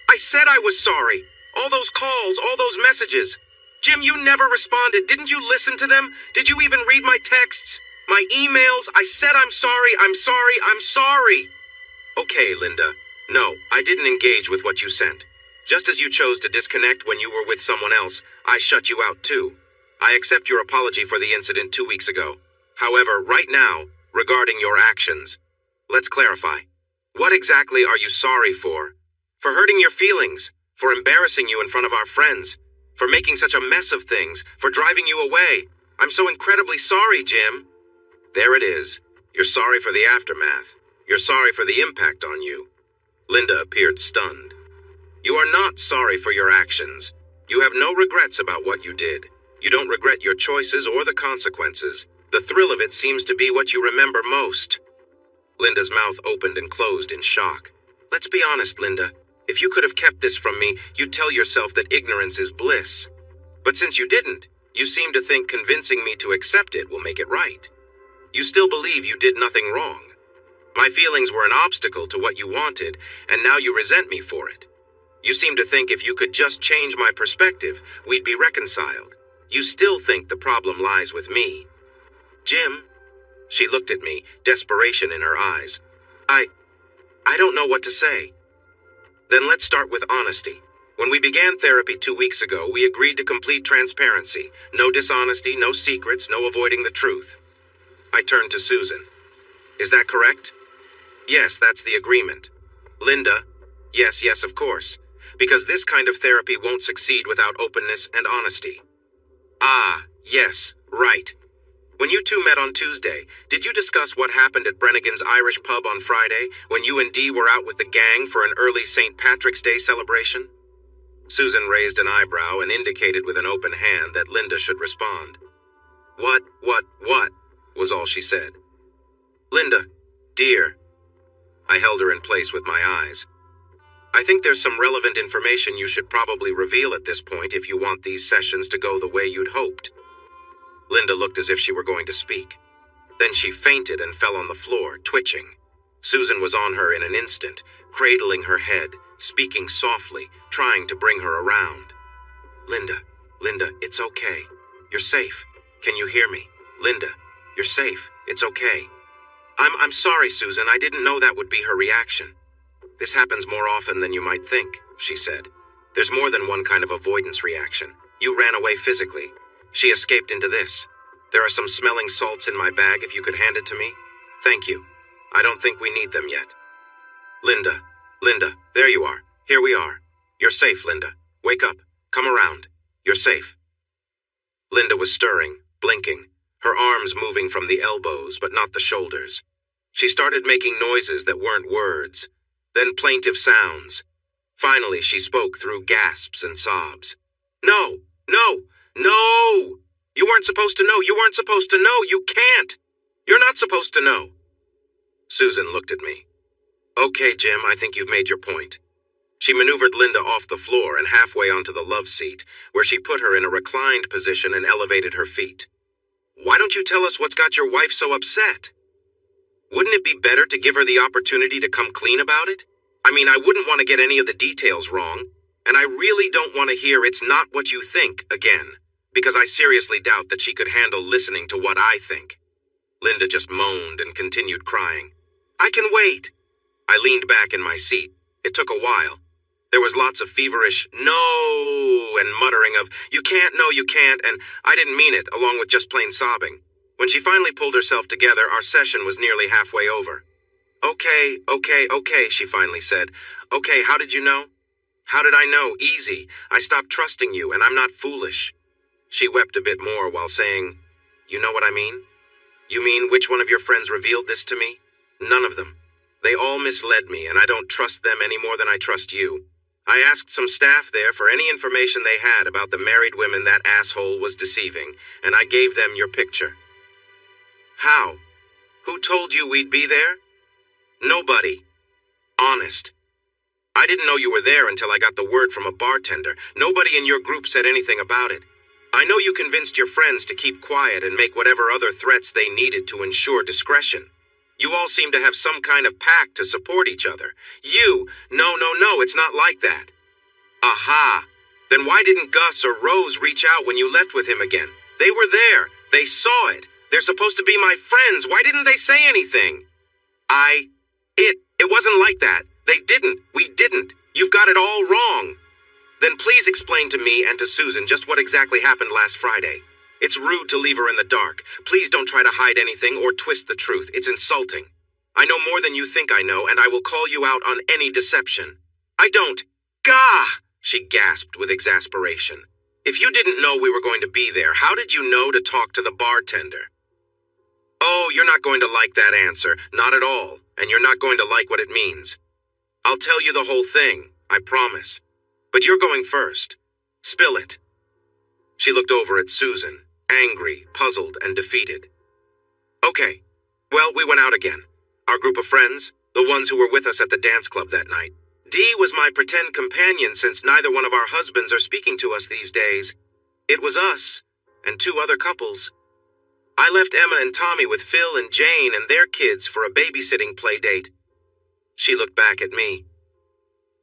S1: I said I was sorry. All those calls, all those messages. Jim, you never responded. Didn't you listen to them? Did you even read my texts? My emails? I said I'm sorry, I'm sorry, I'm sorry. Okay, Linda. No, I didn't engage with what you sent. Just as you chose to disconnect when you were with someone else, I shut you out too. I accept your apology for the incident 2 weeks ago. However, right now, regarding your actions, let's clarify. What exactly are you sorry for? For hurting your feelings, for embarrassing you in front of our friends, for making such a mess of things, for driving you away. I'm so incredibly sorry, Jim. There it is. You're sorry for the aftermath. You're sorry for the impact on you. Linda appeared stunned. You are not sorry for your actions. You have no regrets about what you did. You don't regret your choices or the consequences. The thrill of it seems to be what you remember most. Linda's mouth opened and closed in shock. Let's be honest, Linda. If you could have kept this from me, you'd tell yourself that ignorance is bliss. But since you didn't, you seem to think convincing me to accept it will make it right. You still believe you did nothing wrong. My feelings were an obstacle to what you wanted, and now you resent me for it. You seem to think if you could just change my perspective, we'd be reconciled. You still think the problem lies with me. Jim, she looked at me, desperation in her eyes. I don't know what to say. Then let's start with honesty. When we began therapy 2 weeks ago, we agreed to complete transparency. No dishonesty, no secrets, no avoiding the truth. I turned to Susan. Is that correct? Yes, that's the agreement. Linda, yes, of course. Because this kind of therapy won't succeed without openness and honesty. Ah, yes, right. When you two met on Tuesday, did you discuss what happened at Brannigan's Irish pub on Friday when you and Dee were out with the gang for an early St. Patrick's Day celebration? Susan raised an eyebrow and indicated with an open hand that Linda should respond. What, was all she said. Linda, dear. I held her in place with my eyes. I think there's some relevant information you should probably reveal at this point if you want these sessions to go the way you'd hoped. Linda looked as if she were going to speak. Then she fainted and fell on the floor, twitching. Susan was on her in an instant, cradling her head, speaking softly, trying to bring her around. Linda, it's okay. You're safe. Can you hear me? Linda, you're safe. It's okay. I'm sorry, Susan. I didn't know that would be her reaction. This happens more often than you might think, she said. There's more than one kind of avoidance reaction. You ran away physically. She escaped into this. There are some smelling salts in my bag if you could hand it to me. Thank you. I don't think we need them yet. Linda, there you are. Here we are. You're safe, Linda. Wake up. Come around. You're safe. Linda was stirring, blinking, her arms moving from the elbows but not the shoulders. She started making noises that weren't words, then plaintive sounds. Finally, she spoke through gasps and sobs. No! You weren't supposed to know. You weren't supposed to know. You can't. You're not supposed to know. Susan looked at me. Okay, Jim, I think you've made your point. She maneuvered Linda off the floor and halfway onto the love seat, where she put her in a reclined position and elevated her feet. Why don't you tell us what's got your wife so upset? Wouldn't it be better to give her the opportunity to come clean about it? I mean, I wouldn't want to get any of the details wrong, and I really don't want to hear "it's not what you think" again, because I seriously doubt that she could handle listening to what I think. Linda just moaned and continued crying. I can wait. I leaned back in my seat. It took a while. There was lots of feverish "no" and muttering of "you can't, no, you can't," and I didn't mean it, along with just plain sobbing. When she finally pulled herself together, our session was nearly halfway over. Okay, she finally said. Okay, how did you know? How did I know? Easy. I stopped trusting you, and I'm not foolish. She wept a bit more while saying, You know what I mean? You mean which one of your friends revealed this to me? None of them. They all misled me, and I don't trust them any more than I trust you. I asked some staff there for any information they had about the married women that asshole was deceiving, and I gave them your picture. How? Who told you we'd be there? Nobody. Honest. I didn't know you were there until I got the word from a bartender. Nobody in your group said anything about it. I know you convinced your friends to keep quiet and make whatever other threats they needed to ensure discretion. You all seem to have some kind of pact to support each other. No, it's not like that. Aha! Then why didn't Gus or Rose reach out when you left with him again? They were there. They saw it. They're supposed to be my friends. Why didn't they say anything? It wasn't like that. They didn't. We didn't. You've got it all wrong. Then please explain to me and to Susan just what exactly happened last Friday. It's rude to leave her in the dark. Please don't try to hide anything or twist the truth. It's insulting. I know more than you think I know, and I will call you out on any deception. I don't. Gah! She gasped with exasperation. If you didn't know we were going to be there, how did you know to talk to the bartender? Oh, you're not going to like that answer. Not at all. And you're not going to like what it means. I'll tell you the whole thing, I promise. But you're going first. Spill it. She looked over at Susan, angry, puzzled, and defeated. Okay. Well, we went out again. Our group of friends, the ones who were with us at the dance club that night. Dee was my pretend companion since neither one of our husbands are speaking to us these days. It was us, and 2 other couples. I left Emma and Tommy with Phil and Jane and their kids for a babysitting play date. She looked back at me.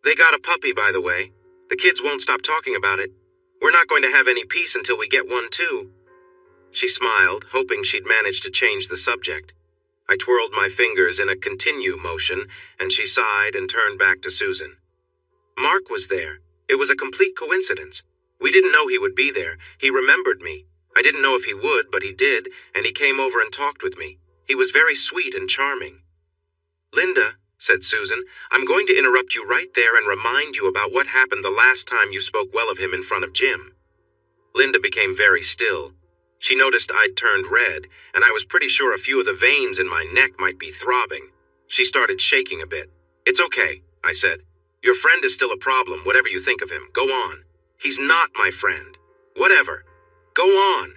S1: They got a puppy, by the way. The kids won't stop talking about it. We're not going to have any peace until we get one, too. She smiled, hoping she'd managed to change the subject. I twirled my fingers in a continue motion, and she sighed and turned back to Susan. Mark was there. It was a complete coincidence. We didn't know he would be there. He remembered me. I didn't know if he would, but he did, and he came over and talked with me. He was very sweet and charming. Linda, said Susan, I'm going to interrupt you right there and remind you about what happened the last time you spoke well of him in front of Jim. Linda became very still. She noticed I'd turned red, and I was pretty sure a few of the veins in my neck might be throbbing. She started shaking a bit. It's okay, I said. Your friend is still a problem, whatever you think of him. Go on. He's not my friend. Whatever. Go on.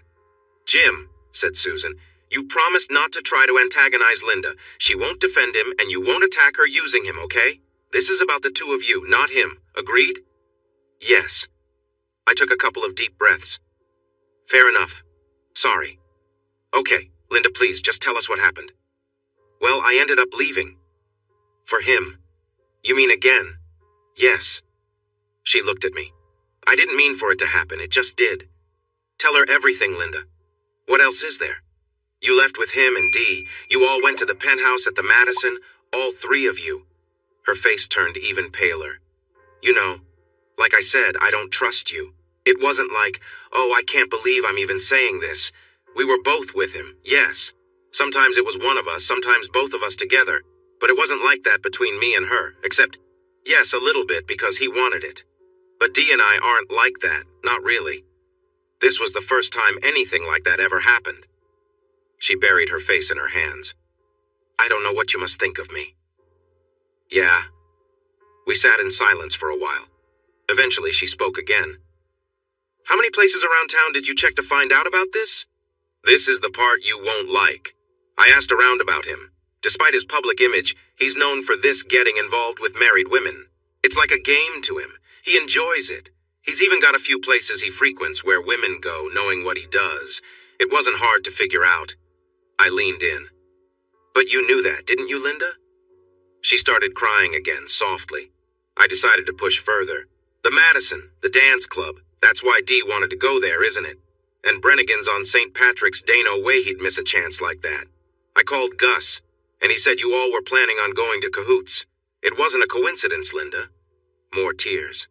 S1: Jim, said Susan, you promised not to try to antagonize Linda. She won't defend him, and you won't attack her using him, okay? This is about the 2 of you, not him. Agreed? Yes. I took a couple of deep breaths. Fair enough. Sorry. Okay, Linda, please, just tell us what happened. Well, I ended up leaving. For him. You mean again? Yes. She looked at me. I didn't mean for it to happen, it just did. Tell her everything, Linda. What else is there? You left with him and Dee. You all went to the penthouse at the Madison, all three of you. Her face turned even paler. You know, like I said, I don't trust you. It wasn't like, oh, I can't believe I'm even saying this. We were both with him, yes. Sometimes it was one of us, sometimes both of us together. But it wasn't like that between me and her, except, yes, a little bit because he wanted it. But Dee and I aren't like that, not really. This was the first time anything like that ever happened. She buried her face in her hands. I don't know what you must think of me. Yeah. We sat in silence for a while. Eventually she spoke again. How many places around town did you check to find out about this? This is the part you won't like. I asked around about him. Despite his public image, he's known for this getting involved with married women. It's like a game to him. He enjoys it. He's even got a few places he frequents where women go, knowing what he does. It wasn't hard to figure out. I leaned in. But you knew that, didn't you, Linda? She started crying again, softly. I decided to push further. The Madison, the dance club. That's why Dee wanted to go there, isn't it? And Brennigan's on St. Patrick's Day, no way he'd miss a chance like that. I called Gus, and he said you all were planning on going to Cahoots. It wasn't a coincidence, Linda. More tears.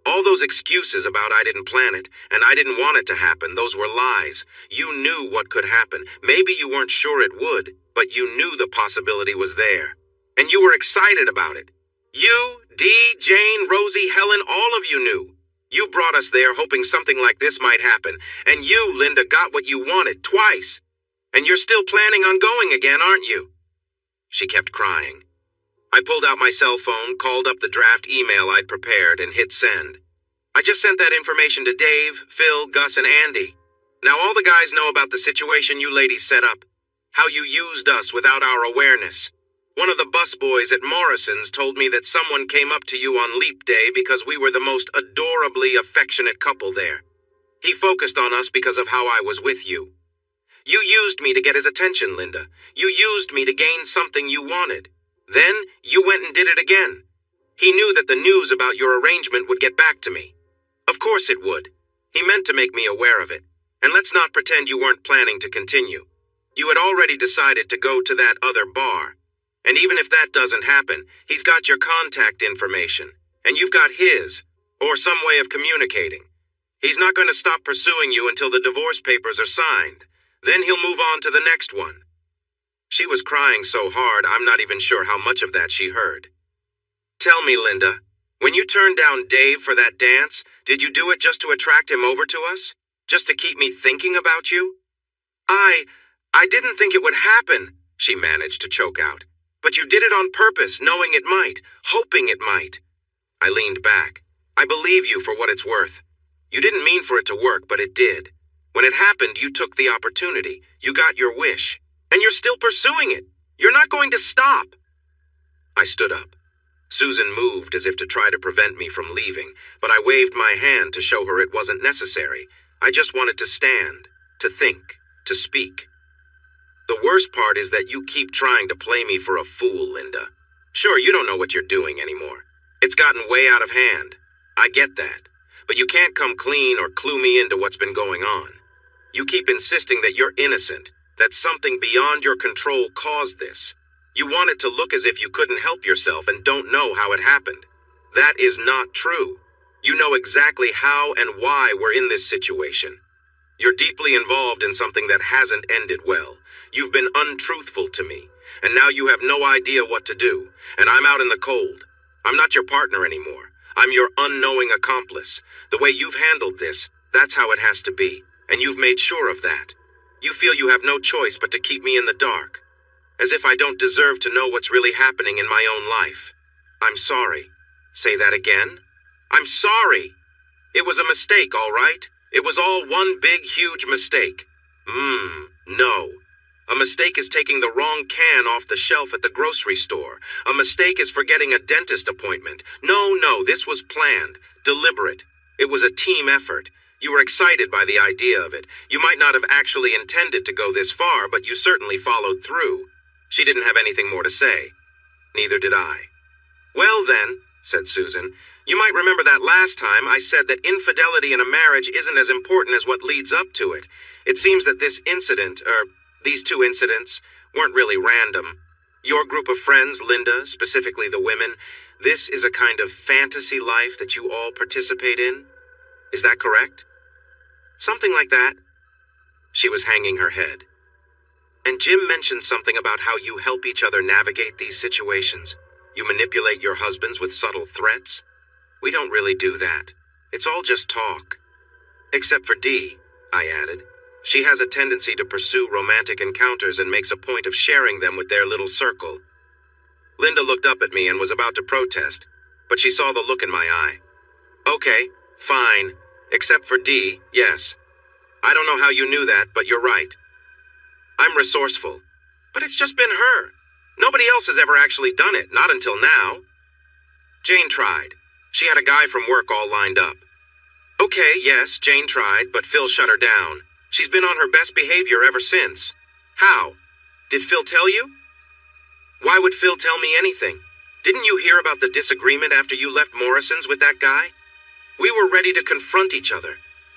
S1: All those excuses about I didn't plan it, and I didn't want it to happen, those were lies. You knew what could happen. Maybe you weren't sure it would, but you knew the possibility was there. And you were excited about it. You, Dee, Jane, Rosie, Helen, all of you knew. You brought us there hoping something like this might happen, and you, Linda, got what you wanted twice. And you're still planning on going again, aren't you? She kept crying. I pulled out my cell phone, called up the draft email I'd prepared, and hit send. I just sent that information to Dave, Phil, Gus, and Andy. Now all the guys know about the situation you ladies set up. How you used us without our awareness. One of the busboys at Morrison's told me that someone came up to you on Leap Day because we were the most adorably affectionate couple there. He focused on us because of how I was with you. You used me to get his attention, Linda. You used me to gain something you wanted. Then you went and did it again. He knew that the news about your arrangement would get back to me. Of course it would. He meant to make me aware of it. And let's not pretend you weren't planning to continue. You had already decided to go to that other bar. And even if that doesn't happen, he's got your contact information. And you've got his, or some way of communicating. He's not going to stop pursuing you until the divorce papers are signed. Then he'll move on to the next one. She was crying so hard, I'm not even sure how much of that she heard. Tell me, Linda, when you turned down Dave for that dance, did you do it just to attract him over to us? Just to keep me thinking about you? I didn't think it would happen, she managed to choke out. But you did it on purpose, knowing it might, hoping it might. I leaned back. I believe you for what it's worth. You didn't mean for it to work, but it did. When it happened, you took the opportunity. You got your wish. And you're still pursuing it. You're not going to stop. I stood up. Susan moved as if to try to prevent me from leaving, but I waved my hand to show her it wasn't necessary. I just wanted to stand, to think, to speak. The worst part is that you keep trying to play me for a fool, Linda. Sure, you don't know what you're doing anymore. It's gotten way out of hand. I get that. But you can't come clean or clue me into what's been going on. You keep insisting that you're innocent, that something beyond your control caused this. You want it to look as if you couldn't help yourself and don't know how it happened. That is not true. You know exactly how and why we're in this situation. You're deeply involved in something that hasn't ended well. You've been untruthful to me, and now you have no idea what to do, and I'm out in the cold. I'm not your partner anymore. I'm your unknowing accomplice. The way you've handled this, that's how it has to be, and you've made sure of that. You feel you have no choice but to keep me in the dark, as if I don't deserve to know what's really happening in my own life. I'm sorry. Say that again? I'm sorry. It was a mistake, all right? It was all one big, huge mistake. No. A mistake is taking the wrong can off the shelf at the grocery store. A mistake is forgetting a dentist appointment. No, this was planned, deliberate. It was a team effort. You were excited by the idea of it. You might not have actually intended to go this far, but you certainly followed through. She didn't have anything more to say. Neither did I. Well then, said Susan, you might remember that last time I said that infidelity in a marriage isn't as important as what leads up to it. It seems that these two incidents, weren't really random. Your group of friends, Linda, specifically the women, this is a kind of fantasy life that you all participate in? Is that correct? Something like that. She was hanging her head. And Jim mentioned something about how you help each other navigate these situations. You manipulate your husbands with subtle threats. We don't really do that. It's all just talk. Except for Dee, I added. She has a tendency to pursue romantic encounters and makes a point of sharing them with their little circle. Linda looked up at me and was about to protest, but she saw the look in my eye. Okay, fine. Except for Dee, yes. I don't know how you knew that, but you're right. I'm resourceful. But it's just been her. Nobody else has ever actually done it, not until now. Jane tried. She had a guy from work all lined up. Okay, yes, Jane tried, but Phil shut her down. She's been on her best behavior ever since. How? Did Phil tell you? Why would Phil tell me anything? Didn't you hear about the disagreement after you left Morrison's with that guy? We were ready to confront each other.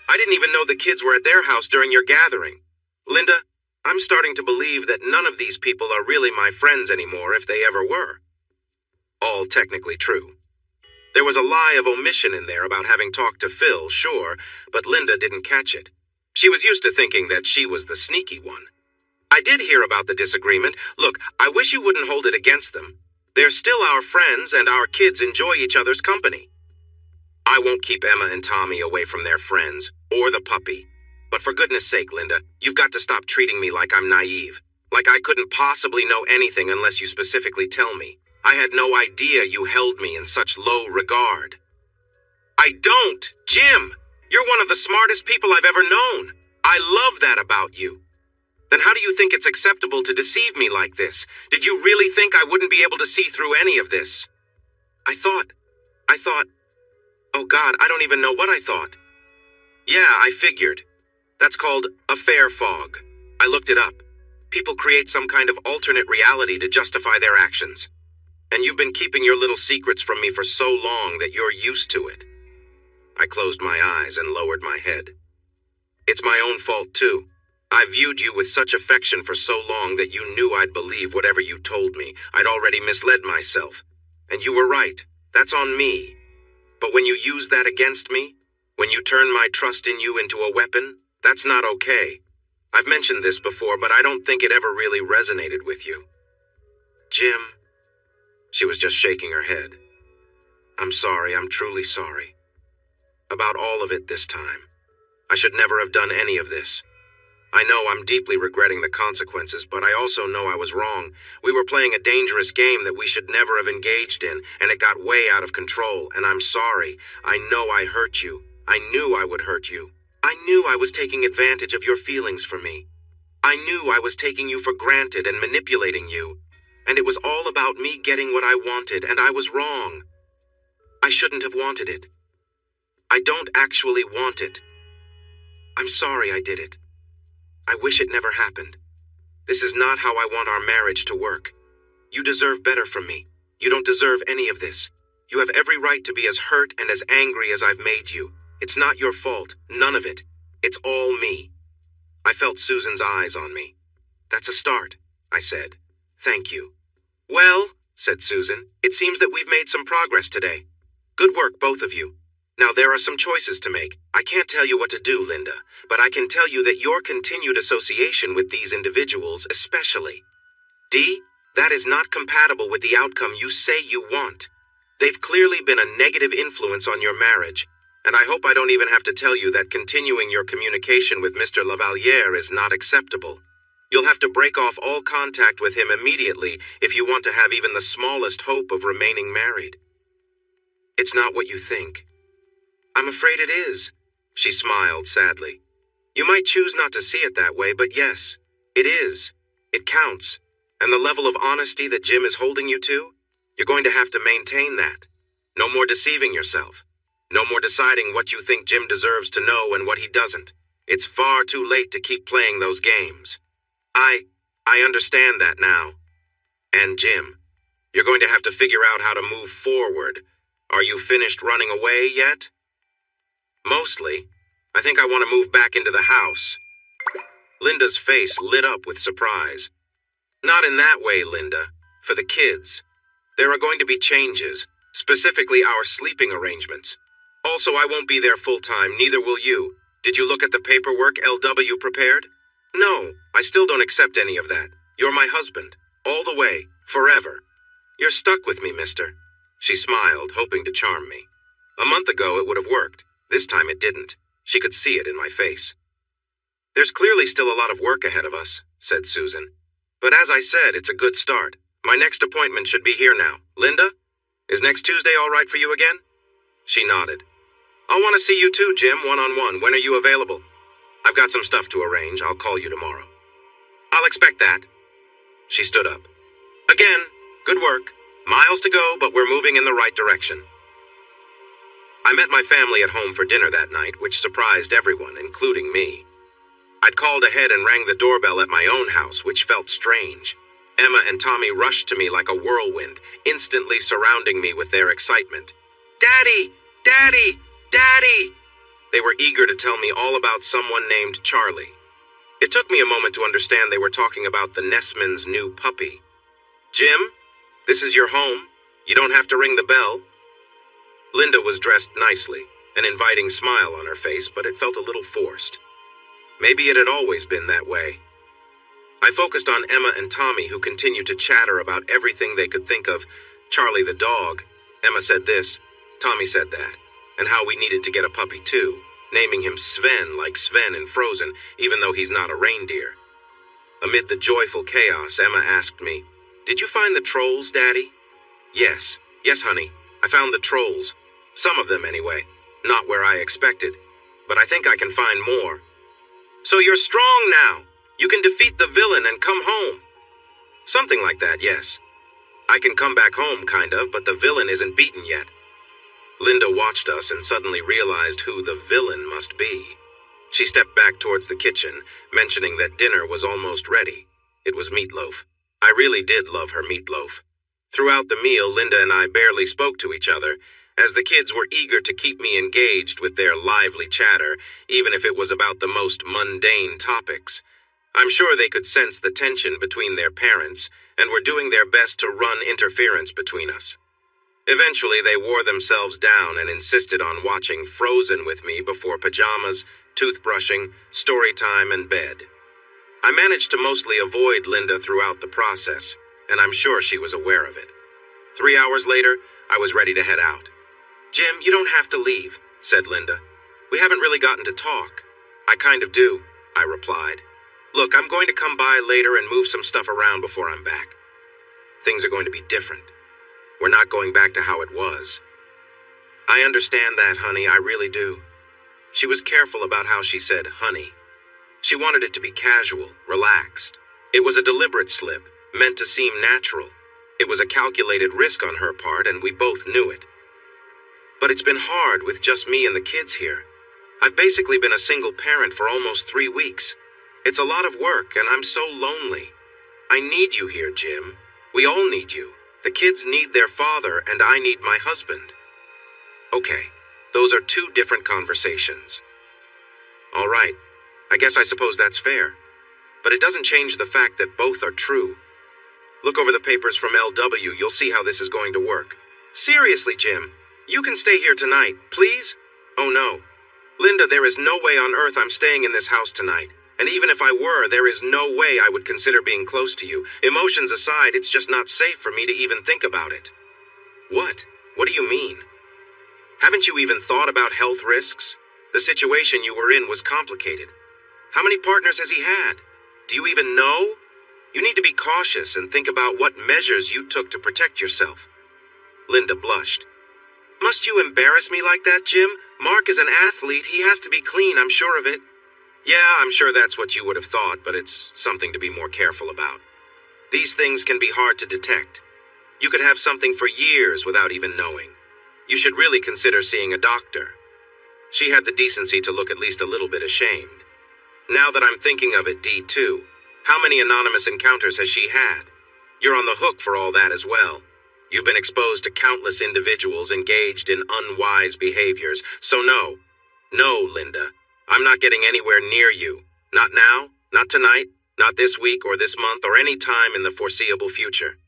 S1: I didn't even know the kids were at their house during your gathering. Linda, I'm starting to believe that none of these people are really my friends anymore if they ever were. All technically true. There was a lie of omission in there about having talked to Phil, sure, but Linda didn't catch it. She was used to thinking that she was the sneaky one. I did hear about the disagreement. Look, I wish you wouldn't hold it against them. They're still our friends, and our kids enjoy each other's company. I won't keep Emma and Tommy away from their friends, or the puppy. But for goodness sake, Linda, you've got to stop treating me like I'm naive. Like I couldn't possibly know anything unless you specifically tell me. I had no idea you held me in such low regard. I don't! Jim! You're one of the smartest people I've ever known. I love that about you. Then how do you think it's acceptable to deceive me like this? Did you really think I wouldn't be able to see through any of this? I thought, oh God, I don't even know what I thought. Yeah, I figured. That's called affair fog. I looked it up. People create some kind of alternate reality to justify their actions. And you've been keeping your little secrets from me for so long that you're used to it. I closed my eyes and lowered my head. It's my own fault, too. I viewed you with such affection for so long that you knew I'd believe whatever you told me. I'd already misled myself. And you were right. That's on me. But when you use that against me, when you turn my trust in you into a weapon, that's not okay. I've mentioned this before, but I don't think it ever really resonated with you. Jim. She was just shaking her head. I'm sorry, I'm truly sorry. About all of it this time. I should never have done any of this. I know I'm deeply regretting the consequences, but I also know I was wrong. We were playing a dangerous game that we should never have engaged in, and it got way out of control, and I'm sorry. I know I hurt you. I knew I would hurt you. I knew I was taking advantage of your feelings for me. I knew I was taking you for granted and manipulating you. And it was all about me getting what I wanted, and I was wrong. I shouldn't have wanted it. I don't actually want it. I'm sorry I did it. I wish it never happened. This is not how I want our marriage to work. You deserve better from me. You don't deserve any of this. You have every right to be as hurt and as angry as I've made you. It's not your fault. None of it. It's all me. I felt Susan's eyes on me. That's a start, I said. Thank you. Well, said Susan, it seems that we've made some progress today. Good work, both of you. Now, there are some choices to make. I can't tell you what to do, Linda, but I can tell you that your continued association with these individuals especially. Dee, that is not compatible with the outcome you say you want. They've clearly been a negative influence on your marriage, and I hope I don't even have to tell you that continuing your communication with Mr. Lavaliere is not acceptable. You'll have to break off all contact with him immediately if you want to have even the smallest hope of remaining married. It's not what you think. I'm afraid it is, she smiled sadly. You might choose not to see it that way, but yes, it is. It counts. And the level of honesty that Jim is holding you to, you're going to have to maintain that. No more deceiving yourself. No more deciding what you think Jim deserves to know and what he doesn't. It's far too late to keep playing those games. I understand that now. And Jim, You're going to have to figure out how to move forward. Are you finished running away yet? Mostly. I think I want to move back into the house. Linda's face lit up with surprise. Not in that way, Linda. For the kids. There are going to be changes, specifically our sleeping arrangements. Also, I won't be there full-time, neither will you. Did you look at the paperwork LW prepared? No, I still don't accept any of that. You're my husband. All the way. Forever. You're stuck with me, mister. She smiled, hoping to charm me. A month ago, it would have worked. This time it didn't. She could see it in my face. There's clearly still a lot of work ahead of us, said Susan. But as I said, it's a good start. My next appointment should be here now. Linda? Is next Tuesday all right for you again? She nodded. I'll want to see you too, Jim, one-on-one. When are you available? I've got some stuff to arrange. I'll call you tomorrow. I'll expect that. She stood up. Again, good work. Miles to go, but we're moving in the right direction. I met my family at home for dinner that night, which surprised everyone, including me. I'd called ahead and rang the doorbell at my own house, which felt strange. Emma and Tommy rushed to me like a whirlwind, instantly surrounding me with their excitement. Daddy! Daddy! Daddy! They were eager to tell me all about someone named Charlie. It took me a moment to understand they were talking about the Nessmans' new puppy. Jim, this is your home. You don't have to ring the bell. Linda was dressed nicely, an inviting smile on her face, but it felt a little forced. Maybe it had always been that way. I focused on Emma and Tommy, who continued to chatter about everything they could think of. Charlie the dog. Emma said this, Tommy said that, and how we needed to get a puppy too, naming him Sven like Sven in Frozen, even though he's not a reindeer. Amid the joyful chaos, Emma asked me, Did you find the trolls, Daddy? Yes, honey, I found the trolls. Some of them anyway, not where I expected, but I think I can find more. So you're strong now. You can defeat the villain and come home. Something like that, yes. I can come back home, kind of, but the villain isn't beaten yet. Linda watched us and suddenly realized who the villain must be. She stepped back towards the kitchen, mentioning that dinner was almost ready. It was meatloaf. I really did love her meatloaf. Throughout the meal, Linda and I barely spoke to each other, as the kids were eager to keep me engaged with their lively chatter, even if it was about the most mundane topics. I'm sure they could sense the tension between their parents, and were doing their best to run interference between us. Eventually, they wore themselves down and insisted on watching Frozen with me before pajamas, toothbrushing, story time, and bed. I managed to mostly avoid Linda throughout the process, and I'm sure she was aware of it. 3 hours later, I was ready to head out. Jim, you don't have to leave, said Linda. We haven't really gotten to talk. I kind of do, I replied. Look, I'm going to come by later and move some stuff around before I'm back. Things are going to be different. We're not going back to how it was. I understand that, honey, I really do. She was careful about how she said honey. She wanted it to be casual, relaxed. It was a deliberate slip, meant to seem natural. It was a calculated risk on her part, and we both knew it. But it's been hard with just me and the kids here. I've basically been a single parent for almost 3 weeks. It's a lot of work, and I'm so lonely. I need you here, Jim. We all need you. The kids need their father, and I need my husband. Okay, those are 2 different conversations. All right, I guess I suppose that's fair. But it doesn't change the fact that both are true. Look over the papers from LW, you'll see how this is going to work. Seriously, Jim, you can stay here tonight, please? Oh no. Linda, there is no way on earth I'm staying in this house tonight. And even if I were, there is no way I would consider being close to you. Emotions aside, it's just not safe for me to even think about it. What? What do you mean? Haven't you even thought about health risks? The situation you were in was complicated. How many partners has he had? Do you even know? You need to be cautious and think about what measures you took to protect yourself. Linda blushed. Must you embarrass me like that, Jim? Mark is an athlete. He has to be clean, I'm sure of it. Yeah, I'm sure that's what you would have thought, but it's something to be more careful about. These things can be hard to detect. You could have something for years without even knowing. You should really consider seeing a doctor. She had the decency to look at least a little bit ashamed. Now that I'm thinking of it, D2, how many anonymous encounters has she had? You're on the hook for all that as well. You've been exposed to countless individuals engaged in unwise behaviors. So no, Linda, I'm not getting anywhere near you. Not now, not tonight, not this week or this month or any time in the foreseeable future.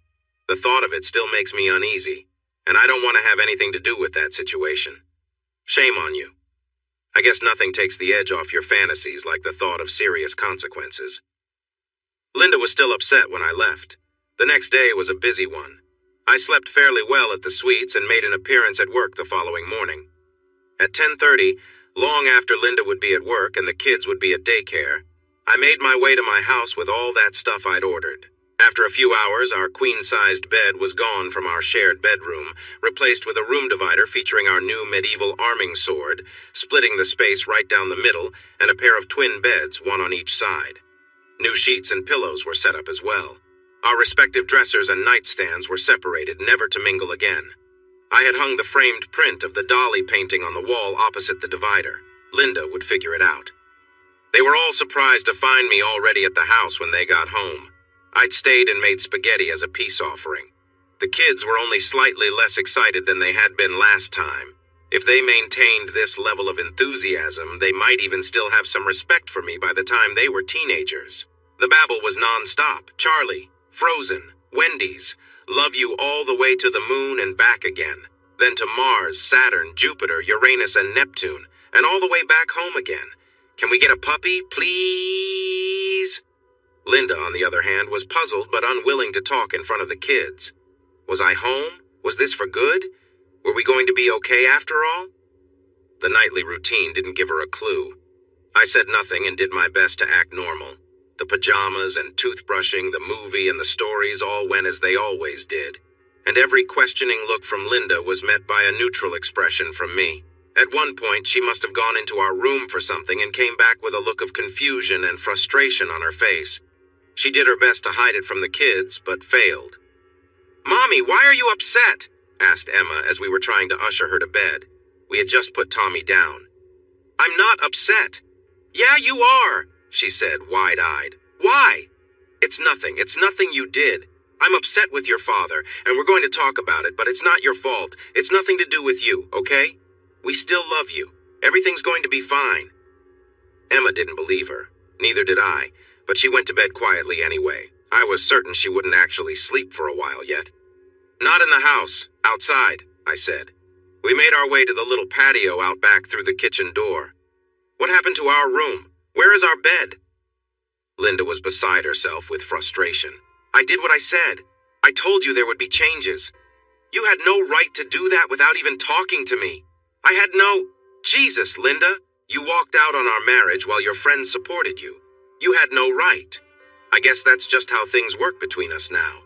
S1: The thought of it still makes me uneasy, and I don't want to have anything to do with that situation. Shame on you. I guess nothing takes the edge off your fantasies like the thought of serious consequences. Linda was still upset when I left. The next day was a busy one. I slept fairly well at the suites and made an appearance at work the following morning. At 10:30, long after Linda would be at work and the kids would be at daycare, I made my way to my house with all that stuff I'd ordered. After a few hours, our queen-sized bed was gone from our shared bedroom, replaced with a room divider featuring our new medieval arming sword, splitting the space right down the middle, and a pair of twin beds, one on each side. New sheets and pillows were set up as well. Our respective dressers and nightstands were separated, never to mingle again. I had hung the framed print of the dolly painting on the wall opposite the divider. Linda would figure it out. They were all surprised to find me already at the house when they got home. I'd stayed and made spaghetti as a peace offering. The kids were only slightly less excited than they had been last time. If they maintained this level of enthusiasm, they might even still have some respect for me by the time they were teenagers. The babble was non-stop. Charlie, Frozen, Wendy's, love you all the way to the moon and back again. Then to Mars, Saturn, Jupiter, Uranus, and Neptune, and all the way back home again. Can we get a puppy, please? Linda, on the other hand, was puzzled but unwilling to talk in front of the kids. Was I home? Was this for good? Were we going to be okay after all? The nightly routine didn't give her a clue. I said nothing and did my best to act normal. The pajamas and toothbrushing, the movie and the stories all went as they always did. And every questioning look from Linda was met by a neutral expression from me. At one point, she must have gone into our room for something and came back with a look of confusion and frustration on her face. She did her best to hide it from the kids, but failed. "Mommy, why are you upset?" asked Emma as we were trying to usher her to bed. We had just put Tommy down. "I'm not upset." "Yeah, you are," she said, wide-eyed. "Why?" It's nothing you did. I'm upset with your father, and we're going to talk about it, but it's not your fault. It's nothing to do with you, okay? We still love you. Everything's going to be fine." Emma didn't believe her. Neither did I, but she went to bed quietly anyway. I was certain she wouldn't actually sleep for a while yet. "Not in the house. Outside," I said. We made our way to the little patio out back through the kitchen door. "What happened to our room? Where is our bed?" Linda was beside herself with frustration. "I did what I said. I told you there would be changes. You had no right to do that without even talking to me. I had no... Jesus, Linda, you walked out on our marriage while your friends supported you. You had no right. I guess that's just how things work between us now.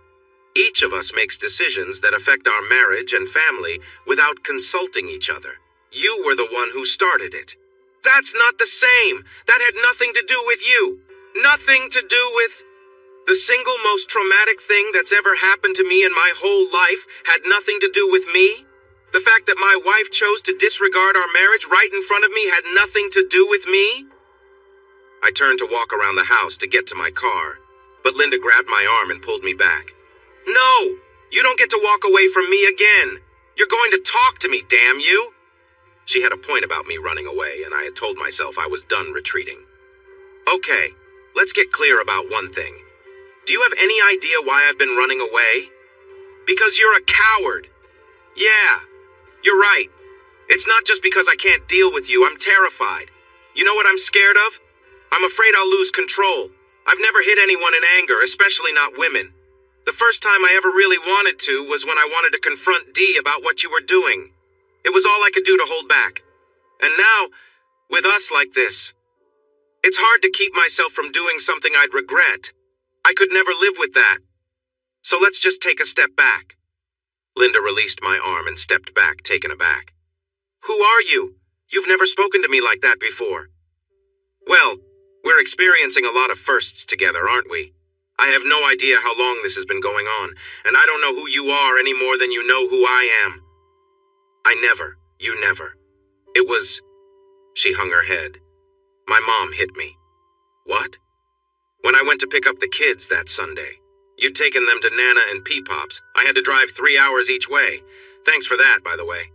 S1: Each of us makes decisions that affect our marriage and family without consulting each other. You were the one who started it." "That's not the same. That had nothing to do with you. Nothing to do with... The single most traumatic thing that's ever happened to me in my whole life had nothing to do with me. The fact that my wife chose to disregard our marriage right in front of me had nothing to do with me." I turned to walk around the house to get to my car, but Linda grabbed my arm and pulled me back. "No, you don't get to walk away from me again. You're going to talk to me, damn you." She had a point about me running away, and I had told myself I was done retreating. "Okay, let's get clear about one thing. Do you have any idea why I've been running away? Because you're a coward. Yeah, you're right. It's not just because I can't deal with you. I'm terrified. You know what I'm scared of? I'm afraid I'll lose control. I've never hit anyone in anger, especially not women. The first time I ever really wanted to was when I wanted to confront Dee about what you were doing. It was all I could do to hold back. And now, with us like this, it's hard to keep myself from doing something I'd regret. I could never live with that. So let's just take a step back." Linda released my arm and stepped back, taken aback. "Who are you? You've never spoken to me like that before." "Well, we're experiencing a lot of firsts together, aren't we? I have no idea how long this has been going on, and I don't know who you are any more than you know who I am." You never. It was..." She hung her head. "My mom hit me." "What?" "When I went to pick up the kids that Sunday. You'd taken them to Nana and Peepop's. I had to drive 3 hours each way. Thanks for that, by the way.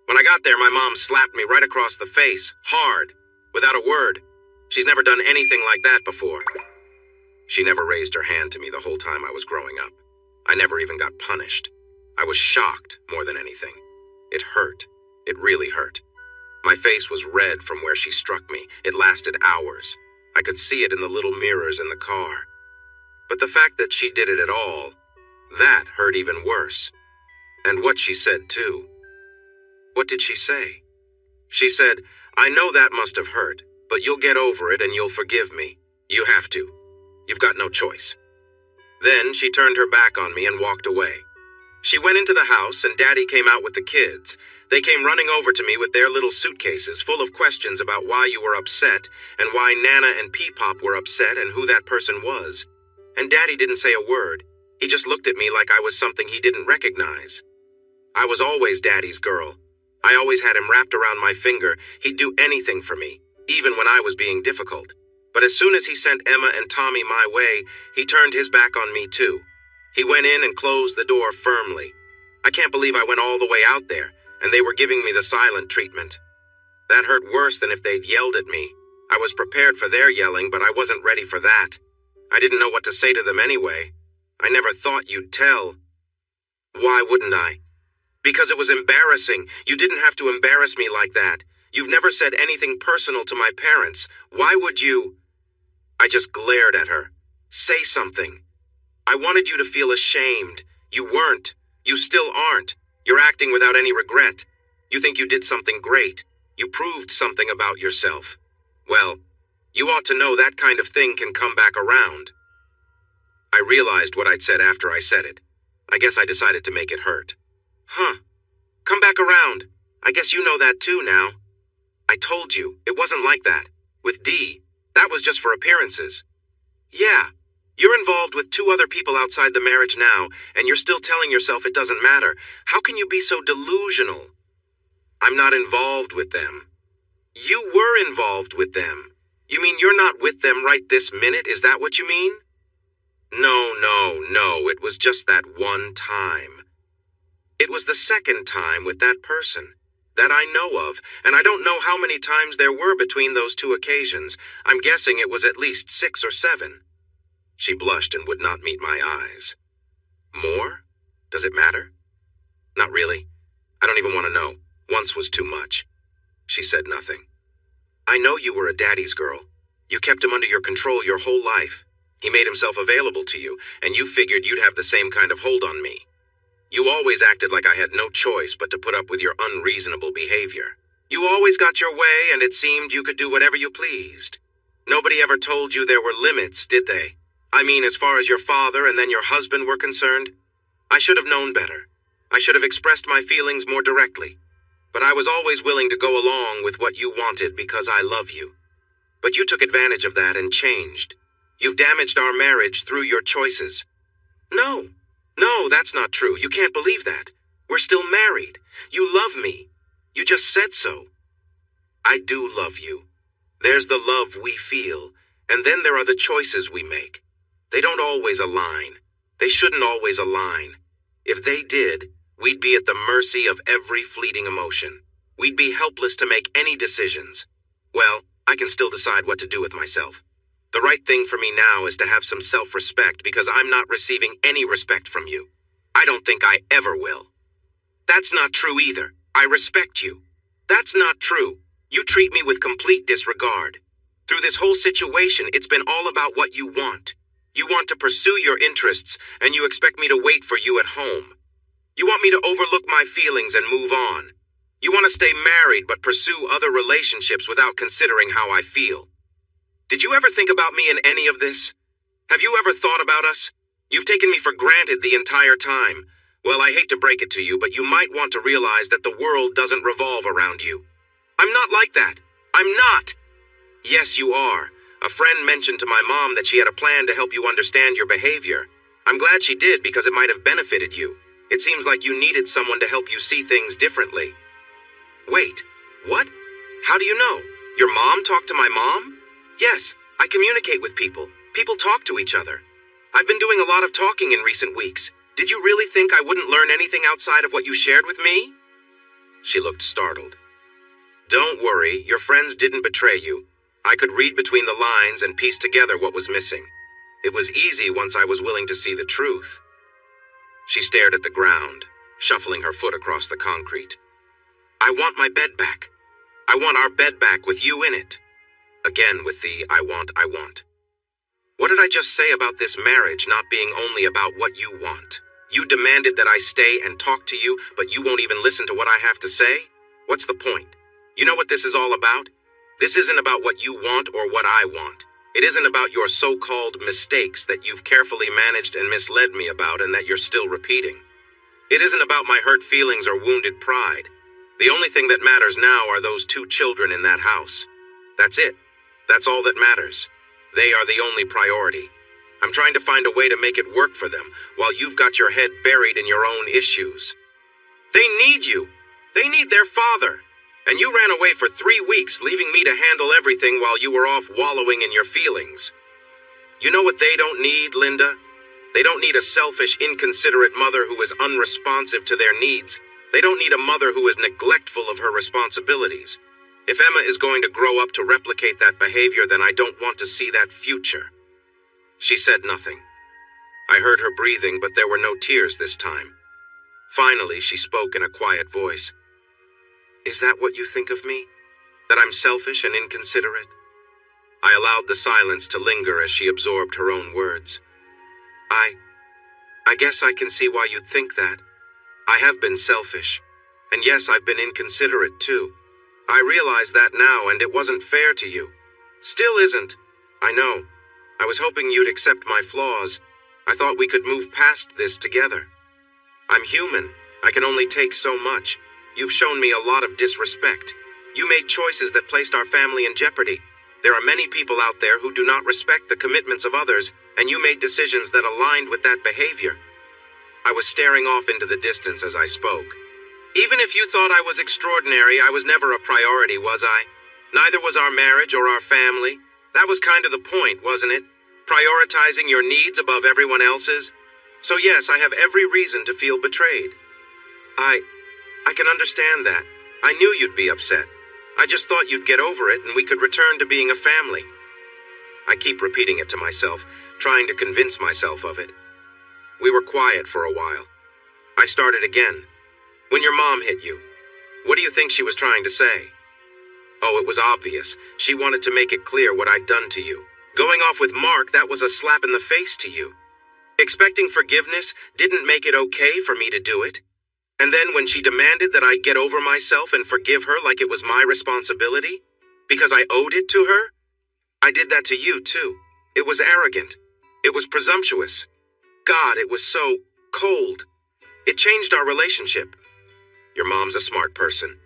S1: When I got there, my mom slapped me right across the face, hard, without a word. She's never done anything like that before. She never raised her hand to me the whole time I was growing up. I never even got punished. I was shocked more than anything. It hurt. It really hurt. My face was red from where she struck me. It lasted hours. I could see it in the little mirrors in the car. But the fact that she did it at all, that hurt even worse. And what she said, too. What did she say? She said, "I know that must have hurt, but you'll get over it and you'll forgive me. You have to. You've got no choice." Then she turned her back on me and walked away. She went into the house and Daddy came out with the kids. They came running over to me with their little suitcases full of questions about why you were upset and why Nana and Peepop were upset and who that person was. And Daddy didn't say a word. He just looked at me like I was something he didn't recognize. I was always Daddy's girl. I always had him wrapped around my finger. He'd do anything for me, even when I was being difficult. But as soon as he sent Emma and Tommy my way, he turned his back on me too. He went in and closed the door firmly. I can't believe I went all the way out there, and they were giving me the silent treatment. That hurt worse than if they'd yelled at me. I was prepared for their yelling, but I wasn't ready for that. I didn't know what to say to them anyway. I never thought you'd tell. Why wouldn't I? Because it was embarrassing. You didn't have to embarrass me like that. You've never said anything personal to my parents. Why would you? I just glared at her. Say something. I wanted you to feel ashamed. You weren't. You still aren't. You're acting without any regret. You think you did something great. You proved something about yourself. Well, you ought to know that kind of thing can come back around. I realized what I'd said after I said it. I guess I decided to make it hurt. Huh. Come back around. I guess you know that too now. I told you, it wasn't like that. With Dee, that was just for appearances. Yeah, you're involved with 2 other people outside the marriage now, and you're still telling yourself it doesn't matter. How can you be so delusional? I'm not involved with them. You were involved with them. You mean you're not with them right this minute? Is that what you mean? No, it was just that one time. It was the second time with that person. That I know of, and I don't know how many times there were between those 2 occasions. I'm guessing it was at least 6 or 7. She blushed and would not meet my eyes. More? Does it matter? Not really. I don't even want to know. Once was too much. She said nothing. I know you were a daddy's girl. You kept him under your control your whole life. He made himself available to you, and you figured you'd have the same kind of hold on me. You always acted like I had no choice but to put up with your unreasonable behavior. You always got your way, and it seemed you could do whatever you pleased. Nobody ever told you there were limits, did they? I mean, as far as your father and then your husband were concerned? I should have known better. I should have expressed my feelings more directly. But I was always willing to go along with what you wanted because I love you. But you took advantage of that and changed. You've damaged our marriage through your choices. No, that's not true. You can't believe that. We're still married. You love me. You just said so. I do love you. There's the love we feel, and then there are the choices we make. They don't always align. They shouldn't always align. If they did, we'd be at the mercy of every fleeting emotion. We'd be helpless to make any decisions. Well, I can still decide what to do with myself. The right thing for me now is to have some self-respect because I'm not receiving any respect from you. I don't think I ever will. That's not true either. I respect you. That's not true. You treat me with complete disregard. Through this whole situation, it's been all about what you want. You want to pursue your interests, and you expect me to wait for you at home. You want me to overlook my feelings and move on. You want to stay married but pursue other relationships without considering how I feel. Did you ever think about me in any of this? Have you ever thought about us? You've taken me for granted the entire time. Well, I hate to break it to you, but you might want to realize that the world doesn't revolve around you. I'm not like that. I'm not. Yes, you are. A friend mentioned to my mom that she had a plan to help you understand your behavior. I'm glad she did because it might have benefited you. It seems like you needed someone to help you see things differently. Wait, what? How do you know? Your mom talked to my mom? Yes, I communicate with people. People talk to each other. I've been doing a lot of talking in recent weeks. Did you really think I wouldn't learn anything outside of what you shared with me? She looked startled. Don't worry, your friends didn't betray you. I could read between the lines and piece together what was missing. It was easy once I was willing to see the truth. She stared at the ground, shuffling her foot across the concrete. I want my bed back. I want our bed back with you in it. Again with the I want. What did I just say about this marriage not being only about what you want? You demanded that I stay and talk to you, but you won't even listen to what I have to say? What's the point? You know what this is all about? This isn't about what you want or what I want. It isn't about your so-called mistakes that you've carefully managed and misled me about and that you're still repeating. It isn't about my hurt feelings or wounded pride. The only thing that matters now are those 2 children in that house. That's it. That's all that matters. They are the only priority. I'm trying to find a way to make it work for them while you've got your head buried in your own issues. They need you. They need their father. And you ran away for 3 weeks, leaving me to handle everything while you were off wallowing in your feelings. You know what they don't need, Linda? They don't need a selfish, inconsiderate mother who is unresponsive to their needs. They don't need a mother who is neglectful of her responsibilities. If Emma is going to grow up to replicate that behavior, then I don't want to see that future. She said nothing. I heard her breathing, but there were no tears this time. Finally, she spoke in a quiet voice. Is that what you think of me? That I'm selfish and inconsiderate? I allowed the silence to linger as she absorbed her own words. I guess I can see why you'd think that. I have been selfish. And yes, I've been inconsiderate too. I realize that now, and it wasn't fair to you. Still isn't. I know. I was hoping you'd accept my flaws. I thought we could move past this together. I'm human. I can only take so much. You've shown me a lot of disrespect. You made choices that placed our family in jeopardy. There are many people out there who do not respect the commitments of others, and you made decisions that aligned with that behavior. I was staring off into the distance as I spoke. Even if you thought I was extraordinary, I was never a priority, was I? Neither was our marriage or our family. That was kind of the point, wasn't it? Prioritizing your needs above everyone else's. So yes, I have every reason to feel betrayed. I can understand that. I knew you'd be upset. I just thought you'd get over it and we could return to being a family. I keep repeating it to myself, trying to convince myself of it. We were quiet for a while. I started again. When your mom hit you, what do you think she was trying to say? Oh, it was obvious. She wanted to make it clear what I'd done to you. Going off with Mark, that was a slap in the face to you. Expecting forgiveness didn't make it okay for me to do it. And then when she demanded that I get over myself and forgive her like it was my responsibility, because I owed it to her, I did that to you too. It was arrogant. It was presumptuous. God, it was so cold. It changed our relationship. Your mom's a smart person.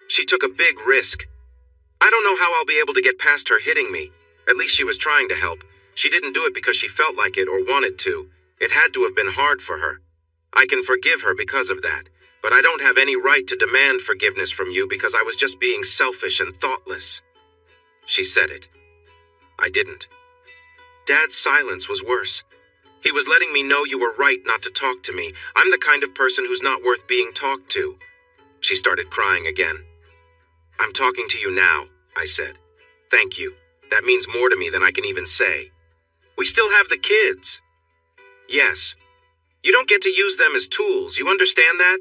S1: She took a big risk. I don't know how I'll be able to get past her hitting me. At least she was trying to help. She didn't do it because she felt like it or wanted to. It had to have been hard for her. I can forgive her because of that, but I don't have any right to demand forgiveness from you because I was just being selfish and thoughtless. She said it. I didn't. Dad's silence was worse. He was letting me know you were right not to talk to me. I'm the kind of person who's not worth being talked to. She started crying again. I'm talking to you now, I said. Thank you. That means more to me than I can even say. We still have the kids. Yes. You don't get to use them as tools, you understand that?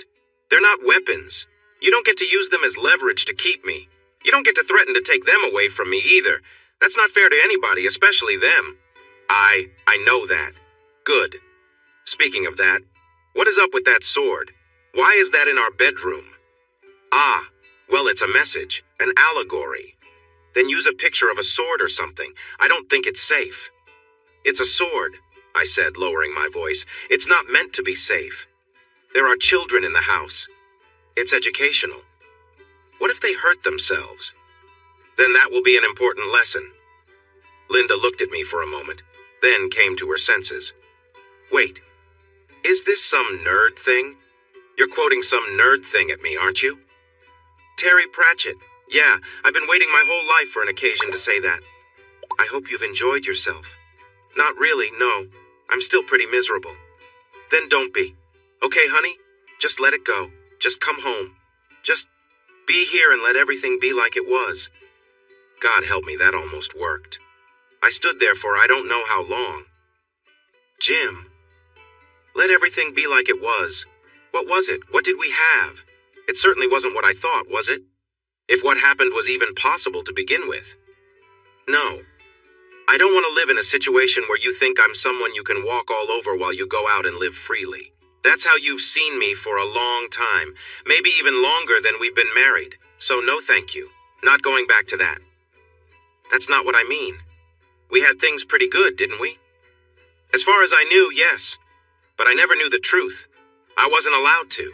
S1: They're not weapons. You don't get to use them as leverage to keep me. You don't get to threaten to take them away from me either. That's not fair to anybody, especially them. I know that. Good. Speaking of that, what is up with that sword? Why is that in our bedroom? Ah, well, it's a message, an allegory. Then use a picture of a sword or something. I don't think it's safe. It's a sword, I said, lowering my voice. It's not meant to be safe. There are children in the house. It's educational. What if they hurt themselves? Then that will be an important lesson. Linda looked at me for a moment, then came to her senses. Wait, is this some nerd thing? You're quoting some nerd thing at me, aren't you? Terry Pratchett. Yeah, I've been waiting my whole life for an occasion to say that. I hope you've enjoyed yourself. Not really, no. I'm still pretty miserable. Then don't be. Okay, honey? Just let it go. Just come home. Just be here and let everything be like it was. God help me, that almost worked. I stood there for I don't know how long. Jim. Let everything be like it was. What was it? What did we have? It certainly wasn't what I thought, was it? If what happened was even possible to begin with. No. I don't want to live in a situation where you think I'm someone you can walk all over while you go out and live freely. That's how you've seen me for a long time, maybe even longer than we've been married. So no thank you. Not going back to that. That's not what I mean. We had things pretty good, didn't we? As far as I knew, yes. But I never knew the truth. I wasn't allowed to.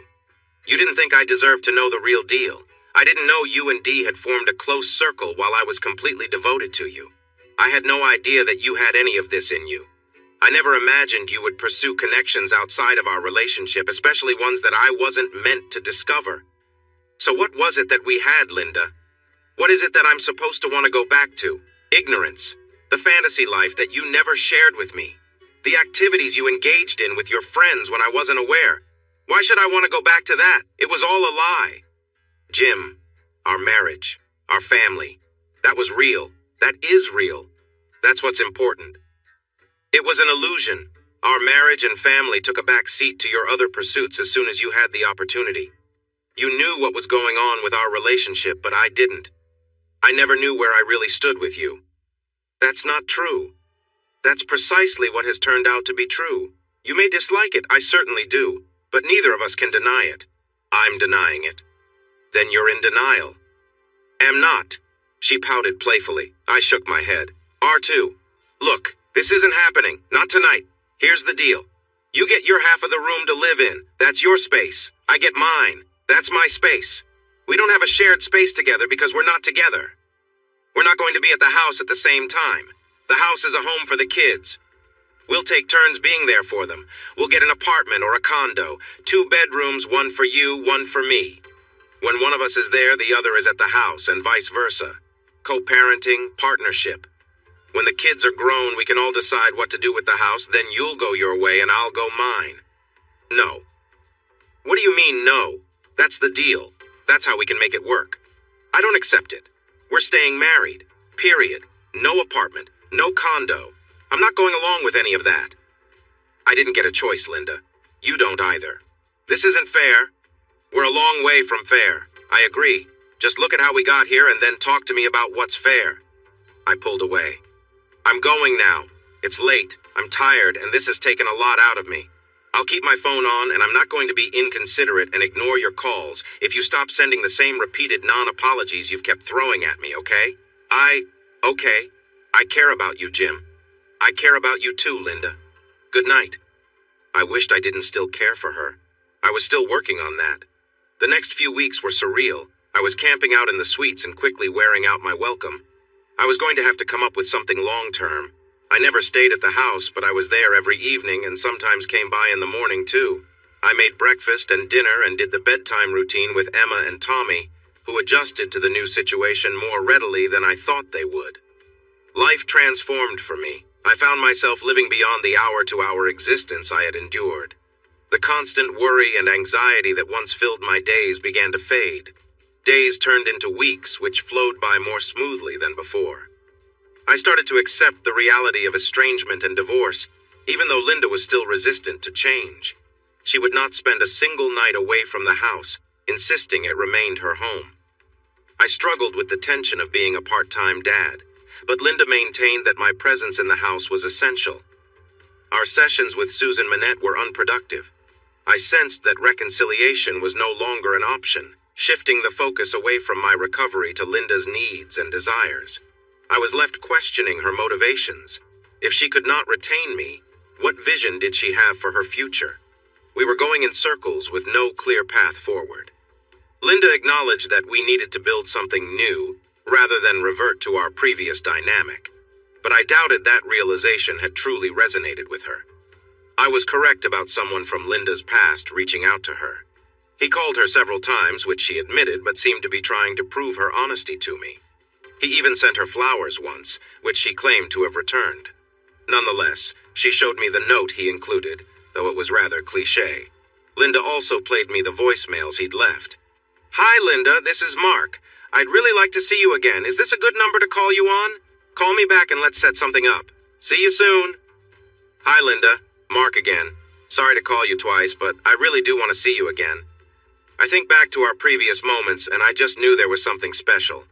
S1: You didn't think I deserved to know the real deal. I didn't know you and Dee had formed a close circle while I was completely devoted to you. I had no idea that you had any of this in you. I never imagined you would pursue connections outside of our relationship, especially ones that I wasn't meant to discover. So what was it that we had, Linda? What is it that I'm supposed to want to go back to? Ignorance. The fantasy life that you never shared with me. The activities you engaged in with your friends when I wasn't aware. Why should I want to go back to that? It was all a lie. Jim, our marriage, our family, that was real. That is real. That's what's important. It was an illusion. Our marriage and family took a back seat to your other pursuits as soon as you had the opportunity. You knew what was going on with our relationship, but I didn't. I never knew where I really stood with you. That's not true. That's precisely what has turned out to be true. You may dislike it, I certainly do, but neither of us can deny it. I'm denying it. Then you're in denial. Am not. She pouted playfully. I shook my head. R2. Look, this isn't happening. Not tonight. Here's the deal. You get your half of the room to live in. That's your space. I get mine. That's my space. We don't have a shared space together because we're not together. We're not going to be at the house at the same time. The house is a home for the kids. We'll take turns being there for them. We'll get an apartment or a condo. 2 bedrooms, one for you, one for me. When one of us is there, the other is at the house, and vice versa. Co-parenting, partnership. When the kids are grown, we can all decide what to do with the house, then you'll go your way and I'll go mine. No. What do you mean, no? That's the deal. That's how we can make it work. I don't accept it. We're staying married. Period. No apartment. No condo. I'm not going along with any of that. I didn't get a choice, Linda. You don't either. This isn't fair. We're a long way from fair. I agree. Just look at how we got here and then talk to me about what's fair. I pulled away. I'm going now. It's late. I'm tired, and this has taken a lot out of me. I'll keep my phone on, and I'm not going to be inconsiderate and ignore your calls if you stop sending the same repeated non-apologies you've kept throwing at me, okay? Okay. I care about you, Jim. I care about you too, Linda. Good night. I wished I didn't still care for her. I was still working on that. The next few weeks were surreal. I was camping out in the suites and quickly wearing out my welcome. I was going to have to come up with something long-term. I never stayed at the house, but I was there every evening and sometimes came by in the morning, too. I made breakfast and dinner and did the bedtime routine with Emma and Tommy, who adjusted to the new situation more readily than I thought they would. Life transformed for me. I found myself living beyond the hour-to-hour existence I had endured. The constant worry and anxiety that once filled my days began to fade. Days turned into weeks, which flowed by more smoothly than before. I started to accept the reality of estrangement and divorce, even though Linda was still resistant to change. She would not spend a single night away from the house, insisting it remained her home. I struggled with the tension of being a part-time dad, but Linda maintained that my presence in the house was essential. Our sessions with Susan Manette were unproductive. I sensed that reconciliation was no longer an option, shifting the focus away from my recovery to Linda's needs and desires. I was left questioning her motivations. If she could not retain me, what vision did she have for her future? We were going in circles with no clear path forward. Linda acknowledged that we needed to build something new, rather than revert to our previous dynamic. But I doubted that realization had truly resonated with her. I was correct about someone from Linda's past reaching out to her. He called her several times, which she admitted, but seemed to be trying to prove her honesty to me. He even sent her flowers once, which she claimed to have returned. Nonetheless, she showed me the note he included, though it was rather cliché. Linda also played me the voicemails he'd left. "Hi, Linda, this is Mark. I'd really like to see you again. Is this a good number to call you on? Call me back and let's set something up. See you soon." "Hi, Linda. Mark again. Sorry to call you twice, but I really do want to see you again. I think back to our previous moments, and I just knew there was something special.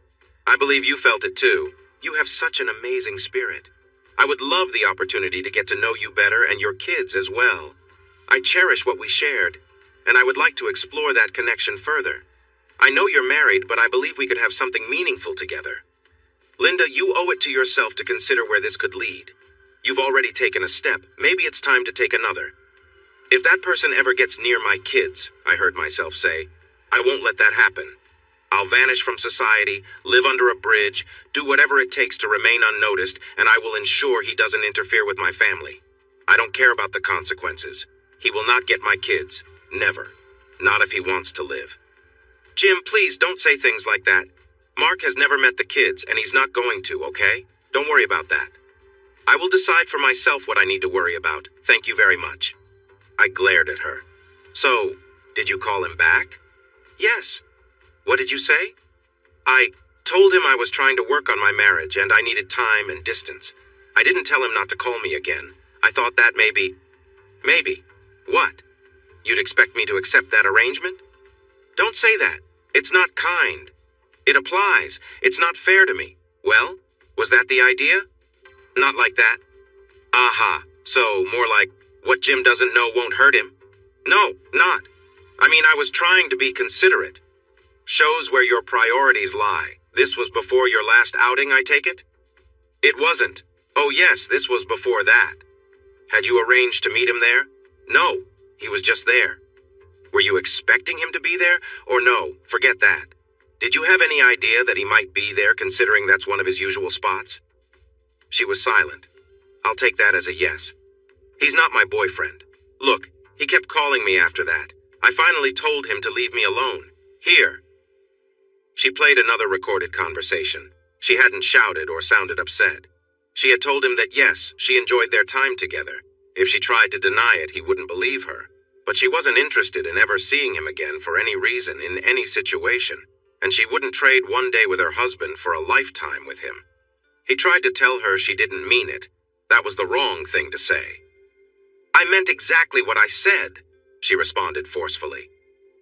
S1: I believe you felt it too. You have such an amazing spirit. I would love the opportunity to get to know you better and your kids as well. I cherish what we shared, and I would like to explore that connection further. I know you're married, but I believe we could have something meaningful together. Linda, you owe it to yourself to consider where this could lead. You've already taken a step. Maybe it's time to take another. If that person ever gets near my kids," I heard myself say, "I won't let that happen. I'll vanish from society, live under a bridge, do whatever it takes to remain unnoticed, and I will ensure he doesn't interfere with my family. I don't care about the consequences. He will not get my kids. Never. Not if he wants to live." "Jim, please don't say things like that. Mark has never met the kids, and he's not going to, okay? Don't worry about that. I will decide for myself what I need to worry about. Thank you very much." I glared at her. "So, did you call him back?" "Yes." "What did you say?" "I told him I was trying to work on my marriage and I needed time and distance. I didn't tell him not to call me again. I thought that maybe..." "Maybe? What? You'd expect me to accept that arrangement?" "Don't say that. It's not kind. It applies. It's not fair to me." "Well, was that the idea?" "Not like that." "Aha. So, more like, what Jim doesn't know won't hurt him?" "No, not. I mean, I was trying to be considerate. Shows where your priorities lie. This was before your last outing, I take it?" "It wasn't. Oh yes, this was before that." "Had you arranged to meet him there?" "No, he was just there." "Were you expecting him to be there? Or no, forget that. Did you have any idea that he might be there considering that's one of his usual spots?" She was silent. "I'll take that as a yes. He's not my boyfriend. Look, he kept calling me after that. I finally told him to leave me alone. Here." She played another recorded conversation. She hadn't shouted or sounded upset. She had told him that yes, she enjoyed their time together. If she tried to deny it, he wouldn't believe her. But she wasn't interested in ever seeing him again for any reason in any situation, and she wouldn't trade one day with her husband for a lifetime with him. He tried to tell her she didn't mean it. That was the wrong thing to say. "I meant exactly what I said," she responded forcefully.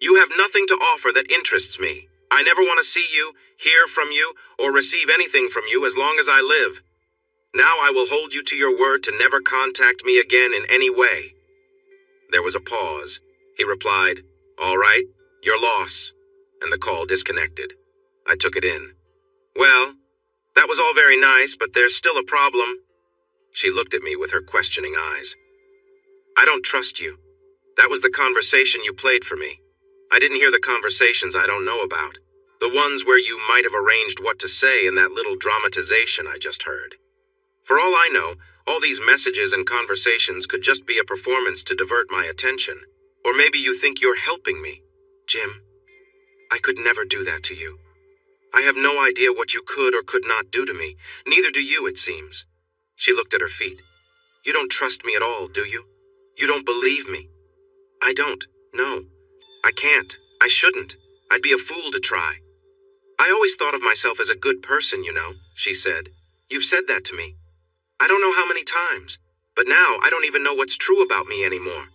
S1: "You have nothing to offer that interests me. I never want to see you, hear from you, or receive anything from you as long as I live. Now I will hold you to your word to never contact me again in any way." There was a pause. He replied, "All right, your loss," and the call disconnected. I took it in. "Well, that was all very nice, but there's still a problem." She looked at me with her questioning eyes. "I don't trust you. That was the conversation you played for me. I didn't hear the conversations I don't know about. The ones where you might have arranged what to say in that little dramatization I just heard. For all I know, all these messages and conversations could just be a performance to divert my attention. Or maybe you think you're helping me. Jim, I could never do that to you. I have no idea what you could or could not do to me. Neither do you, it seems." She looked at her feet. "You don't trust me at all, do you? You don't believe me?" "I don't. No. I can't. I shouldn't. I'd be a fool to try." "I always thought of myself as a good person, you know," she said. "You've said that to me. I don't know how many times, but now I don't even know what's true about me anymore."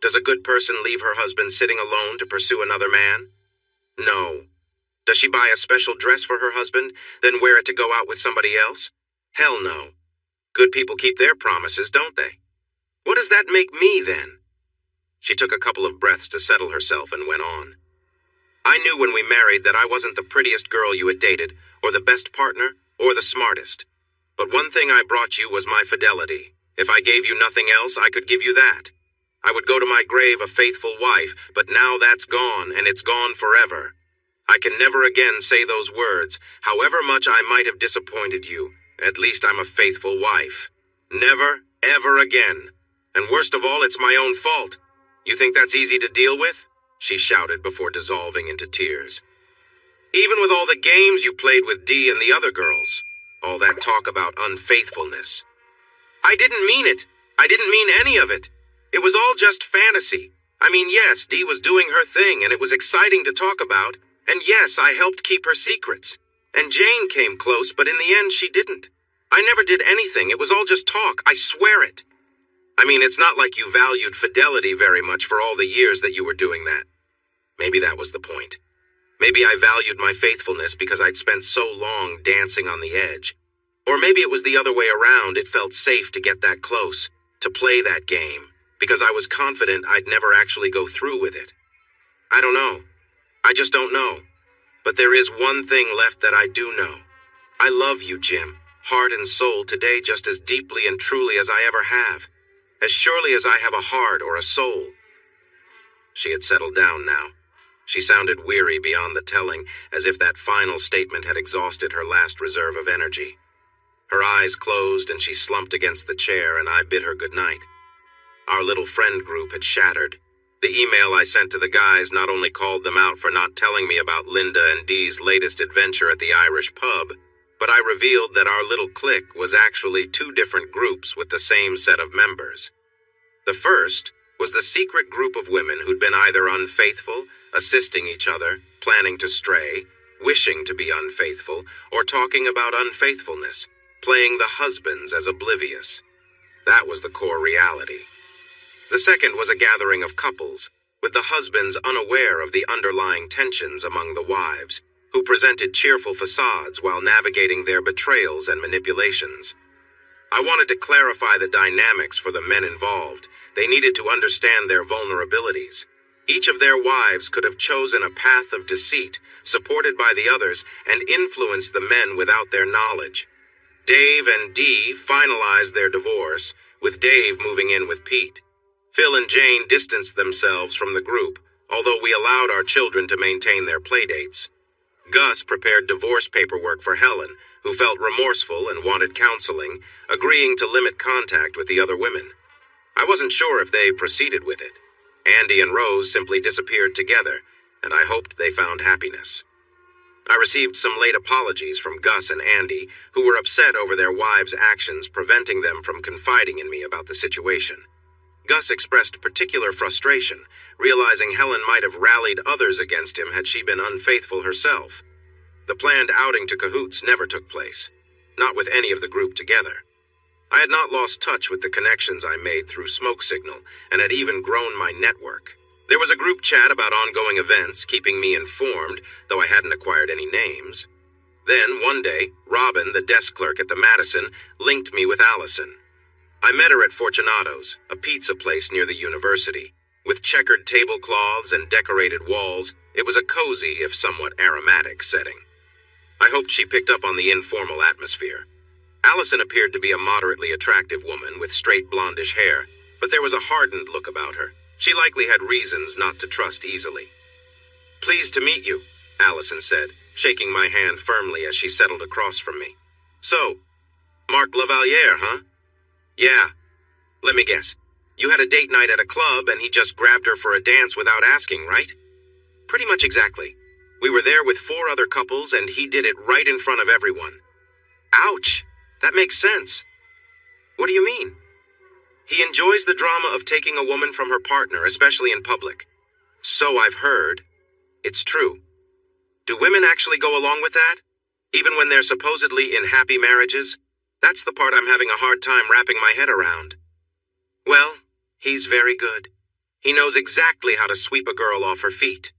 S1: "Does a good person leave her husband sitting alone to pursue another man?" "No." "Does she buy a special dress for her husband, then wear it to go out with somebody else?" "Hell no. Good people keep their promises, don't they?" "What does that make me, then?" She took a couple of breaths to settle herself and went on. "I knew when we married that I wasn't the prettiest girl you had dated, or the best partner, or the smartest. But one thing I brought you was my fidelity. If I gave you nothing else, I could give you that. I would go to my grave a faithful wife, but now that's gone, and it's gone forever. I can never again say those words. However much I might have disappointed you, at least I'm a faithful wife. Never, ever again. And worst of all, it's my own fault. You think that's easy to deal with?" she shouted before dissolving into tears. "Even with all the games you played with Dee and the other girls. All that talk about unfaithfulness." I didn't mean it. I didn't mean any of it. It was all just fantasy. I mean, yes, Dee was doing her thing and it was exciting to talk about. And yes, I helped keep her secrets. And Jane came close, but in the end she didn't. I never did anything. It was all just talk. I swear it. I mean, it's not like you valued fidelity very much for all the years that you were doing that. Maybe that was the point. Maybe I valued my faithfulness because I'd spent so long dancing on the edge. Or maybe it was the other way around. It felt safe to get that close, to play that game, because I was confident I'd never actually go through with it. I don't know. I just don't know. But there is one thing left that I do know. I love you, Jim, heart and soul today just as deeply and truly as I ever have. As surely as I have a heart or a soul. She had settled down now. She sounded weary beyond the telling, as if that final statement had exhausted her last reserve of energy. Her eyes closed and she slumped against the chair, and I bid her good night. Our little friend group had shattered. The email I sent to the guys not only called them out for not telling me about Linda and Dee's latest adventure at the Irish pub, but I revealed that our little clique was actually two different groups with the same set of members. The first was the secret group of women who'd been either unfaithful, assisting each other, planning to stray, wishing to be unfaithful, or talking about unfaithfulness, playing the husbands as oblivious. That was the core reality. The second was a gathering of couples, with the husbands unaware of the underlying tensions among the wives, who presented cheerful facades while navigating their betrayals and manipulations. I wanted to clarify the dynamics for the men involved. They needed to understand their vulnerabilities. Each of their wives could have chosen a path of deceit, supported by the others, and influenced the men without their knowledge. Dave and Dee finalized their divorce, with Dave moving in with Pete. Phil and Jane distanced themselves from the group, although we allowed our children to maintain their playdates. Gus prepared divorce paperwork for Helen, who felt remorseful and wanted counseling, agreeing to limit contact with the other women. I wasn't sure if they proceeded with it. Andy and Rose simply disappeared together, and I hoped they found happiness. I received some late apologies from Gus and Andy, who were upset over their wives' actions preventing them from confiding in me about the situation. Gus expressed particular frustration, realizing Helen might have rallied others against him had she been unfaithful herself. The planned outing to Cahoots never took place, not with any of the group together. I had not lost touch with the connections I made through Smoke Signal, and had even grown my network. There was a group chat about ongoing events, keeping me informed, though I hadn't acquired any names. Then, one day, Robin, the desk clerk at the Madison, linked me with Allison. I met her at Fortunato's, a pizza place near the university. With checkered tablecloths and decorated walls, it was a cozy, if somewhat aromatic, setting. I hoped she picked up on the informal atmosphere. Allison appeared to be a moderately attractive woman with straight blondish hair, but there was a hardened look about her. She likely had reasons not to trust easily. "Pleased to meet you," Allison said, shaking my hand firmly as she settled across from me. "So, Mark Lavalier, huh?" "Yeah. Let me guess. You had a date night at a club and he just grabbed her for a dance without asking, right?" "Pretty much exactly. We were there with 4 other couples and he did it right in front of everyone." "Ouch. That makes sense." "What do you mean?" "He enjoys the drama of taking a woman from her partner, especially in public." "So I've heard. It's true. Do women actually go along with that? Even when they're supposedly in happy marriages? That's the part I'm having a hard time wrapping my head around." "Well, he's very good. He knows exactly how to sweep a girl off her feet.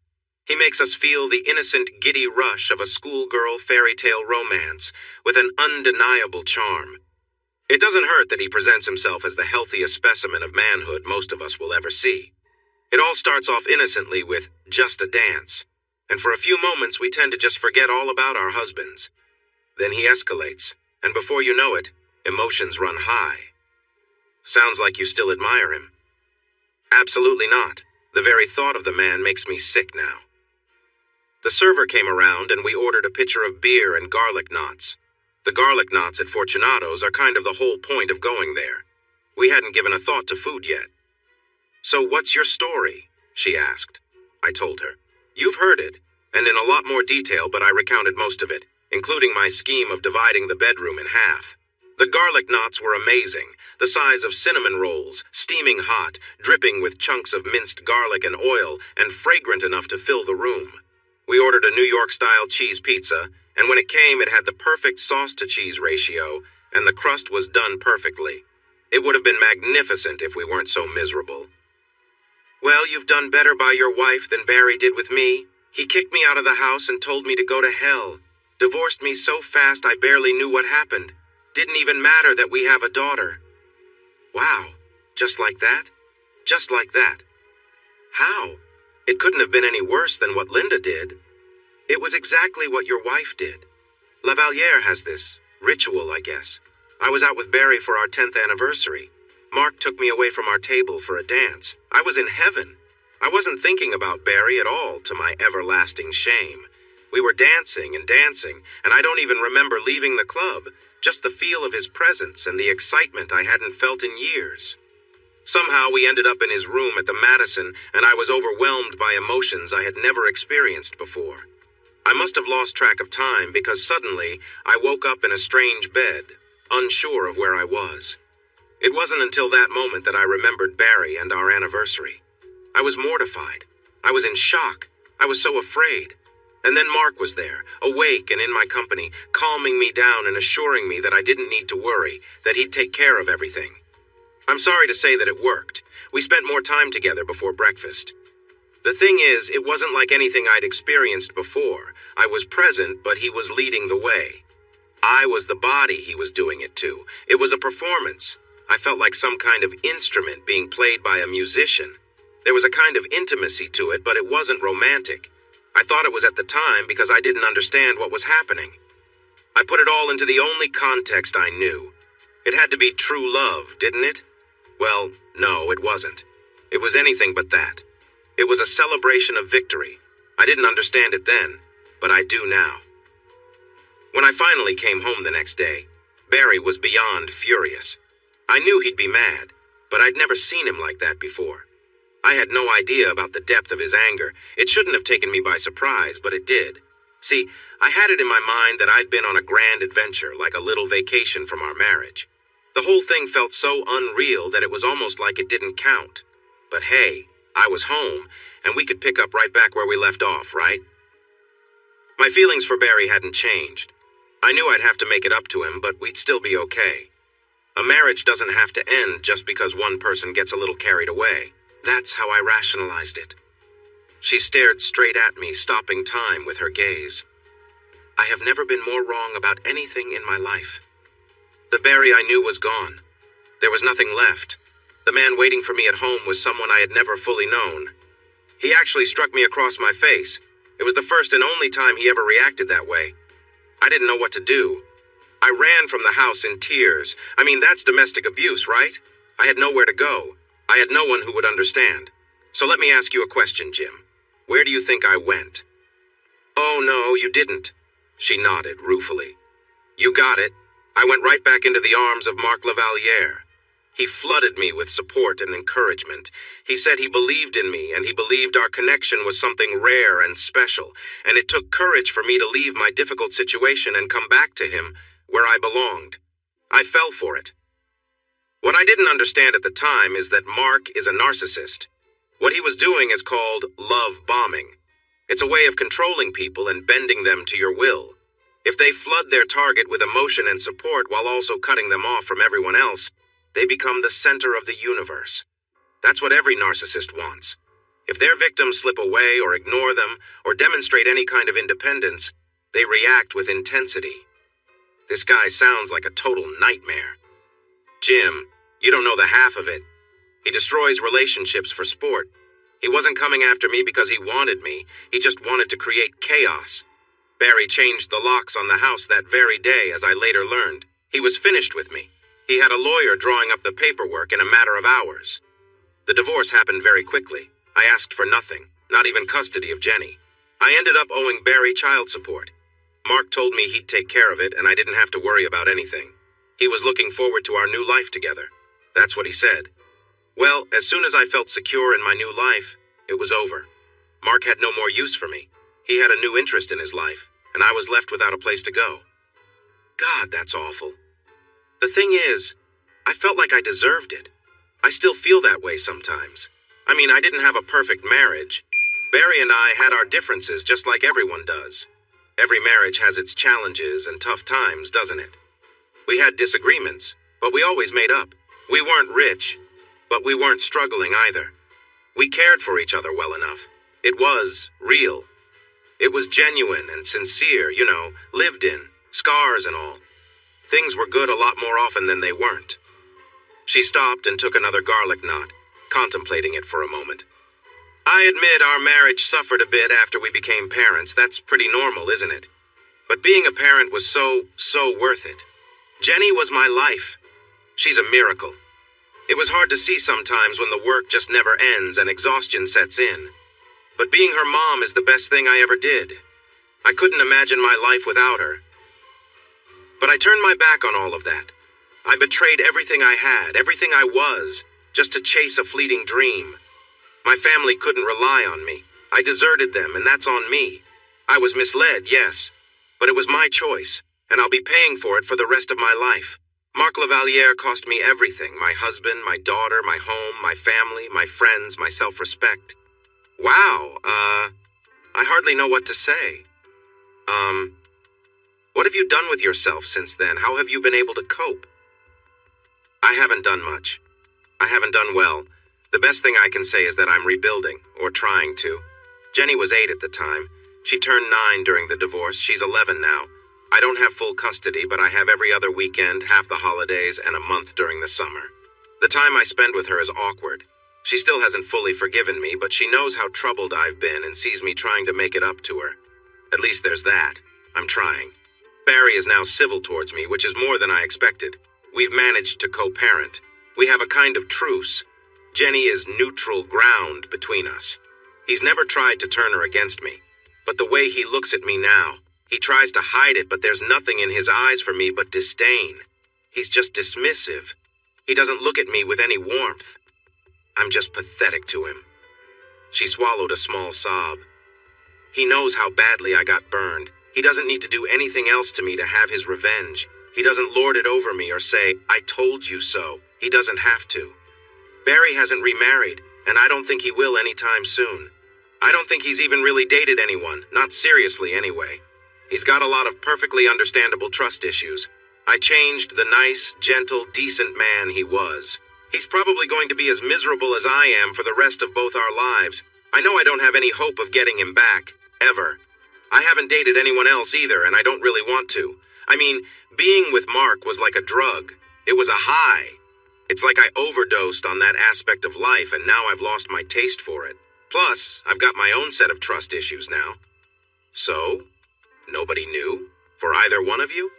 S1: He makes us feel the innocent, giddy rush of a schoolgirl fairy tale romance with an undeniable charm. It doesn't hurt that he presents himself as the healthiest specimen of manhood most of us will ever see. It all starts off innocently with just a dance, and for a few moments we tend to just forget all about our husbands. Then he escalates, and before you know it, emotions run high." "Sounds like you still admire him." "Absolutely not. The very thought of the man makes me sick now." The server came around and we ordered a pitcher of beer and garlic knots. The garlic knots at Fortunato's are kind of the whole point of going there. We hadn't given a thought to food yet. "So what's your story?" she asked. I told her. "You've heard it, and in a lot more detail, but I recounted most of it, including my scheme of dividing the bedroom in half. The garlic knots were amazing, the size of cinnamon rolls, steaming hot, dripping with chunks of minced garlic and oil, and fragrant enough to fill the room. We ordered a New York-style cheese pizza, and when it came, it had the perfect sauce-to-cheese ratio, and the crust was done perfectly. It would have been magnificent if we weren't so miserable. Well, you've done better by your wife than Barry did with me. He kicked me out of the house and told me to go to hell. Divorced me so fast I barely knew what happened. Didn't even matter that we have a daughter. Wow, just like that? Just like that. How? It couldn't have been any worse than what Linda did. It was exactly what your wife did. Lavaliere has this ritual, I guess. I was out with Barry for our 10th anniversary. Mark took me away from our table for a dance. I was in heaven. I wasn't thinking about Barry at all, to my everlasting shame. We were dancing, and I don't even remember leaving the club, just the feel of his presence and the excitement I hadn't felt in years. Somehow we ended up in his room at the Madison, and I was overwhelmed by emotions I had never experienced before. I must have lost track of time because suddenly I woke up in a strange bed, unsure of where I was. It wasn't until that moment that I remembered Barry and our anniversary. I was mortified. I was in shock. I was so afraid. And then Mark was there, awake and in my company, calming me down and assuring me that I didn't need to worry, that he'd take care of everything. I'm sorry to say that it worked. We spent more time together before breakfast. The thing is, it wasn't like anything I'd experienced before. I was present, but he was leading the way. I was the body he was doing it to. It was a performance. I felt like some kind of instrument being played by a musician. There was a kind of intimacy to it, but it wasn't romantic. I thought it was at the time because I didn't understand what was happening. I put it all into the only context I knew. It had to be true love, didn't it? Well, no, it wasn't. It was anything but that. It was a celebration of victory. I didn't understand it then, but I do now. When I finally came home the next day, Barry was beyond furious. I knew he'd be mad, but I'd never seen him like that before. I had no idea about the depth of his anger. It shouldn't have taken me by surprise, but it did. See, I had it in my mind that I'd been on a grand adventure, like a little vacation from our marriage. The whole thing felt so unreal that it was almost like it didn't count. But hey, I was home, and we could pick up right back where we left off, right? My feelings for Barry hadn't changed. I knew I'd have to make it up to him, but we'd still be okay. A marriage doesn't have to end just because one person gets a little carried away. That's how I rationalized it. She stared straight at me, stopping time with her gaze. I have never been more wrong about anything in my life. The Barry I knew was gone. There was nothing left. The man waiting for me at home was someone I had never fully known. He actually struck me across my face. It was the first and only time he ever reacted that way. I didn't know what to do. I ran from the house in tears. I mean, that's domestic abuse, right? I had nowhere to go. I had no one who would understand. So let me ask you a question, Jim. Where do you think I went? Oh, no, you didn't. She nodded ruefully. You got it. I went right back into the arms of Mark Lavaliere. He flooded me with support and encouragement. He said he believed in me, and he believed our connection was something rare and special, and it took courage for me to leave my difficult situation and come back to him, where I belonged. I fell for it. What I didn't understand at the time is that Mark is a narcissist. What he was doing is called love bombing. It's a way of controlling people and bending them to your will. If they flood their target with emotion and support while also cutting them off from everyone else, they become the center of the universe. That's what every narcissist wants. If their victims slip away or ignore them or demonstrate any kind of independence, they react with intensity. This guy sounds like a total nightmare. Jim, you don't know the half of it. He destroys relationships for sport. He wasn't coming after me because he wanted me. He just wanted to create chaos. Barry changed the locks on the house that very day, as I later learned. He was finished with me. He had a lawyer drawing up the paperwork in a matter of hours. The divorce happened very quickly. I asked for nothing, not even custody of Jenny. I ended up owing Barry child support. Mark told me he'd take care of it and I didn't have to worry about anything. He was looking forward to our new life together. That's what he said. Well, as soon as I felt secure in my new life, it was over. Mark had no more use for me. He had a new interest in his life, and I was left without a place to go. God, that's awful. The thing is, I felt like I deserved it. I still feel that way sometimes. I mean, I didn't have a perfect marriage. Barry and I had our differences just like everyone does. Every marriage has its challenges and tough times, doesn't it? We had disagreements, but we always made up. We weren't rich, but we weren't struggling either. We cared for each other well enough. It was real. It was genuine and sincere, lived in, scars and all. Things were good a lot more often than they weren't. She stopped and took another garlic knot, contemplating it for a moment. I admit our marriage suffered a bit after we became parents. That's pretty normal, isn't it? But being a parent was so worth it. Jenny was my life. She's a miracle. It was hard to see sometimes when the work just never ends and exhaustion sets in. But being her mom is the best thing I ever did. I couldn't imagine my life without her. But I turned my back on all of that. I betrayed everything I had, everything I was, just to chase a fleeting dream. My family couldn't rely on me. I deserted them, and that's on me. I was misled, yes, but it was my choice, and I'll be paying for it for the rest of my life. Mark Lavaliere cost me everything: my husband, my daughter, my home, my family, my friends, my self-respect. Wow, I hardly know what to say. What have you done with yourself since then? How have you been able to cope? I haven't done much. I haven't done well. The best thing I can say is that I'm rebuilding, or trying to. Jenny was 8 at the time. She turned 9 during the divorce. She's 11 now. I don't have full custody, but I have every other weekend, half the holidays, and a month during the summer. The time I spend with her is awkward. She still hasn't fully forgiven me, but she knows how troubled I've been and sees me trying to make it up to her. At least there's that. I'm trying. Barry is now civil towards me, which is more than I expected. We've managed to co-parent. We have a kind of truce. Jenny is neutral ground between us. He's never tried to turn her against me. But the way he looks at me now, he tries to hide it, but there's nothing in his eyes for me but disdain. He's just dismissive. He doesn't look at me with any warmth. I'm just pathetic to him. She swallowed a small sob. He knows how badly I got burned. He doesn't need to do anything else to me to have his revenge. He doesn't lord it over me or say, "I told you so." He doesn't have to. Barry hasn't remarried, and I don't think he will anytime soon. I don't think he's even really dated anyone, not seriously anyway. He's got a lot of perfectly understandable trust issues. I changed the nice, gentle, decent man he was. He's probably going to be as miserable as I am for the rest of both our lives. I know I don't have any hope of getting him back, ever. I haven't dated anyone else either, and I don't really want to. I mean, being with Mark was like a drug. It was a high. It's like I overdosed on that aspect of life, and now I've lost my taste for it. Plus, I've got my own set of trust issues now. So, nobody knew? For either one of you?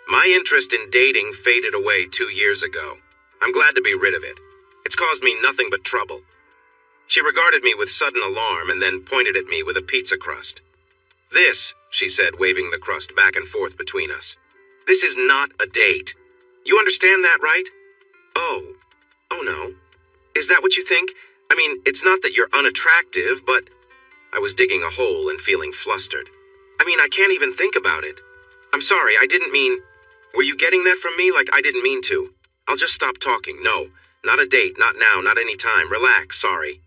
S1: My interest in dating faded away 2 years ago. I'm glad to be rid of it. It's caused me nothing but trouble. She regarded me with sudden alarm and then pointed at me with a pizza crust. "This," she said, waving the crust back and forth between us. "This is not a date. You understand that, right?" Oh no. Is that what you think? I mean, it's not that you're unattractive, but... I was digging a hole and feeling flustered. I mean, I can't even think about it. I'm sorry, I didn't mean... Were you getting that from me like I didn't mean to? I'll just stop talking. No, not a date, not now, not any time. Relax, sorry.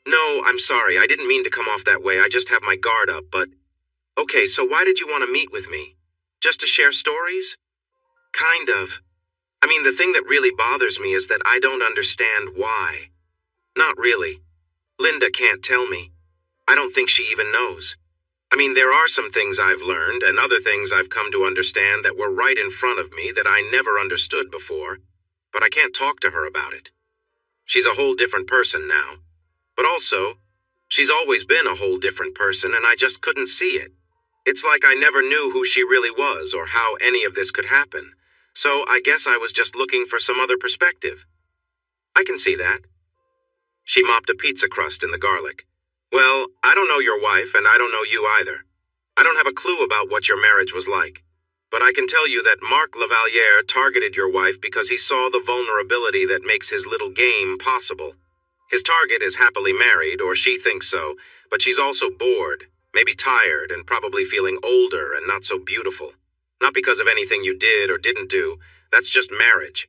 S1: No, I'm sorry, I didn't mean to come off that way. I just have my guard up, but... Okay, so why did you want to meet with me? Just to share stories? Kind of. I mean, the thing that really bothers me is that I don't understand why. Not really. Linda can't tell me. I don't think she even knows. I mean, there are some things I've learned and other things I've come to understand that were right in front of me that I never understood before, but I can't talk to her about it. She's a whole different person now. But also, she's always been a whole different person and I just couldn't see it. It's like I never knew who she really was or how any of this could happen. So I guess I was just looking for some other perspective. I can see that. She mopped a pizza crust in the garlic. Well, I don't know your wife, and I don't know you either. I don't have a clue about what your marriage was like. But I can tell you that Mark Lavaliere targeted your wife because he saw the vulnerability that makes his little game possible. His target is happily married, or she thinks so, but she's also bored, maybe tired, and probably feeling older and not so beautiful. Not because of anything you did or didn't do. That's just marriage.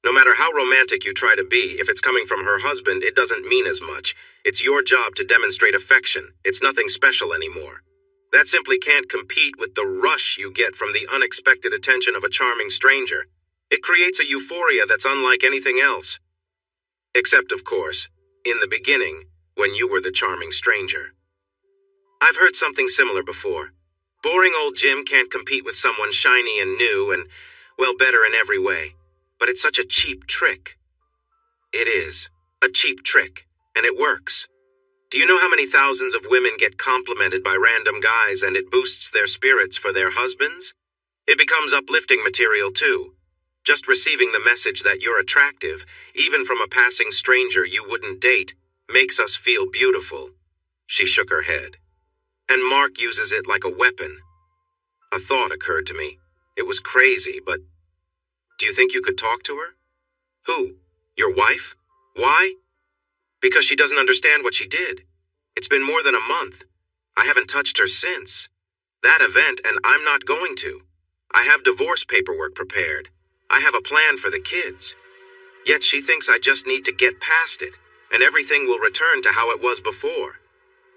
S1: No matter how romantic you try to be, if it's coming from her husband, it doesn't mean as much. It's your job to demonstrate affection. It's nothing special anymore. That simply can't compete with the rush you get from the unexpected attention of a charming stranger. It creates a euphoria that's unlike anything else. Except, of course, in the beginning, when you were the charming stranger. I've heard something similar before. Boring old Jim can't compete with someone shiny and new and, well, better in every way. But it's such a cheap trick. It is. A cheap trick. And it works. Do you know how many thousands of women get complimented by random guys and it boosts their spirits for their husbands? It becomes uplifting material too. Just receiving the message that you're attractive, even from a passing stranger you wouldn't date, makes us feel beautiful. She shook her head. And Mark uses it like a weapon. A thought occurred to me. It was crazy, but... Do you think you could talk to her? Who? Your wife? Why? Because she doesn't understand what she did. It's been more than a month. I haven't touched her since. That event, and I'm not going to. I have divorce paperwork prepared. I have a plan for the kids. Yet she thinks I just need to get past it, and everything will return to how it was before.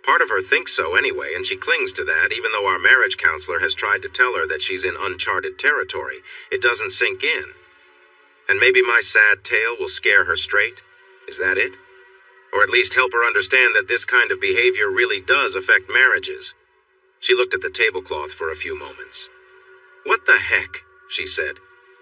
S1: Part of her thinks so anyway, and she clings to that, even though our marriage counselor has tried to tell her that she's in uncharted territory. It doesn't sink in. And maybe my sad tale will scare her straight? Is that it? Or at least help her understand that this kind of behavior really does affect marriages. She looked at the tablecloth for a few moments. What the heck? She said.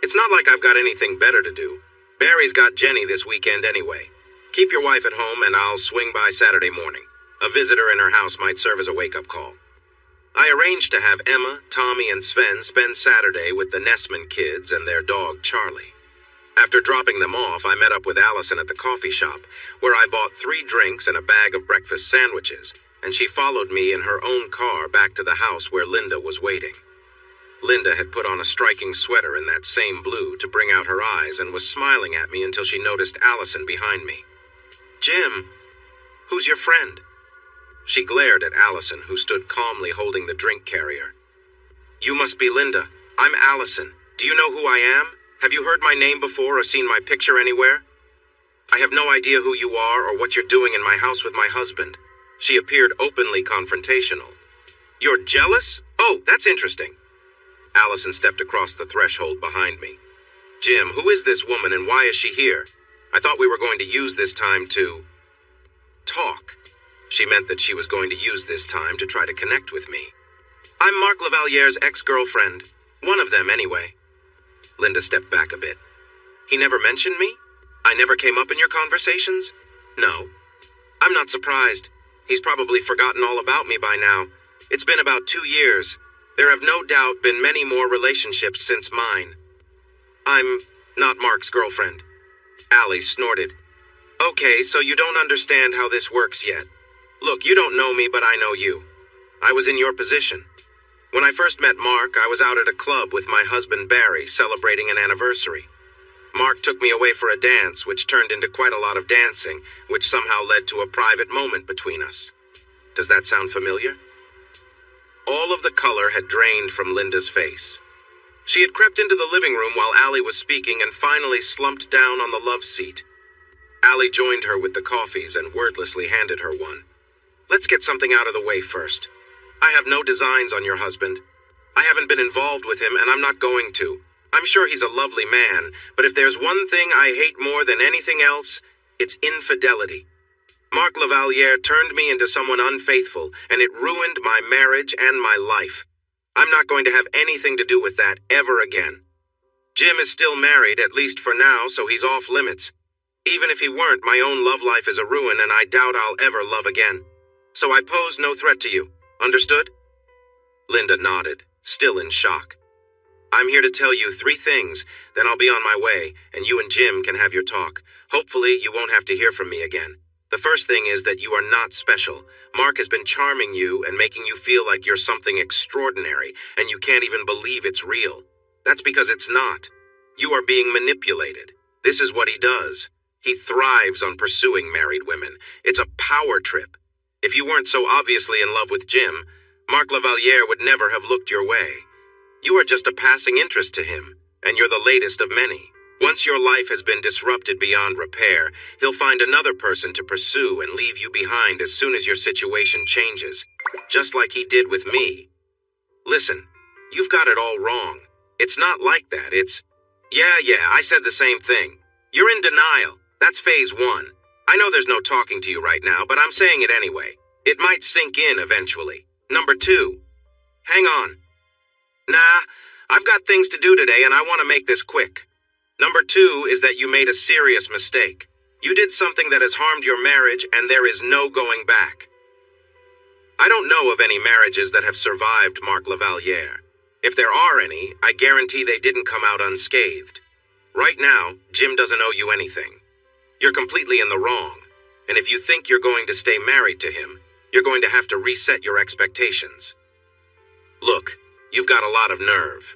S1: It's not like I've got anything better to do. Barry's got Jenny this weekend anyway. Keep your wife at home and I'll swing by Saturday morning. A visitor in her house might serve as a wake-up call. I arranged to have Emma, Tommy, and Sven spend Saturday with the Nessman kids and their dog, Charlie. After dropping them off, I met up with Allison at the coffee shop, where I bought 3 drinks and a bag of breakfast sandwiches, and she followed me in her own car back to the house where Linda was waiting. Linda had put on a striking sweater in that same blue to bring out her eyes and was smiling at me until she noticed Allison behind me. Jim, who's your friend? She glared at Allison, who stood calmly holding the drink carrier. You must be Linda. I'm Allison. Do you know who I am? Have you heard my name before or seen my picture anywhere? I have no idea who you are or what you're doing in my house with my husband. She appeared openly confrontational. You're jealous? Oh, that's interesting. Allison stepped across the threshold behind me. Jim, who is this woman and why is she here? I thought we were going to use this time to... talk. She meant that she was going to use this time to try to connect with me. I'm Mark Lavaliere's ex-girlfriend. One of them, anyway. Linda stepped back a bit. He never mentioned me? I never came up in your conversations? No. I'm not surprised. He's probably forgotten all about me by now. It's been about 2 years. There have no doubt been many more relationships since mine. I'm not Mark's girlfriend. Allie snorted. Okay, so you don't understand how this works yet. Look, you don't know me, but I know you. I was in your position. When I first met Mark, I was out at a club with my husband Barry, celebrating an anniversary. Mark took me away for a dance, which turned into quite a lot of dancing, which somehow led to a private moment between us. Does that sound familiar? All of the color had drained from Linda's face. She had crept into the living room while Allie was speaking and finally slumped down on the love seat. Allie joined her with the coffees and wordlessly handed her one. Let's get something out of the way first. I have no designs on your husband. I haven't been involved with him, and I'm not going to. I'm sure he's a lovely man, but if there's one thing I hate more than anything else, it's infidelity. Mark Lavaliere turned me into someone unfaithful, and it ruined my marriage and my life. I'm not going to have anything to do with that ever again. Jim is still married, at least for now, so he's off limits. Even if he weren't, my own love life is a ruin, and I doubt I'll ever love again. So I pose no threat to you. Understood? Linda nodded, still in shock. I'm here to tell you 3 things, then I'll be on my way, and you and Jim can have your talk. Hopefully, you won't have to hear from me again. The first thing is that you are not special. Mark has been charming you and making you feel like you're something extraordinary, and you can't even believe it's real. That's because it's not. You are being manipulated. This is what he does. He thrives on pursuing married women. It's a power trip. If you weren't so obviously in love with Jim, Mark Lavaliere would never have looked your way. You are just a passing interest to him, and you're the latest of many. Once your life has been disrupted beyond repair, he'll find another person to pursue and leave you behind as soon as your situation changes, just like he did with me. Listen, you've got it all wrong. It's not like that, Yeah, I said the same thing. You're in denial. That's phase 1. I know there's no talking to you right now, but I'm saying it anyway. It might sink in eventually. Number 2. Hang on. Nah, I've got things to do today and I want to make this quick. Number 2 is that you made a serious mistake. You did something that has harmed your marriage and there is no going back. I don't know of any marriages that have survived Mark Lavaliere. If there are any, I guarantee they didn't come out unscathed. Right now, Jim doesn't owe you anything. You're completely in the wrong, and if you think you're going to stay married to him, you're going to have to reset your expectations. Look, you've got a lot of nerve.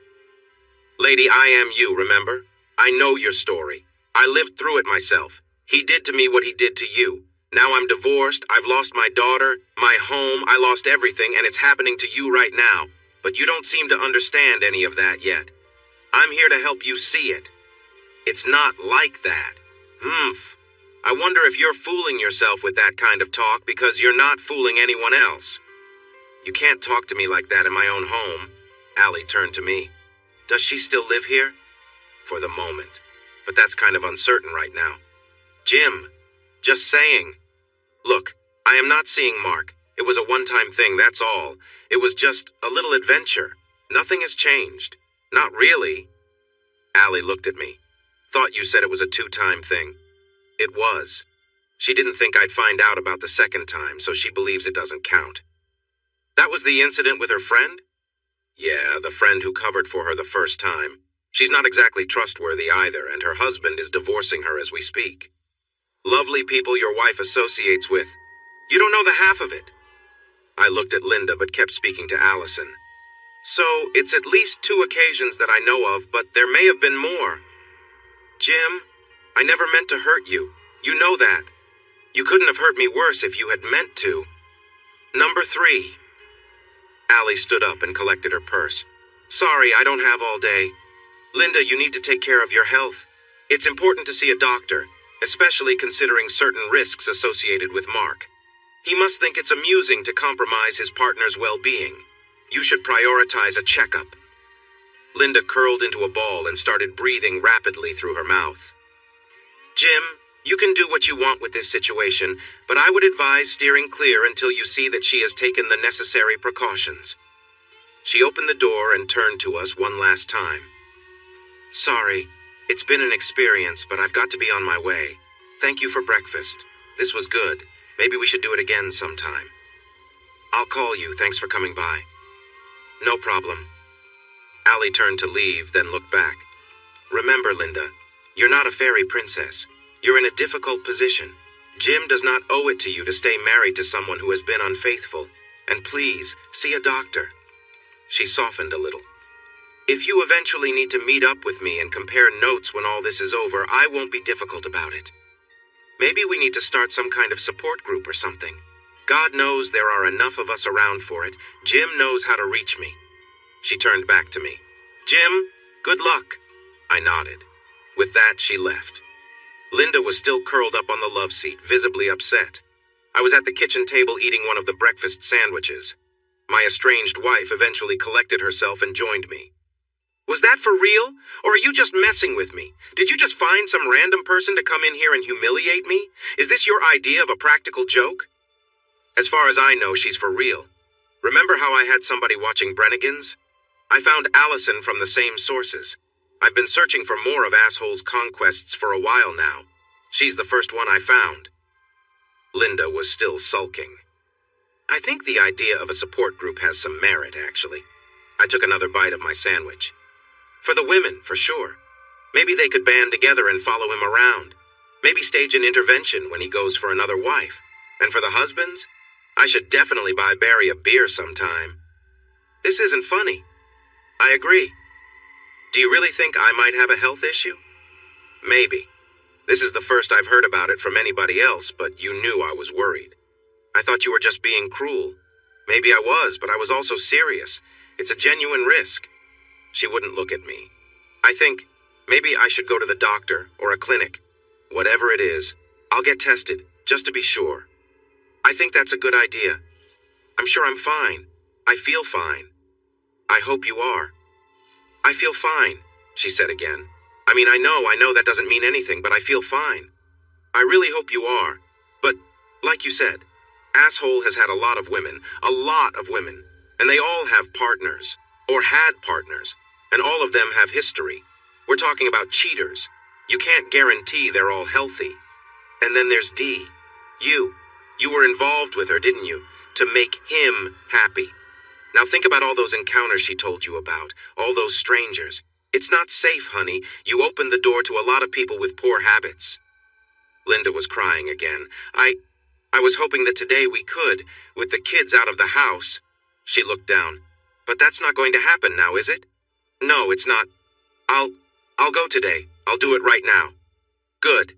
S1: Lady, I am you, remember? I know your story. I lived through it myself. He did to me what he did to you. Now I'm divorced, I've lost my daughter, my home, I lost everything, and it's happening to you right now. But you don't seem to understand any of that yet. I'm here to help you see it. It's not like that. I wonder if you're fooling yourself with that kind of talk because you're not fooling anyone else. You can't talk to me like that in my own home. Allie turned to me. Does she still live here? For the moment. But that's kind of uncertain right now. Jim, just saying. Look, I am not seeing Mark. It was a one-time thing, that's all. It was just a little adventure. Nothing has changed. Not really. Allie looked at me. Thought you said it was a 2-time thing. It was. She didn't think I'd find out about the second time, so she believes it doesn't count. That was the incident with her friend? Yeah, the friend who covered for her the first time. She's not exactly trustworthy either, and her husband is divorcing her as we speak. Lovely people your wife associates with. You don't know the half of it. I looked at Linda but kept speaking to Allison. So, it's at least 2 occasions that I know of, but there may have been more. Jim, I never meant to hurt you. You know that. You couldn't have hurt me worse if you had meant to. Number 3. Allie stood up and collected her purse. Sorry, I don't have all day. Linda, you need to take care of your health. It's important to see a doctor, especially considering certain risks associated with Mark. He must think it's amusing to compromise his partner's well-being. You should prioritize a checkup. Linda curled into a ball and started breathing rapidly through her mouth. Jim, you can do what you want with this situation, but I would advise steering clear until you see that she has taken the necessary precautions. She opened the door and turned to us one last time. Sorry, it's been an experience, but I've got to be on my way. Thank you for breakfast. This was good. Maybe we should do it again sometime. I'll call you. Thanks for coming by. No problem. Allie turned to leave, then looked back. Remember, Linda, you're not a fairy princess. You're in a difficult position. Jim does not owe it to you to stay married to someone who has been unfaithful. And please, see a doctor. She softened a little. If you eventually need to meet up with me and compare notes when all this is over, I won't be difficult about it. Maybe we need to start some kind of support group or something. God knows there are enough of us around for it. Jim knows how to reach me. She turned back to me. Jim, good luck. I nodded. With that, she left. Linda was still curled up on the love seat, visibly upset. I was at the kitchen table eating one of the breakfast sandwiches. My estranged wife eventually collected herself and joined me. Was that for real? Or are you just messing with me? Did you just find some random person to come in here and humiliate me? Is this your idea of a practical joke? As far as I know, she's for real. Remember how I had somebody watching Brennigans? I found Allison from the same sources. I've been searching for more of Asshole's conquests for a while now. She's the first one I found. Linda was still sulking. I think the idea of a support group has some merit, actually. I took another bite of my sandwich. For the women, for sure. Maybe they could band together and follow him around. Maybe stage an intervention when he goes for another wife. And for the husbands, I should definitely buy Barry a beer sometime. This isn't funny. I agree. Do you really think I might have a health issue? Maybe. This is the first I've heard about it from anybody else, but you knew I was worried. I thought you were just being cruel. Maybe I was, but I was also serious. It's a genuine risk. She wouldn't look at me. I think maybe I should go to the doctor or a clinic. Whatever it is, I'll get tested, just to be sure. I think that's a good idea. I'm sure I'm fine. I feel fine. I hope you are. I feel fine, she said again. I know that doesn't mean anything, but I feel fine. I really hope you are. But, like you said, Asshole has had a lot of women, and they all have partners, or had partners, and all of them have history. We're talking about cheaters. You can't guarantee they're all healthy. And then there's Dee. You were involved with her, didn't you? To make him happy. Now think about all those encounters she told you about, all those strangers. It's not safe, honey. You opened the door to a lot of people with poor habits. Linda was crying again. I was hoping that today we could, with the kids out of the house. She looked down. But that's not going to happen now, is it? No, it's not. I'll go today. I'll do it right now. Good.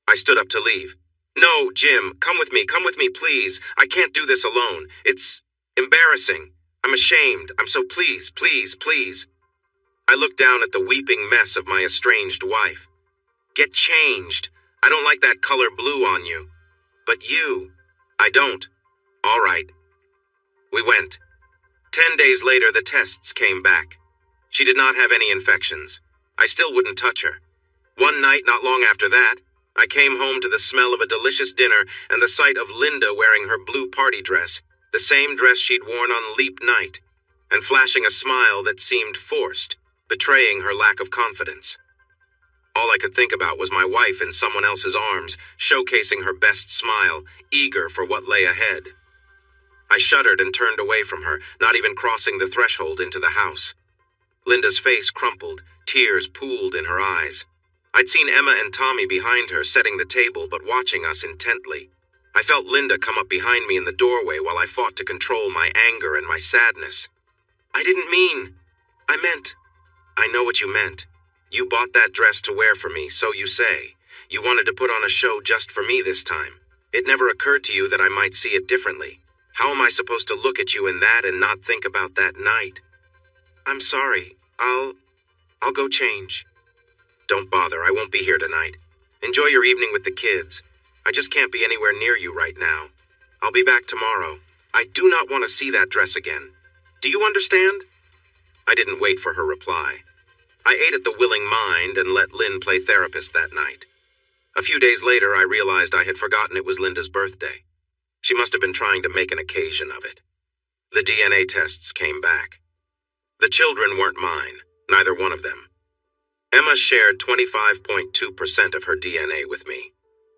S1: I stood up to leave. No, Jim, come with me, please. I can't do this alone. It's embarrassing. I'm ashamed. So please. I looked down at the weeping mess of my estranged wife. Get changed. I don't like that color blue on you. But you, I don't. All right. We went. 10 days later, the tests came back. She did not have any infections. I still wouldn't touch her. One night, not long after that, I came home to the smell of a delicious dinner and the sight of Linda wearing her blue party dress, the same dress she'd worn on Leap Night, and flashing a smile that seemed forced, betraying her lack of confidence. All I could think about was my wife in someone else's arms, showcasing her best smile, eager for what lay ahead. I shuddered and turned away from her, not even crossing the threshold into the house. Linda's face crumpled, tears pooled in her eyes. I'd seen Emma and Tommy behind her, setting the table, but watching us intently. I felt Linda come up behind me in the doorway while I fought to control my anger and my sadness. I meant. I know what you meant. You bought that dress to wear for me, so you say. You wanted to put on a show just for me this time. It never occurred to you that I might see it differently. How am I supposed to look at you in that and not think about that night? I'm sorry. I'll go change. Don't bother, I won't be here tonight. Enjoy your evening with the kids. I just can't be anywhere near you right now. I'll be back tomorrow. I do not want to see that dress again. Do you understand? I didn't wait for her reply. I ate at the Willing Mind and let Lynn play therapist that night. A few days later, I realized I had forgotten it was Linda's birthday. She must have been trying to make an occasion of it. The DNA tests came back. The children weren't mine, neither one of them. Emma shared 25.2% of her DNA with me.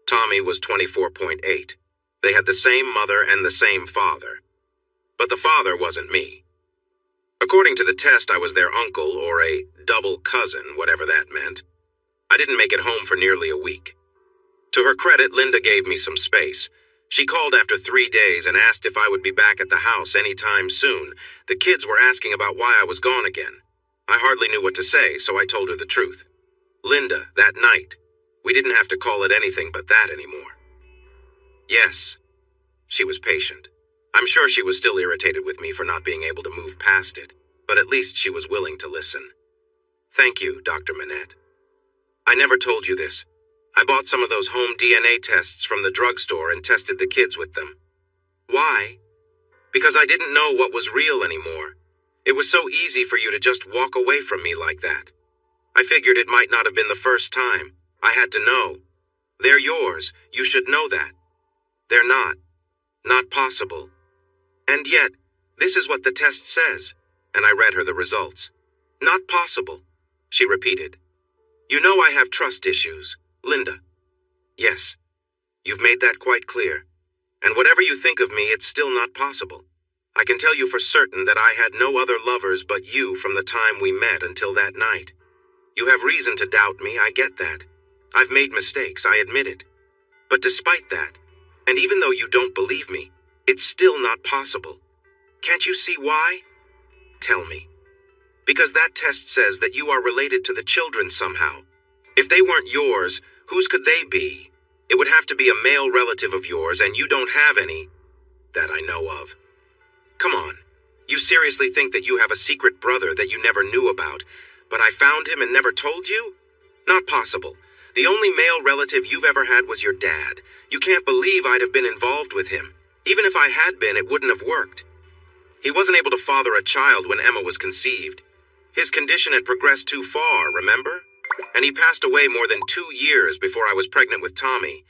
S1: Tommy was 24.8. They had the same mother and the same father. But the father wasn't me. According to the test, I was their uncle, or a double cousin, whatever that meant. I didn't make it home for nearly a week. To her credit, Linda gave me some space. She called after 3 days and asked if I would be back at the house any time soon. The kids were asking about why I was gone again. I hardly knew what to say, so I told her the truth. Linda, that night, we didn't have to call it anything but that anymore. Yes, she was patient. I'm sure she was still irritated with me for not being able to move past it, but at least she was willing to listen. Thank you, Dr. Manette. I never told you this. I bought some of those home DNA tests from the drugstore and tested the kids with them. Why? Because I didn't know what was real anymore. It was so easy for you to just walk away from me like that. I figured it might not have been the first time. I had to know. They're yours. You should know that. They're not. Not possible. And yet, this is what the test says, and I read her the results. Not possible, she repeated. You know I have trust issues, Linda. Yes, you've made that quite clear. And whatever you think of me, it's still not possible. I can tell you for certain that I had no other lovers but you from the time we met until that night. You have reason to doubt me, I get that. I've made mistakes, I admit it. But despite that, and even though you don't believe me, it's still not possible. Can't you see why? Tell me. Because that test says that you are related to the children somehow. If they weren't yours, whose could they be? It would have to be a male relative of yours, and you don't have any that I know of. Come on. You seriously think that you have a secret brother that you never knew about, But I found him and never told you? Not possible. The only male relative you've ever had was your dad. You can't believe I'd have been involved with him. Even if I had been, it wouldn't have worked. He wasn't able to father a child when Emma was conceived. His condition had progressed too far, remember? And he passed away more than 2 years before I was pregnant with Tommy.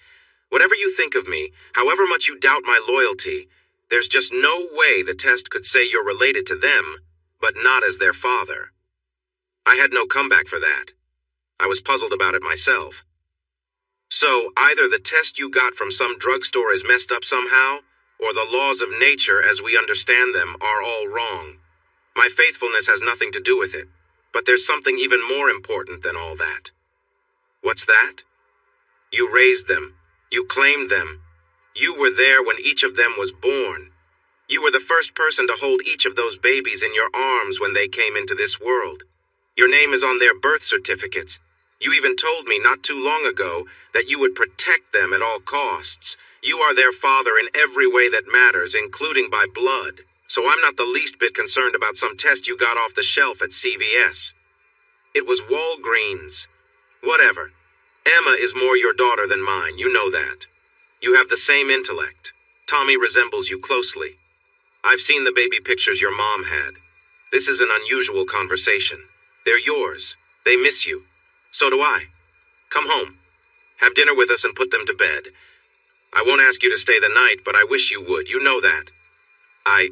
S1: Whatever you think of me, however much you doubt my loyalty, there's just no way the test could say you're related to them, but not as their father. I had no comeback for that. I was puzzled about it myself. So, either the test you got from some drugstore is messed up somehow, or the laws of nature as we understand them are all wrong. My faithfulness has nothing to do with it, but there's something even more important than all that. What's that? You raised them. You claimed them. You were there when each of them was born. You were the first person to hold each of those babies in your arms when they came into this world. Your name is on their birth certificates. You even told me not too long ago that you would protect them at all costs. You are their father in every way that matters, including by blood. So I'm not the least bit concerned about some test you got off the shelf at CVS. It was Walgreens. Whatever. Emma is more your daughter than mine, you know that. You have the same intellect. Tommy resembles you closely. I've seen the baby pictures your mom had. This is an unusual conversation. They're yours. They miss you. So do I. Come home. Have dinner with us and put them to bed. I won't ask you to stay the night, but I wish you would. You know that. I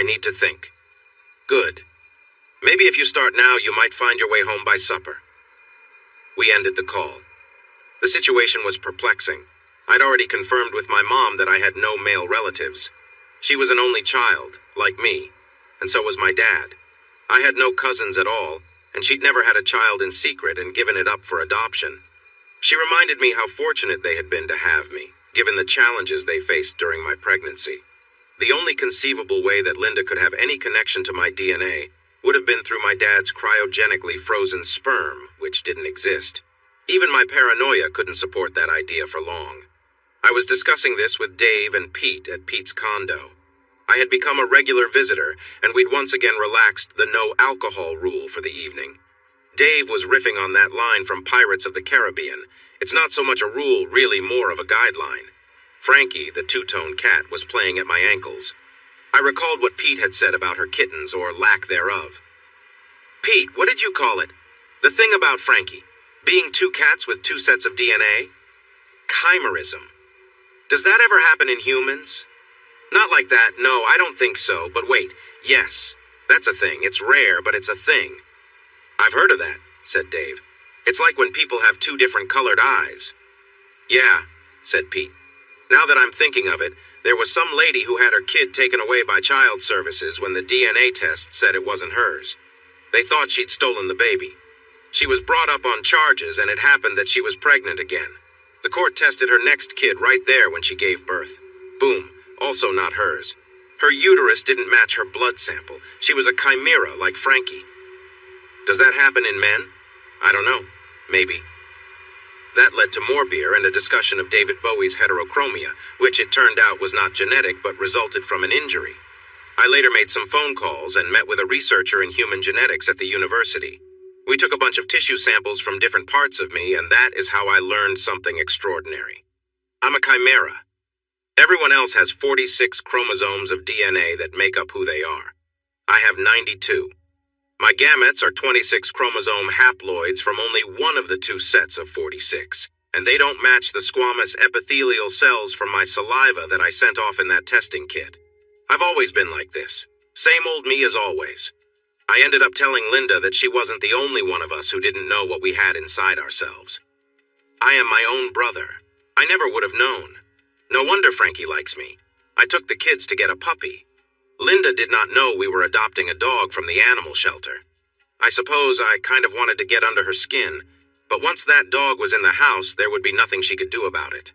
S1: need to think. Good. Maybe if you start now, you might find your way home by supper. We ended the call. The situation was perplexing. I'd already confirmed with my mom that I had no male relatives. She was an only child, like me, and so was my dad. I had no cousins at all, and she'd never had a child in secret and given it up for adoption. She reminded me how fortunate they had been to have me, given the challenges they faced during my pregnancy. The only conceivable way that Linda could have any connection to my DNA would have been through my dad's cryogenically frozen sperm, which didn't exist. Even my paranoia couldn't support that idea for long. I was discussing this with Dave and Pete at Pete's condo. I had become a regular visitor, and we'd once again relaxed the no alcohol rule for the evening. Dave was riffing on that line from Pirates of the Caribbean. It's not so much a rule, really more of a guideline. Frankie, the two-tone cat, was playing at my ankles. I recalled what Pete had said about her kittens, or lack thereof. Pete, what did you call it? The thing about Frankie. Being two cats with two sets of DNA? Chimerism. Does that ever happen in humans? Not like that, no, I don't think so, but wait, yes. That's a thing. It's rare, but it's a thing. I've heard of that, said Dave. It's like when people have two different colored eyes. Yeah, said Pete. Now that I'm thinking of it, there was some lady who had her kid taken away by child services when the DNA test said it wasn't hers. They thought she'd stolen the baby. She was brought up on charges, and it happened that she was pregnant again. The court tested her next kid right there when she gave birth. Boom, also not hers. Her uterus didn't match her blood sample. She was a chimera like Frankie. Does that happen in men? I don't know. Maybe. That led to more beer and a discussion of David Bowie's heterochromia, which it turned out was not genetic but resulted from an injury. I later made some phone calls and met with a researcher in human genetics at the university. We took a bunch of tissue samples from different parts of me, and that is how I learned something extraordinary. I'm a chimera. Everyone else has 46 chromosomes of DNA that make up who they are. I have 92. My gametes are 26 chromosome haploids from only one of the two sets of 46, and they don't match the squamous epithelial cells from my saliva that I sent off in that testing kit. I've always been like this. Same old me as always. I ended up telling Linda that she wasn't the only one of us who didn't know what we had inside ourselves. I am my own brother. I never would have known. No wonder Frankie likes me. I took the kids to get a puppy. Linda did not know we were adopting a dog from the animal shelter. I suppose I kind of wanted to get under her skin, but once that dog was in the house, there would be nothing she could do about it.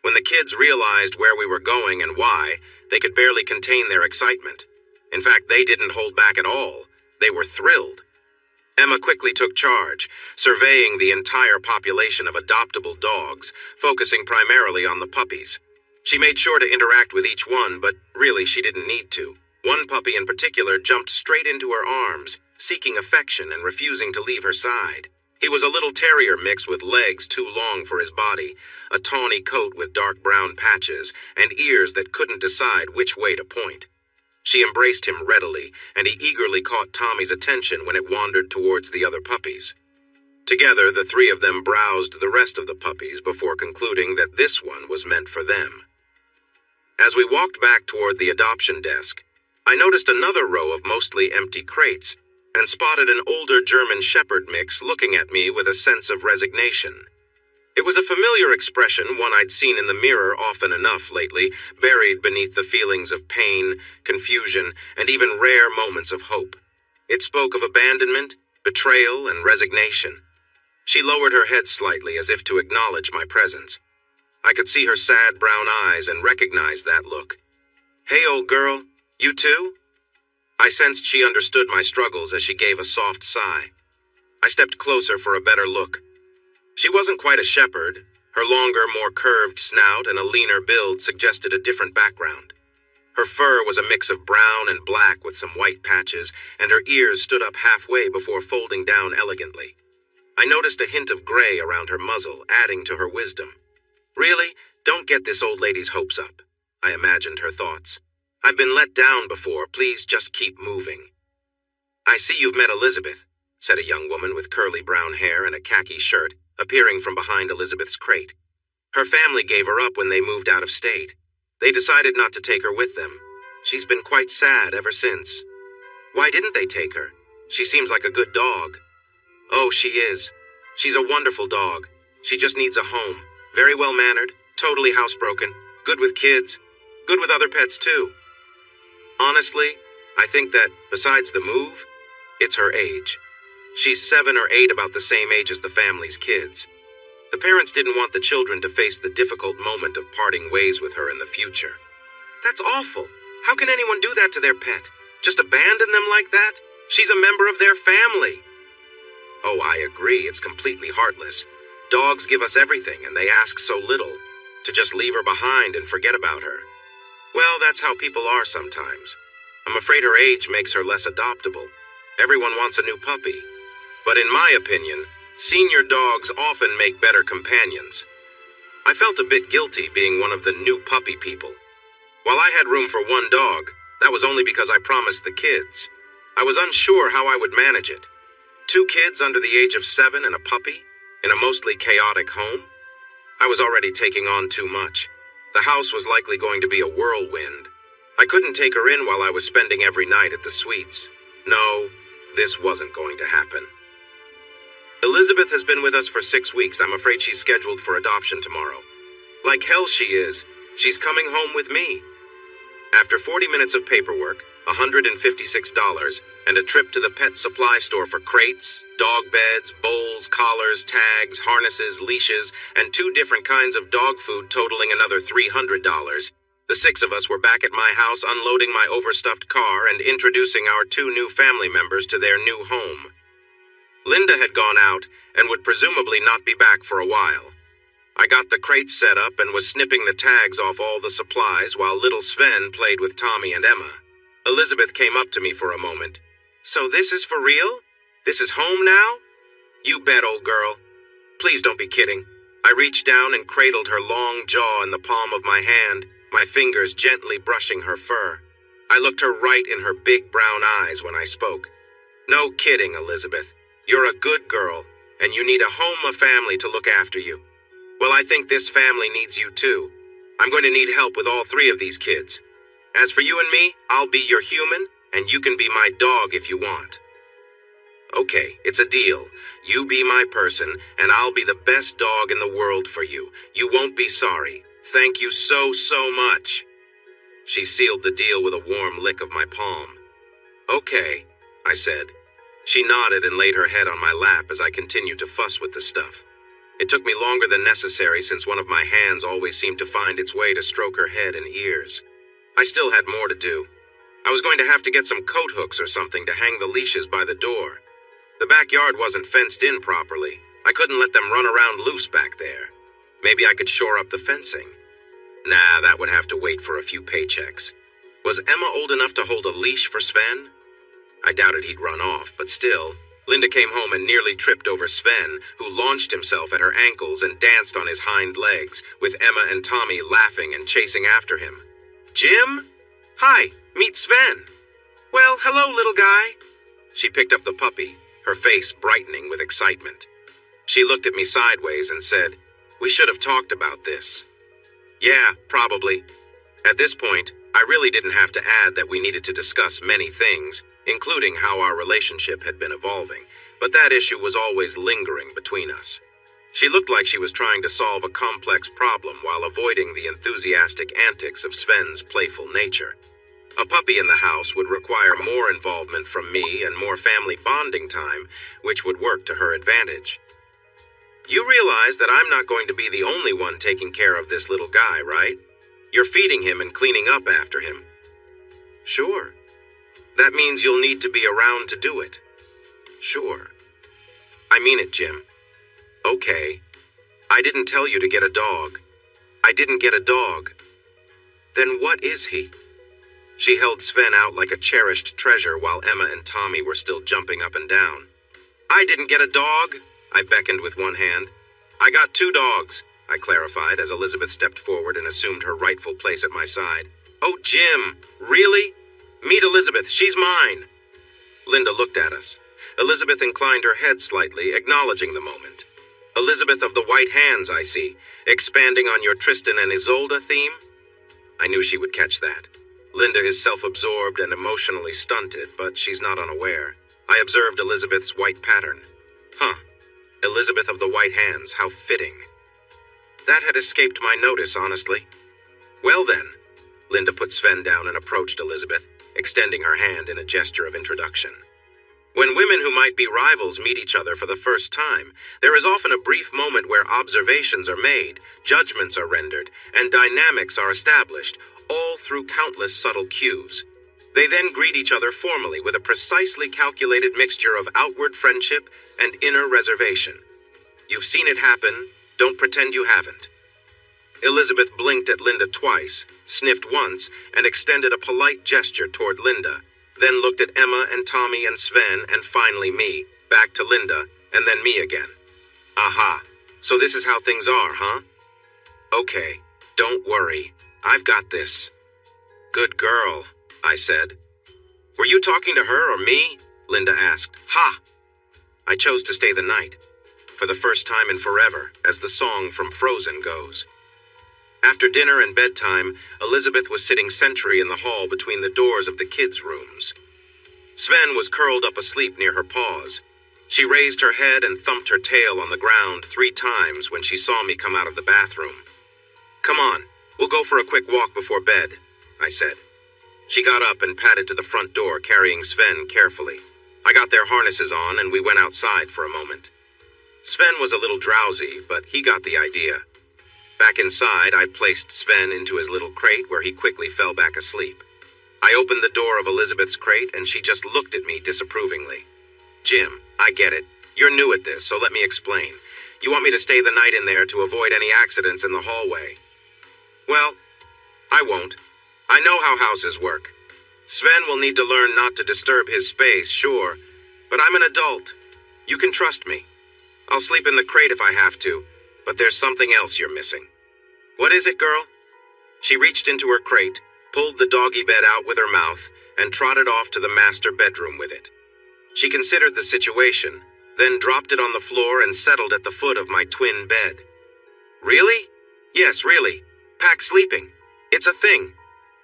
S1: When the kids realized where we were going and why, they could barely contain their excitement. In fact, they didn't hold back at all. They were thrilled. Emma quickly took charge, surveying the entire population of adoptable dogs, focusing primarily on the puppies. She made sure to interact with each one, but really she didn't need to. One puppy in particular jumped straight into her arms, seeking affection and refusing to leave her side. He was a little terrier mix with legs too long for his body, a tawny coat with dark brown patches, and ears that couldn't decide which way to point. She embraced him readily, and he eagerly caught Tommy's attention when it wandered towards the other puppies. Together, the three of them browsed the rest of the puppies before concluding that this one was meant for them. As we walked back toward the adoption desk, I noticed another row of mostly empty crates and spotted an older German Shepherd mix looking at me with a sense of resignation. It was a familiar expression, one I'd seen in the mirror often enough lately, buried beneath the feelings of pain, confusion, and even rare moments of hope. It spoke of abandonment, betrayal, and resignation. She lowered her head slightly as if to acknowledge my presence. I could see her sad brown eyes and recognized that look. "Hey, old girl, you too?" I sensed she understood my struggles as she gave a soft sigh. I stepped closer for a better look. She wasn't quite a shepherd. Her longer, more curved snout and a leaner build suggested a different background. Her fur was a mix of brown and black with some white patches, and her ears stood up halfway before folding down elegantly. I noticed a hint of gray around her muzzle, adding to her wisdom. "Really? Don't get this old lady's hopes up," I imagined her thoughts. "I've been let down before. Please just keep moving." "I see you've met Elizabeth," said a young woman with curly brown hair and a khaki shirt, appearing from behind Elizabeth's crate. "Her family gave her up when they moved out of state. They decided not to take her with them. She's been quite sad ever since." "Why didn't they take her? She seems like a good dog." "Oh, she is. She's a wonderful dog. She just needs a home. Very well-mannered, totally housebroken, good with kids, good with other pets too." Honestly, I think that, besides the move, it's her age. She's 7 or 8, about the same age as the family's kids. The parents didn't want the children to face the difficult moment of parting ways with her in the future. "That's awful. How can anyone do that to their pet? Just abandon them like that? She's a member of their family." "Oh, I agree. It's completely heartless. Dogs give us everything, and they ask so little. To just leave her behind and forget about her. Well, that's how people are sometimes. I'm afraid her age makes her less adoptable. Everyone wants a new puppy. But in my opinion, senior dogs often make better companions." I felt a bit guilty being one of the new puppy people. While I had room for one dog, that was only because I promised the kids. I was unsure how I would manage it. 2 kids under the age of 7 and a puppy, in a mostly chaotic home? I was already taking on too much. The house was likely going to be a whirlwind. I couldn't take her in while I was spending every night at the suites. No, this wasn't going to happen. Elizabeth has been with us for 6 weeks. I'm afraid she's scheduled for adoption tomorrow. Like hell she is. She's coming home with me. After 40 minutes of paperwork, $156, and a trip to the pet supply store for crates, dog beds, bowls, collars, tags, harnesses, leashes, and 2 different kinds of dog food totaling another $300, the 6 of us were back at my house unloading my overstuffed car and introducing our 2 new family members to their new home. Linda had gone out and would presumably not be back for a while. I got the crates set up and was snipping the tags off all the supplies while little Sven played with Tommy and Emma. Elizabeth came up to me for a moment. "So this is for real? This is home now?" "You bet, old girl. Please don't be kidding." I reached down and cradled her long jaw in the palm of my hand, my fingers gently brushing her fur. I looked her right in her big brown eyes when I spoke. "No kidding, Elizabeth. You're a good girl, and you need a home, a family to look after you. Well, I think this family needs you too. I'm going to need help with all 3 of these kids. As for you and me, I'll be your human, and you can be my dog if you want." "Okay, it's a deal. You be my person, and I'll be the best dog in the world for you. You won't be sorry. Thank you so, so much." She sealed the deal with a warm lick of my palm. "Okay," I said. She nodded and laid her head on my lap as I continued to fuss with the stuff. It took me longer than necessary since one of my hands always seemed to find its way to stroke her head and ears. I still had more to do. I was going to have to get some coat hooks or something to hang the leashes by the door. The backyard wasn't fenced in properly. I couldn't let them run around loose back there. Maybe I could shore up the fencing. Nah, that would have to wait for a few paychecks. Was Emma old enough to hold a leash for Sven? I doubted he'd run off, but still. Linda came home and nearly tripped over Sven, who launched himself at her ankles and danced on his hind legs, with Emma and Tommy laughing and chasing after him. Jim? Hi, meet Sven. Well, hello, little guy. She picked up the puppy, her face brightening with excitement. She looked at me sideways and said, "We should have talked about this." Yeah, probably. At this point, I really didn't have to add that we needed to discuss many things, including how our relationship had been evolving, but that issue was always lingering between us. She looked like she was trying to solve a complex problem while avoiding the enthusiastic antics of Sven's playful nature. A puppy in the house would require more involvement from me and more family bonding time, which would work to her advantage. You realize that I'm not going to be the only one taking care of this little guy, right? You're feeding him and cleaning up after him. Sure. That means you'll need to be around to do it. Sure. I mean it, Jim. Okay. I didn't tell you to get a dog. I didn't get a dog. Then what is he? She held Sven out like a cherished treasure while Emma and Tommy were still jumping up and down. I didn't get a dog, I beckoned with one hand. I got 2 dogs, I clarified as Elizabeth stepped forward and assumed her rightful place at my side. Oh, Jim, really? Meet Elizabeth, she's mine. Linda looked at us. Elizabeth inclined her head slightly, acknowledging the moment. Elizabeth of the white hands, I see, expanding on your Tristan and Isolde theme? I knew she would catch that. Linda is self-absorbed and emotionally stunted, but she's not unaware. I observed Elizabeth's white pattern. Huh. Elizabeth of the white hands, how fitting. That had escaped my notice, honestly. Well then, Linda put Sven down and approached Elizabeth, extending her hand in a gesture of introduction. When women who might be rivals meet each other for the first time, there is often a brief moment where observations are made, judgments are rendered, and dynamics are established, all through countless subtle cues. They then greet each other formally with a precisely calculated mixture of outward friendship and inner reservation. You've seen it happen, don't pretend you haven't. Elizabeth blinked at Linda twice, sniffed once, and extended a polite gesture toward Linda, then looked at Emma and Tommy and Sven and finally me, back to Linda, and then me again. Aha, so this is how things are, huh? Okay, don't worry, I've got this. Good girl, I said. Were you talking to her or me? Linda asked. Ha! I chose to stay the night, for the first time in forever, as the song from Frozen goes. After dinner and bedtime, Elizabeth was sitting sentry in the hall between the doors of the kids' rooms. Sven was curled up asleep near her paws. She raised her head and thumped her tail on the ground 3 times when she saw me come out of the bathroom. Come on, we'll go for a quick walk before bed, I said. She got up and padded to the front door, carrying Sven carefully. I got their harnesses on and we went outside for a moment. Sven was a little drowsy, but he got the idea. Back inside, I placed Sven into his little crate where he quickly fell back asleep. I opened the door of Elizabeth's crate and she just looked at me disapprovingly. Jim, I get it. You're new at this, so let me explain. You want me to stay the night in there to avoid any accidents in the hallway. Well, I won't. I know how houses work. Sven will need to learn not to disturb his space, sure, but I'm an adult. You can trust me. I'll sleep in the crate if I have to, but there's something else you're missing. What is it, girl? She reached into her crate, pulled the doggy bed out with her mouth, and trotted off to the master bedroom with it. She considered the situation, then dropped it on the floor and settled at the foot of my twin bed. Really? Yes, really. Pack sleeping. It's a thing.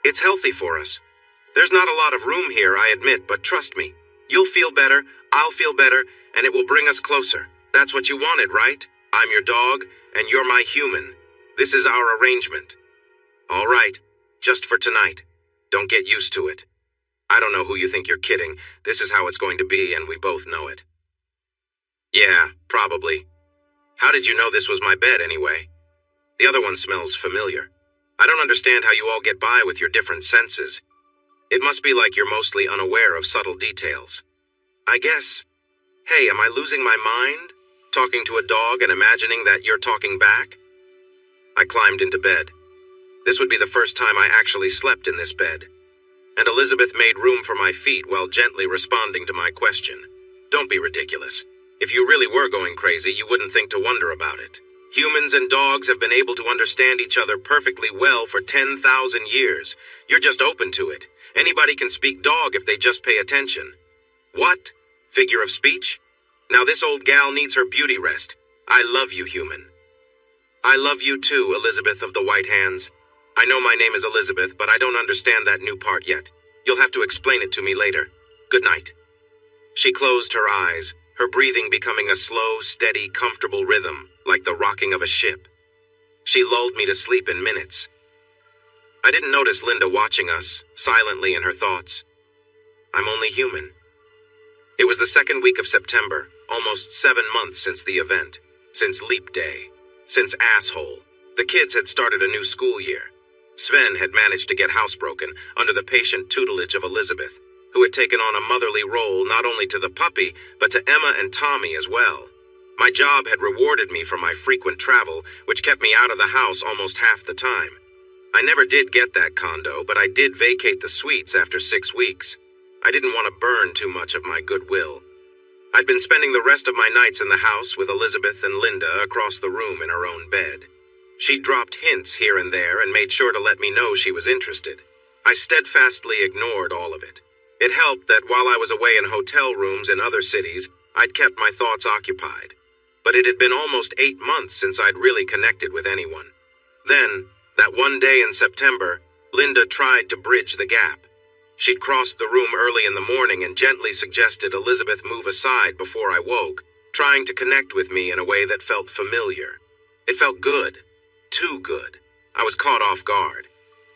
S1: It's healthy for us. There's not a lot of room here, I admit, but trust me. You'll feel better, I'll feel better, and it will bring us closer. That's what you wanted, right? I'm your dog, and you're my human. This is our arrangement. All right, just for tonight. Don't get used to it. I don't know who you think you're kidding. This is how it's going to be, and we both know it. Yeah, probably. How did you know this was my bed, anyway? The other one smells familiar. I don't understand how you all get by with your different senses. It must be like you're mostly unaware of subtle details. I guess. Hey, am I losing my mind? Talking to a dog and imagining that you're talking back? I climbed into bed. This would be the first time I actually slept in this bed. and Elizabeth made room for my feet while gently responding to my question. Don't be ridiculous. If you really were going crazy, you wouldn't think to wonder about it. Humans and dogs have been able to understand each other perfectly well for 10,000 years. You're just open to it. Anybody can speak dog if they just pay attention. What? Figure of speech? Now this old gal needs her beauty rest. I love you, human. I love you too, Elizabeth of the White Hands. I know my name is Elizabeth, but I don't understand that new part yet. You'll have to explain it to me later. Good night. She closed her eyes, her breathing becoming a slow, steady, comfortable rhythm, like the rocking of a ship. She lulled me to sleep in minutes. I didn't notice Linda watching us, silently in her thoughts. I'm only human. It was the second week of September, almost 7 months since the event, since Leap Day, since Asshole. The kids had started a new school year. Sven had managed to get housebroken under the patient tutelage of Elizabeth, who had taken on a motherly role not only to the puppy, but to Emma and Tommy as well. My job had rewarded me for my frequent travel, which kept me out of the house almost half the time. I never did get that condo, but I did vacate the suites after 6 weeks. I didn't want to burn too much of my goodwill. I'd been spending the rest of my nights in the house with Elizabeth and Linda across the room in her own bed. She dropped hints here and there and made sure to let me know she was interested. I steadfastly ignored all of it. It helped that while I was away in hotel rooms in other cities, I'd kept my thoughts occupied. But it had been almost 8 months since I'd really connected with anyone. Then, that one day in September, Linda tried to bridge the gap. She'd crossed the room early in the morning and gently suggested Elizabeth move aside before I woke, trying to connect with me in a way that felt familiar. It felt good. Too good. I was caught off guard.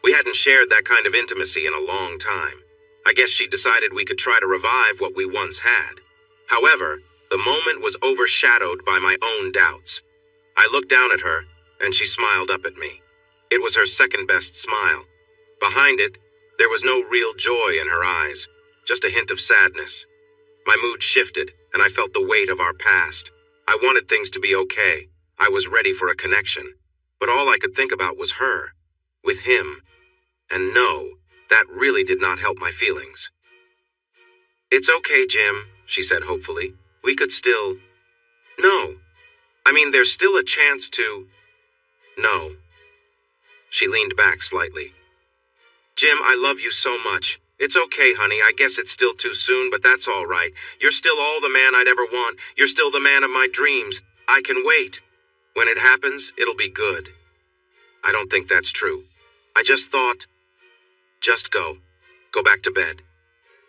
S1: We hadn't shared that kind of intimacy in a long time. I guess she decided we could try to revive what we once had. However, the moment was overshadowed by my own doubts. I looked down at her, and she smiled up at me. It was her second-best smile. Behind it, there was no real joy in her eyes, just a hint of sadness. My mood shifted, and I felt the weight of our past. I wanted things to be okay. I was ready for a connection. But all I could think about was her, with him. And no, that really did not help my feelings. It's okay, Jim, she said hopefully. We could still... No. I mean, there's still a chance to... No. She leaned back slightly. Jim, I love you so much. It's okay, honey. I guess it's still too soon, but that's all right. You're still all the man I'd ever want. You're still the man of my dreams. I can wait. When it happens, it'll be good. I don't think that's true. I just thought... Just go. Go back to bed.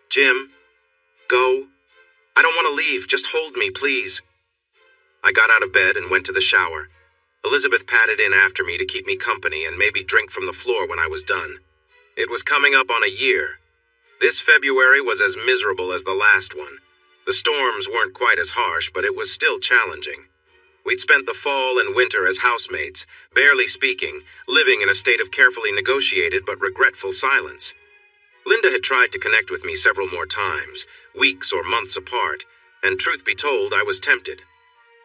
S1: Jim, go. I don't want to leave. Just hold me, please. I got out of bed and went to the shower. Elizabeth patted in after me to keep me company and maybe drink from the floor when I was done. It was coming up on a year. This February was as miserable as the last one. The storms weren't quite as harsh, but it was still challenging. We'd spent the fall and winter as housemates, barely speaking, living in a state of carefully negotiated but regretful silence. Linda had tried to connect with me several more times, weeks or months apart, and truth be told, I was tempted.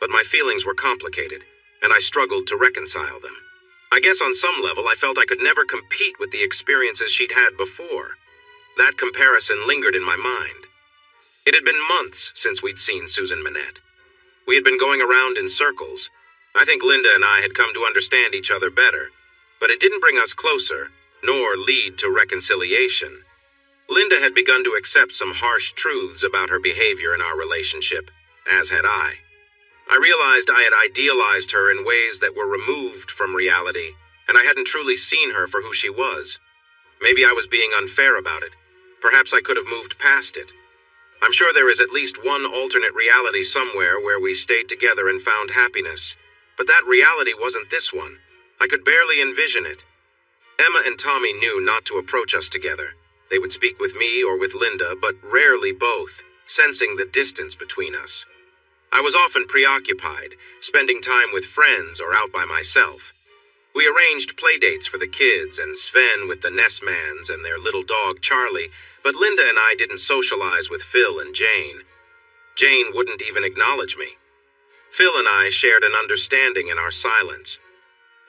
S1: But my feelings were complicated, and I struggled to reconcile them. I guess on some level I felt I could never compete with the experiences she'd had before. That comparison lingered in my mind. It had been months since we'd seen Susan Minette. We had been going around in circles. I think Linda and I had come to understand each other better, but it didn't bring us closer, nor lead to reconciliation. Linda had begun to accept some harsh truths about her behavior in our relationship, as had I. I realized I had idealized her in ways that were removed from reality, and I hadn't truly seen her for who she was. Maybe I was being unfair about it. Perhaps I could have moved past it. I'm sure there is at least one alternate reality somewhere where we stayed together and found happiness. But that reality wasn't this one. I could barely envision it. Emma and Tommy knew not to approach us together. They would speak with me or with Linda, but rarely both, sensing the distance between us. I was often preoccupied, spending time with friends or out by myself. We arranged playdates for the kids and Sven with the Nessmans and their little dog Charlie, but Linda and I didn't socialize with Phil and Jane. Jane wouldn't even acknowledge me. Phil and I shared an understanding in our silence.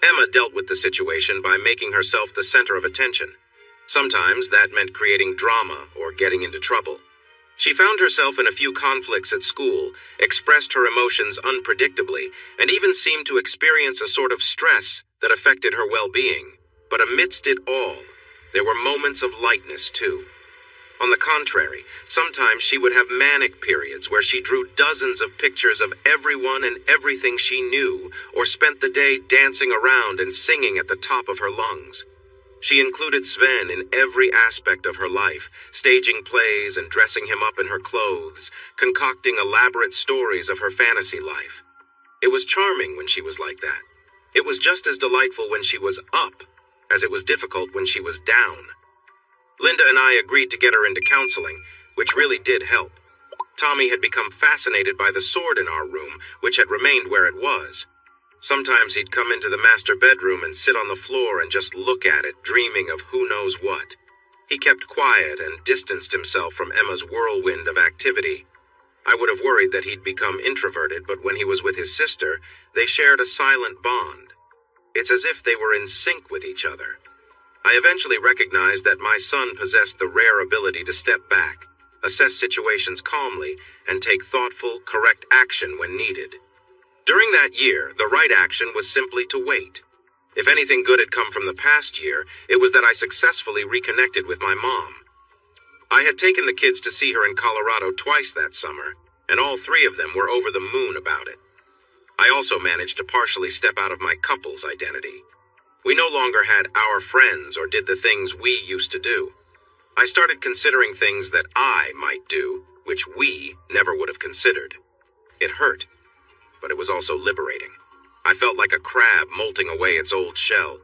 S1: Emma dealt with the situation by making herself the center of attention. Sometimes that meant creating drama or getting into trouble. She found herself in a few conflicts at school, expressed her emotions unpredictably, and even seemed to experience a sort of stress that affected her well-being. But amidst it all, there were moments of lightness too. On the contrary, sometimes she would have manic periods where she drew dozens of pictures of everyone and everything she knew, or spent the day dancing around and singing at the top of her lungs. She included Sven in every aspect of her life, staging plays and dressing him up in her clothes, concocting elaborate stories of her fantasy life. It was charming when she was like that. It was just as delightful when she was up as it was difficult when she was down. Linda and I agreed to get her into counseling, which really did help. Tommy had become fascinated by the sword in our room, which had remained where it was. Sometimes he'd come into the master bedroom and sit on the floor and just look at it, dreaming of who knows what. He kept quiet and distanced himself from Emma's whirlwind of activity. I would have worried that he'd become introverted, but when he was with his sister, they shared a silent bond. It's as if they were in sync with each other. I eventually recognized that my son possessed the rare ability to step back, assess situations calmly, and take thoughtful, correct action when needed. During that year, the right action was simply to wait. If anything good had come from the past year, it was that I successfully reconnected with my mom. I had taken the kids to see her in Colorado twice that summer, and all three of them were over the moon about it. I also managed to partially step out of my couple's identity. We no longer had our friends or did the things we used to do. I started considering things that I might do, which we never would have considered. It hurt, but it was also liberating. I felt like a crab molting away its old shell.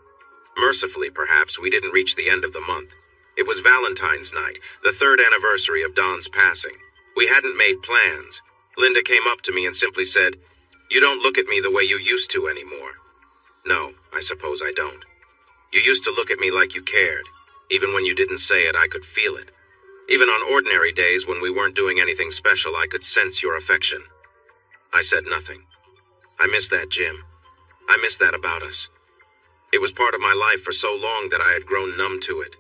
S1: Mercifully, perhaps, we didn't reach the end of the month. It was Valentine's night, the 3rd anniversary of Don's passing. We hadn't made plans. Linda came up to me and simply said, "You don't look at me the way you used to anymore." No, I suppose I don't. You used to look at me like you cared. Even when you didn't say it, I could feel it. Even on ordinary days when we weren't doing anything special, I could sense your affection. I said nothing. I miss that, Jim. I miss that about us. It was part of my life for so long that I had grown numb to it.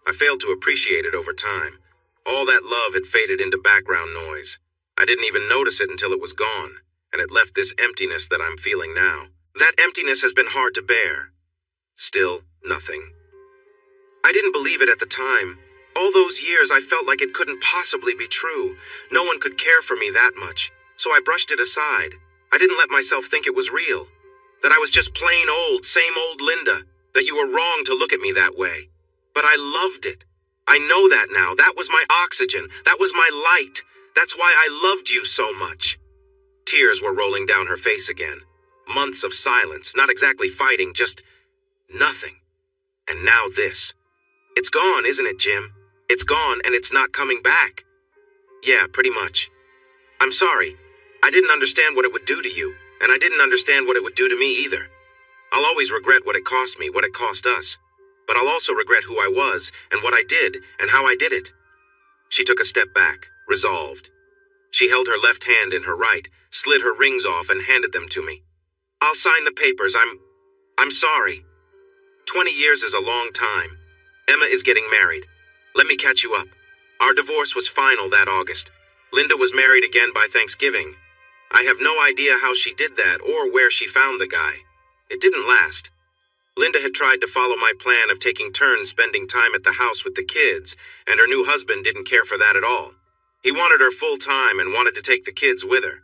S1: I failed to appreciate it over time. All that love had faded into background noise. I didn't even notice it until it was gone, and it left this emptiness that I'm feeling now. That emptiness has been hard to bear. Still, nothing. I didn't believe it at the time. All those years I felt like it couldn't possibly be true. No one could care for me that much, so I brushed it aside. I didn't let myself think it was real. That I was just plain old, same old Linda. That you were wrong to look at me that way. But I loved it. I know that now. That was my oxygen. That was my light. That's why I loved you so much. Tears were rolling down her face again. Months of silence, not exactly fighting, just nothing. And now this. It's gone, isn't it, Jim? It's gone and it's not coming back. Yeah, pretty much. I'm sorry. I didn't understand what it would do to you, and I didn't understand what it would do to me either. I'll always regret what it cost me, what it cost us. But I'll also regret who I was and what I did and how I did it. She took a step back, resolved. She held her left hand in her right, slid her rings off and handed them to me. I'll sign the papers. I'm sorry. 20 years is a long time. Emma is getting married. Let me catch you up. Our divorce was final that August. Linda was married again by Thanksgiving. I have no idea how she did that or where she found the guy. It didn't last. Linda had tried to follow my plan of taking turns spending time at the house with the kids, and her new husband didn't care for that at all. He wanted her full time and wanted to take the kids with her.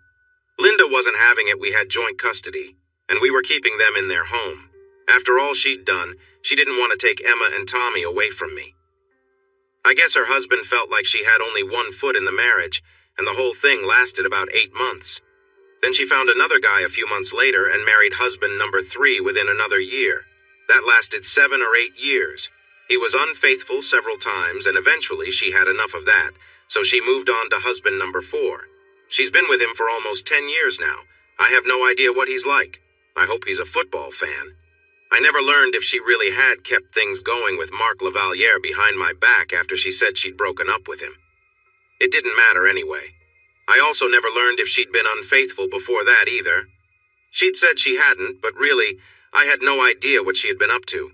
S1: Linda wasn't having it. We had joint custody, and we were keeping them in their home. After all she'd done, she didn't want to take Emma and Tommy away from me. I guess her husband felt like she had only one foot in the marriage, and the whole thing lasted about 8 months. Then she found another guy a few months later and married husband number 3 within another year. That lasted 7 or 8 years. He was unfaithful several times, and eventually she had enough of that, so she moved on to husband number 4. She's been with him for almost 10 years now. I have no idea what he's like. I hope he's a football fan. I never learned if she really had kept things going with Mark Lavaliere behind my back after she said she'd broken up with him. It didn't matter anyway. I also never learned if she'd been unfaithful before that either. She'd said she hadn't, but really, I had no idea what she had been up to.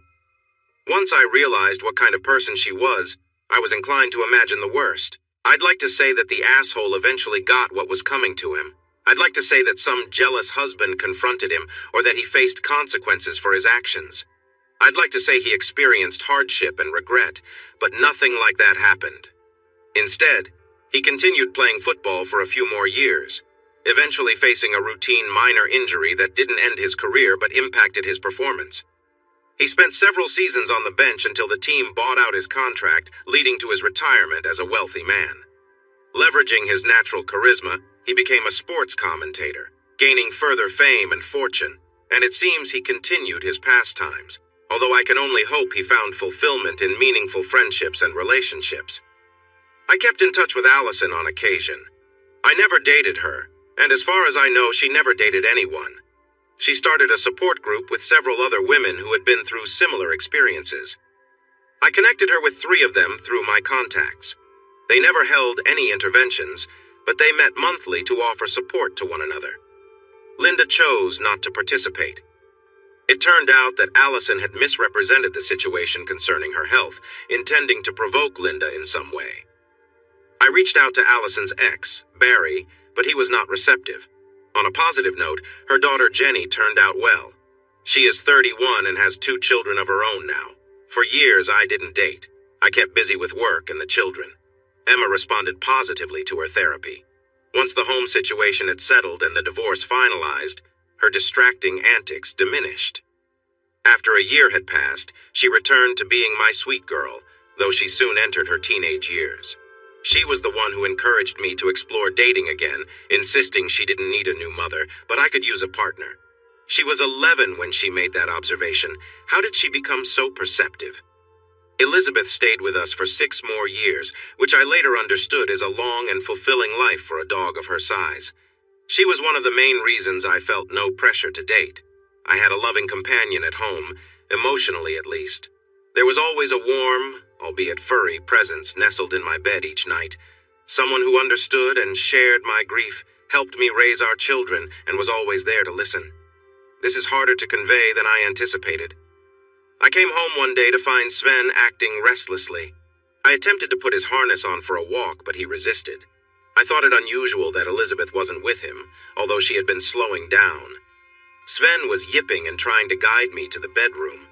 S1: Once I realized what kind of person she was, I was inclined to imagine the worst. I'd like to say that the asshole eventually got what was coming to him. I'd like to say that some jealous husband confronted him, or that he faced consequences for his actions. I'd like to say he experienced hardship and regret, but nothing like that happened. Instead, he continued playing football for a few more years, eventually facing a routine minor injury that didn't end his career but impacted his performance. He spent several seasons on the bench until the team bought out his contract, leading to his retirement as a wealthy man. Leveraging his natural charisma, he became a sports commentator, gaining further fame and fortune, and it seems he continued his pastimes, although I can only hope he found fulfillment in meaningful friendships and relationships. I kept in touch with Allison on occasion. I never dated her, and as far as I know, she never dated anyone. She started a support group with several other women who had been through similar experiences. I connected her with 3 of them through my contacts. They never held any interventions, but they met monthly to offer support to one another. Linda chose not to participate. It turned out that Allison had misrepresented the situation concerning her health, intending to provoke Linda in some way. I reached out to Allison's ex, Barry, but he was not receptive. On a positive note, her daughter Jenny turned out well. She is 31 and has 2 children of her own now. For years, I didn't date. I kept busy with work and the children. Emma responded positively to her therapy. Once the home situation had settled and the divorce finalized, her distracting antics diminished. After a year had passed, she returned to being my sweet girl, though she soon entered her teenage years. She was the one who encouraged me to explore dating again, insisting she didn't need a new mother, but I could use a partner. She was 11 when she made that observation. How did she become so perceptive? Elizabeth stayed with us for 6 more years, which I later understood is a long and fulfilling life for a dog of her size. She was one of the main reasons I felt no pressure to date. I had a loving companion at home, emotionally at least. There was always a warm, albeit furry, presence nestled in my bed each night. Someone who understood and shared my grief, helped me raise our children, and was always there to listen. This is harder to convey than I anticipated. I came home one day to find Sven acting restlessly. I attempted to put his harness on for a walk, but he resisted. I thought it unusual that Elizabeth wasn't with him, although she had been slowing down. Sven was yipping and trying to guide me to the bedroom.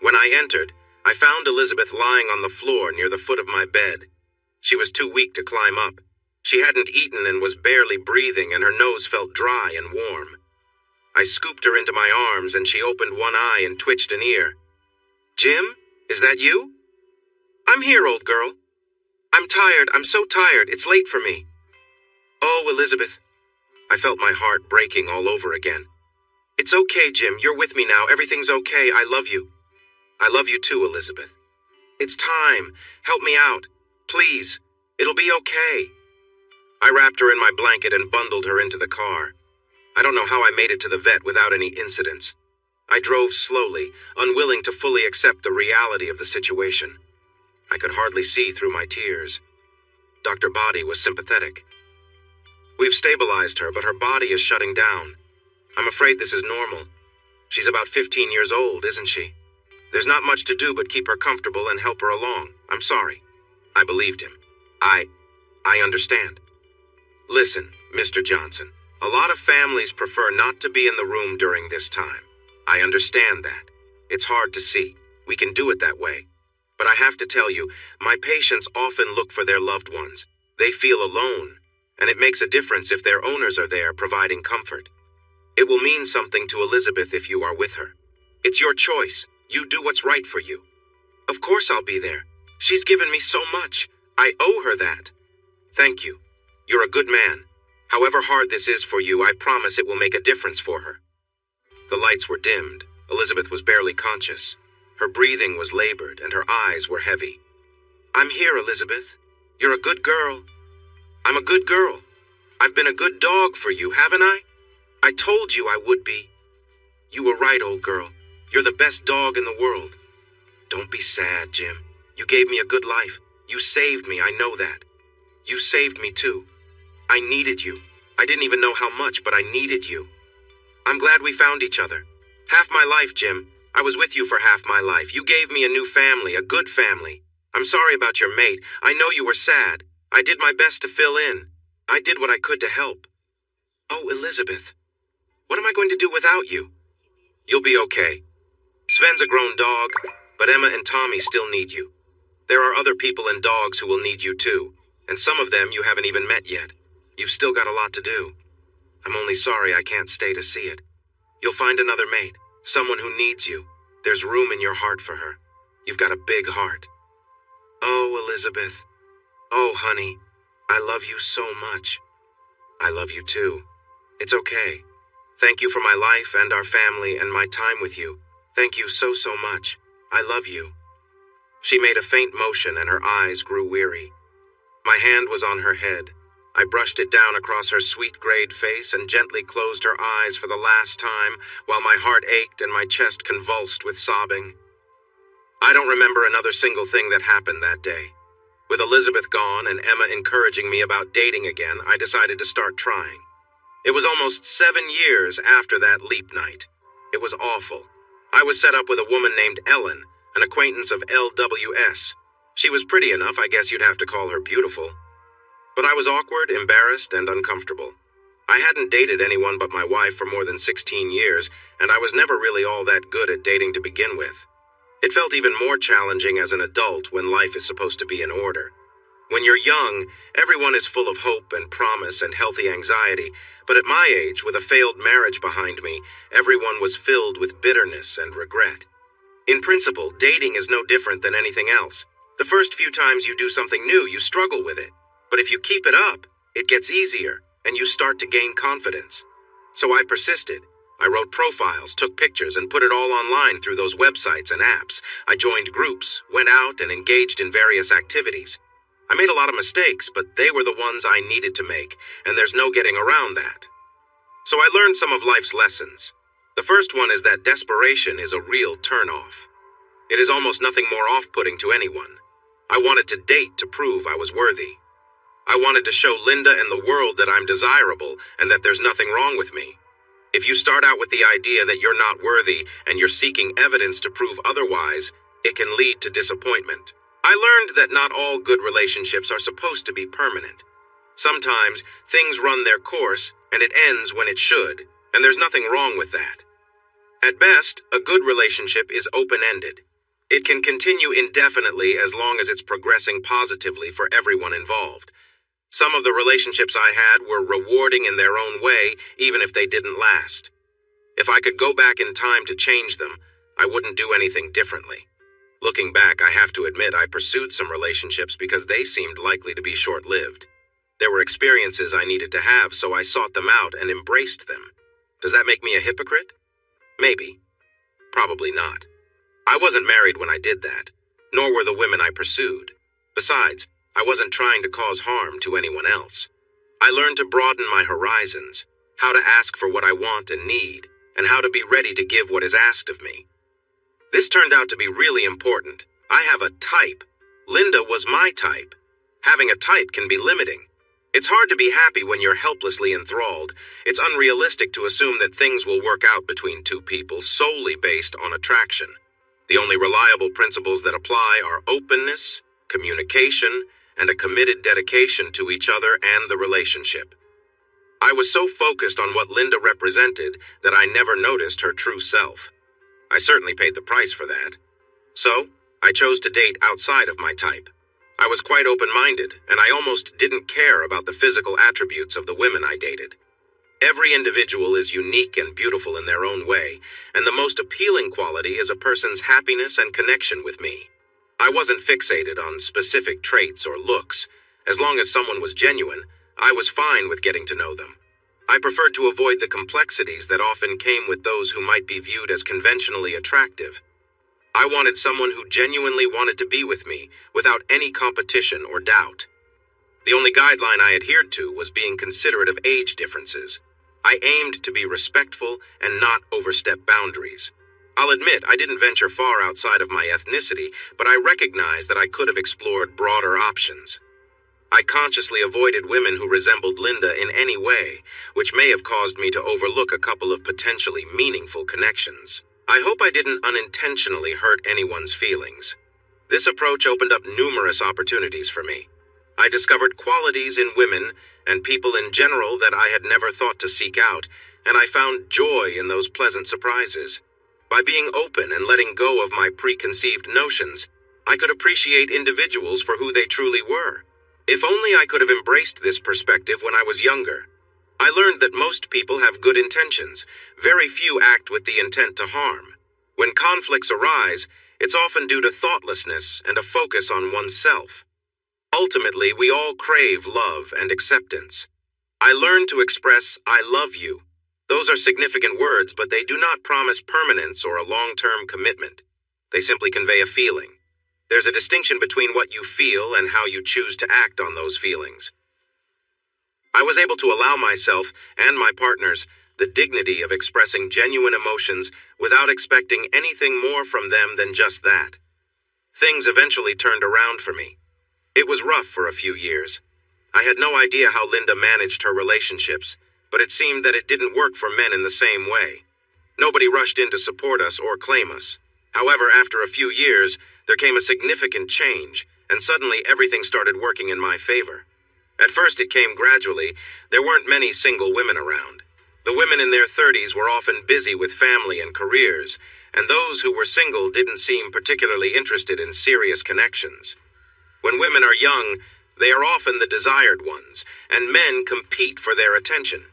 S1: When I entered, I found Elizabeth lying on the floor near the foot of my bed. She was too weak to climb up. She hadn't eaten and was barely breathing, and her nose felt dry and warm. I scooped her into my arms, and she opened one eye and twitched an ear. "Jim, is that you?" "I'm here, old girl. I'm tired. I'm so tired. It's late for me." "Oh, Elizabeth." I felt my heart breaking all over again. "It's okay, Jim. You're with me now. Everything's okay. I love you." "I love you too, Elizabeth." "It's time. Help me out. Please. It'll be okay." I wrapped her in my blanket and bundled her into the car. I don't know how I made it to the vet without any incidents. I drove slowly, unwilling to fully accept the reality of the situation. I could hardly see through my tears. Dr. Body was sympathetic. "We've stabilized her, but her body is shutting down. I'm afraid this is normal. She's about 15 years old, isn't she? There's not much to do but keep her comfortable and help her along. I'm sorry." I believed him. I understand. "Listen, Mr. Johnson, a lot of families prefer not to be in the room during this time. I understand that. It's hard to see. We can do it that way. But I have to tell you, my patients often look for their loved ones. They feel alone, and it makes a difference if their owners are there providing comfort. It will mean something to Elizabeth if you are with her. It's your choice. You do what's right for you." "Of course I'll be there. She's given me so much. I owe her that." "Thank you. You're a good man. However hard this is for you, I promise it will make a difference for her." The lights were dimmed. Elizabeth was barely conscious. Her breathing was labored, and her eyes were heavy. "I'm here, Elizabeth. You're a good girl." "I'm a good girl. I've been a good dog for you, haven't I? I told you I would be." "You were right, old girl. You're the best dog in the world." "Don't be sad, Jim. You gave me a good life. You saved me, I know that. You saved me too. I needed you. I didn't even know how much, but I needed you. I'm glad we found each other. Half my life, Jim. I was with you for half my life. You gave me a new family, a good family. I'm sorry about your mate. I know you were sad. I did my best to fill in. I did what I could to help. Oh, Elizabeth, what am I going to do without you? You'll be okay. Sven's a grown dog, but Emma and Tommy still need you. There are other people and dogs who will need you too, and some of them you haven't even met yet. You've still got a lot to do. I'm only sorry I can't stay to see it. You'll find another mate, someone who needs you. There's room in your heart for her. You've got a big heart. Oh, Elizabeth. Oh, honey. I love you so much. I love you too. It's okay. Thank you for my life and our family and my time with you. Thank you so much. I love you. She made a faint motion and her eyes grew weary. My hand was on her head. I brushed it down across her sweet-grayed face and gently closed her eyes for the last time while my heart ached and my chest convulsed with sobbing. I don't remember another single thing that happened that day. With Elizabeth gone and Emma encouraging me about dating again, I decided to start trying. It was almost 7 years after that leap night. It was awful. I was set up with a woman named Ellen, an acquaintance of LWS. She was pretty enough, I guess you'd have to call her beautiful. But I was awkward, embarrassed, and uncomfortable. I hadn't dated anyone but my wife for more than 16 years, and I was never really all that good at dating to begin with. It felt even more challenging as an adult when life is supposed to be in order. When you're young, everyone is full of hope and promise and healthy anxiety, but at my age, with a failed marriage behind me, everyone was filled with bitterness and regret. In principle, dating is no different than anything else. The first few times you do something new, you struggle with it. But if you keep it up, it gets easier, and you start to gain confidence. So I persisted. I wrote profiles, took pictures, and put it all online through those websites and apps. I joined groups, went out, and engaged in various activities. I made a lot of mistakes, but they were the ones I needed to make, and there's no getting around that. So I learned some of life's lessons. The first one is that desperation is a real turn-off. It is almost nothing more off-putting to anyone. I wanted to date to prove I was worthy. I wanted to show Linda and the world that I'm desirable and that there's nothing wrong with me. If you start out with the idea that you're not worthy and you're seeking evidence to prove otherwise, it can lead to disappointment. I learned that not all good relationships are supposed to be permanent. Sometimes things run their course and it ends when it should, and there's nothing wrong with that. At best, a good relationship is open-ended. It can continue indefinitely as long as it's progressing positively for everyone involved. Some of the relationships I had were rewarding in their own way, even if they didn't last. If I could go back in time to change them, I wouldn't do anything differently. Looking back, I have to admit I pursued some relationships because they seemed likely to be short-lived. There were experiences I needed to have, so I sought them out and embraced them. Does that make me a hypocrite? Maybe. Probably not. I wasn't married when I did that, nor were the women I pursued. Besides, I wasn't trying to cause harm to anyone else. I learned to broaden my horizons, how to ask for what I want and need, and how to be ready to give what is asked of me. This turned out to be really important. I have a type. Linda was my type. Having a type can be limiting. It's hard to be happy when you're helplessly enthralled. It's unrealistic to assume that things will work out between two people solely based on attraction. The only reliable principles that apply are openness, communication, and a committed dedication to each other and the relationship. I was so focused on what Linda represented that I never noticed her true self. I certainly paid the price for that. So, I chose to date outside of my type. I was quite open-minded, and I almost didn't care about the physical attributes of the women I dated. Every individual is unique and beautiful in their own way, and the most appealing quality is a person's happiness and connection with me. I wasn't fixated on specific traits or looks. As long as someone was genuine, I was fine with getting to know them. I preferred to avoid the complexities that often came with those who might be viewed as conventionally attractive. I wanted someone who genuinely wanted to be with me without any competition or doubt. The only guideline I adhered to was being considerate of age differences. I aimed to be respectful and not overstep boundaries. I'll admit I didn't venture far outside of my ethnicity, but I recognized that I could have explored broader options. I consciously avoided women who resembled Linda in any way, which may have caused me to overlook a couple of potentially meaningful connections. I I hope I didn't unintentionally hurt anyone's feelings. This approach opened up numerous opportunities for me. I discovered qualities in women and people in general that I had never thought to seek out, and I found joy in those pleasant surprises. By being open and letting go of my preconceived notions, I could appreciate individuals for who they truly were. If only I could have embraced this perspective when I was younger. I learned that most people have good intentions. Very few act with the intent to harm. When conflicts arise, it's often due to thoughtlessness and a focus on oneself. Ultimately, we all crave love and acceptance. I learned to express, "I love you." Those are significant words, but they do not promise permanence or a long-term commitment. They simply convey a feeling. There's a distinction between what you feel and how you choose to act on those feelings. I was able to allow myself and my partners the dignity of expressing genuine emotions without expecting anything more from them than just that. Things eventually turned around for me. It was rough for a few years. I had no idea how Linda managed her relationships, but it seemed that it didn't work for men in the same way. Nobody rushed in to support us or claim us. However, after a few years, there came a significant change, and suddenly everything started working in my favor. At first it came gradually. There weren't many single women around. The women in their 30s were often busy with family and careers, and those who were single didn't seem particularly interested in serious connections. When women are young, they are often the desired ones, and men compete for their attention.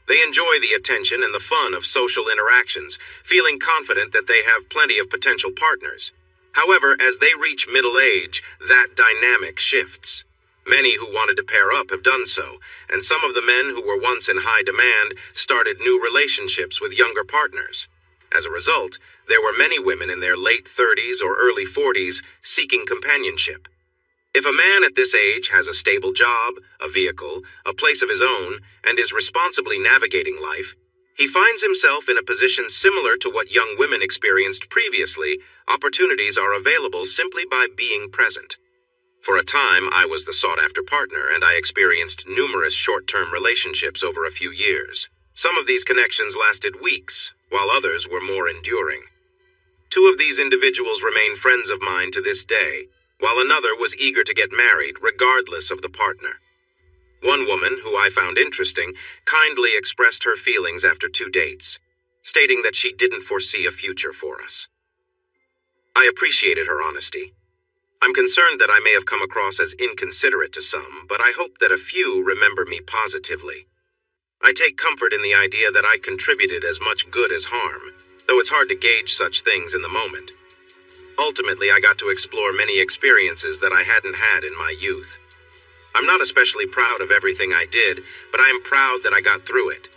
S1: They enjoy the attention and the fun of social interactions, feeling confident that they have plenty of potential partners. However, as they reach middle age, that dynamic shifts. Many who wanted to pair up have done so, and some of the men who were once in high demand started new relationships with younger partners. As a result, there were many women in their late 30s or early 40s seeking companionship. If a man at this age has a stable job, a vehicle, a place of his own, and is responsibly navigating life, he finds himself in a position similar to what young women experienced previously. Opportunities are available simply by being present. For a time, I was the sought-after partner, and I experienced numerous short-term relationships over a few years. Some of these connections lasted weeks, while others were more enduring. Two of these individuals remain friends of mine to this day, while another was eager to get married regardless of the partner. One woman, who I found interesting, kindly expressed her feelings after 2 dates, stating that she didn't foresee a future for us. I appreciated her honesty. I'm concerned that I may have come across as inconsiderate to some, but I hope that a few remember me positively. I take comfort in the idea that I contributed as much good as harm, though it's hard to gauge such things in the moment. Ultimately, I got to explore many experiences that I hadn't had in my youth. I'm not especially proud of everything I did, but I am proud that I got through it.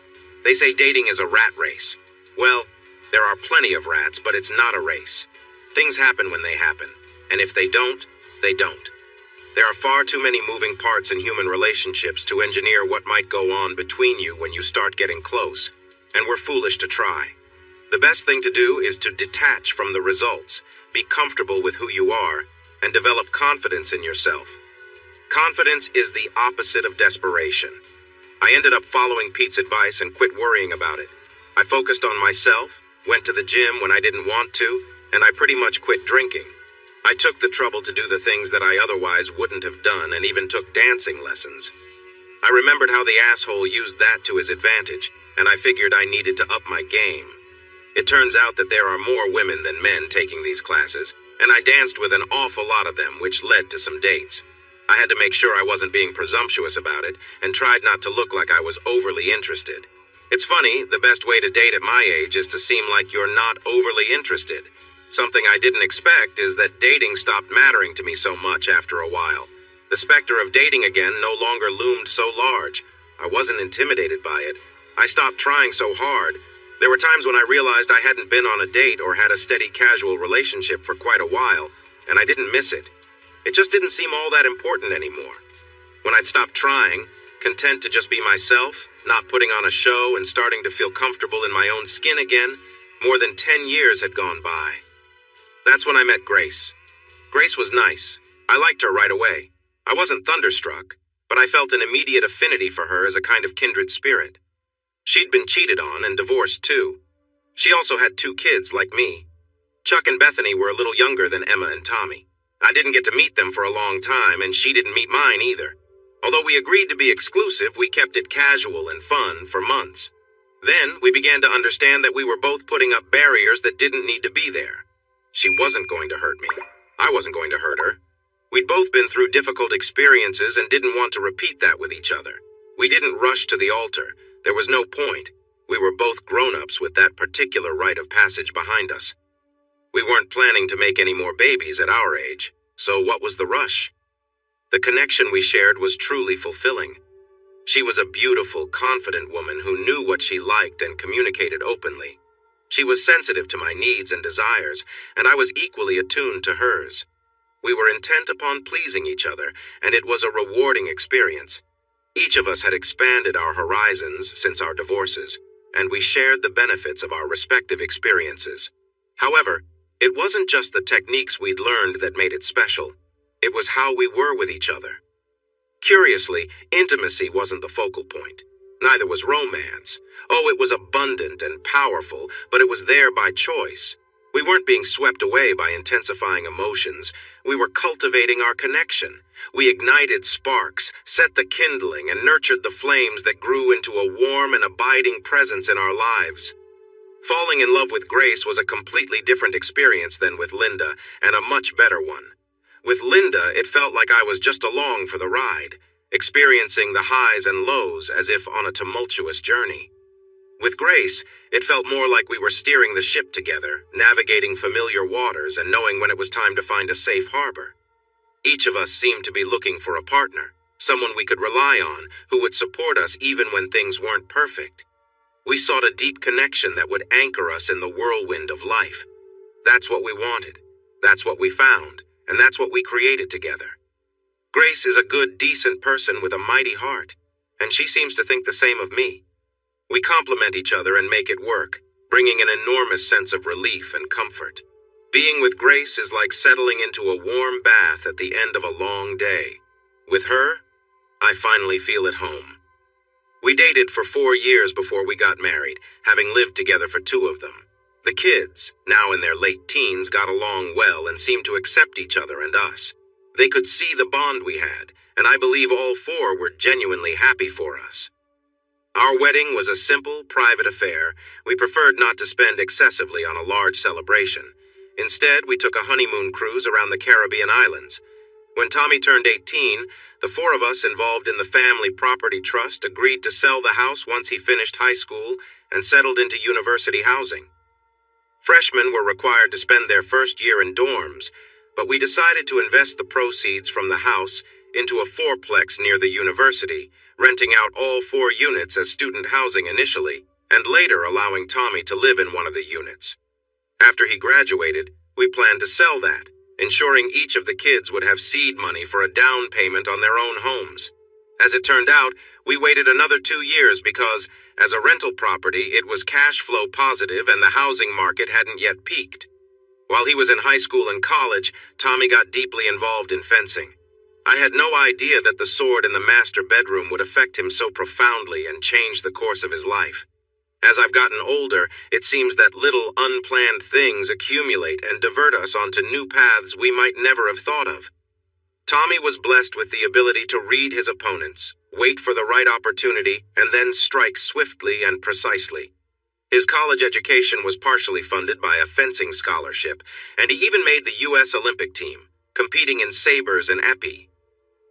S1: They say dating is a rat race. Well, there are plenty of rats, but it's not a race. Things happen when they happen, and if they don't, they don't. There are far too many moving parts in human relationships to engineer what might go on between you when you start getting close, and we're foolish to try. The best thing to do is to detach from the results, be comfortable with who you are, and develop confidence in yourself. Confidence is the opposite of desperation. I ended up following Pete's advice and quit worrying about it. I focused on myself, went to the gym when I didn't want to, and I pretty much quit drinking. I took the trouble to do the things that I otherwise wouldn't have done, and even took dancing lessons. I remembered how the asshole used that to his advantage, and I figured I needed to up my game. It turns out that there are more women than men taking these classes, and I danced with an awful lot of them, which led to some dates. I had to make sure I wasn't being presumptuous about it, and tried not to look like I was overly interested. It's funny, the best way to date at my age is to seem like you're not overly interested. Something I didn't expect is that dating stopped mattering to me so much after a while. The specter of dating again no longer loomed so large. I wasn't intimidated by it. I stopped trying so hard. There were times when I realized I hadn't been on a date or had a steady casual relationship for quite a while, and I didn't miss it. It just didn't seem all that important anymore. When I'd stopped trying, content to just be myself, not putting on a show and starting to feel comfortable in my own skin again, more than 10 years had gone by. That's when I met Grace. Grace was nice. I liked her right away. I wasn't thunderstruck, but I felt an immediate affinity for her as a kind of kindred spirit. She'd been cheated on and divorced too. She also had 2 kids like me. Chuck and Bethany were a little younger than Emma and Tommy. I didn't get to meet them for a long time, and she didn't meet mine either. Although we agreed to be exclusive, we kept it casual and fun for months. Then we began to understand that we were both putting up barriers that didn't need to be there. She wasn't going to hurt me. I wasn't going to hurt her. We'd both been through difficult experiences and didn't want to repeat that with each other. We didn't rush to the altar. There was no point. We were both grown-ups with that particular rite of passage behind us. We weren't planning to make any more babies at our age, so what was the rush? The connection we shared was truly fulfilling. She was a beautiful, confident woman who knew what she liked and communicated openly. She was sensitive to my needs and desires, and I was equally attuned to hers. We were intent upon pleasing each other, and it was a rewarding experience. Each of us had expanded our horizons since our divorces, and we shared the benefits of our respective experiences. However, it wasn't just the techniques we'd learned that made it special. It was how we were with each other. Curiously, intimacy wasn't the focal point. Neither was romance. Oh, it was abundant and powerful, but it was there by choice. We weren't being swept away by intensifying emotions. We were cultivating our connection. We ignited sparks, set the kindling, and nurtured the flames that grew into a warm and abiding presence in our lives. Falling in love with Grace was a completely different experience than with Linda, and a much better one. With Linda, it felt like I was just along for the ride, experiencing the highs and lows as if on a tumultuous journey. With Grace, it felt more like we were steering the ship together, navigating familiar waters and knowing when it was time to find a safe harbor. Each of us seemed to be looking for a partner, someone we could rely on, who would support us even when things weren't perfect. We sought a deep connection that would anchor us in the whirlwind of life. That's what we wanted. That's what we found. And that's what we created together. Grace is a good, decent person with a mighty heart, and she seems to think the same of me. We complement each other and make it work, bringing an enormous sense of relief and comfort. Being with Grace is like settling into a warm bath at the end of a long day. With her, I finally feel at home. We dated for 4 years before we got married, having lived together for 2 of them. The kids, now in their late teens, got along well and seemed to accept each other and us. They could see the bond we had, and I believe all 4 were genuinely happy for us. Our wedding was a simple, private affair. We preferred not to spend excessively on a large celebration. Instead, we took a honeymoon cruise around the Caribbean islands. When Tommy turned 18, the 4 of us involved in the family property trust agreed to sell the house once he finished high school and settled into university housing. Freshmen were required to spend their first year in dorms, but we decided to invest the proceeds from the house into a 4-plex near the university, renting out all 4 units as student housing initially, and later allowing Tommy to live in one of the units. After he graduated, we planned to sell that, ensuring each of the kids would have seed money for a down payment on their own homes. As it turned out, we waited another 2 years because, as a rental property, it was cash flow positive and the housing market hadn't yet peaked. While he was in high school and college, Tommy got deeply involved in fencing. I had no idea that the sword in the master bedroom would affect him so profoundly and change the course of his life. As I've gotten older, it seems that little unplanned things accumulate and divert us onto new paths we might never have thought of. Tommy was blessed with the ability to read his opponents, wait for the right opportunity, and then strike swiftly and precisely. His college education was partially funded by a fencing scholarship, and he even made the U.S. Olympic team, competing in sabers and épée.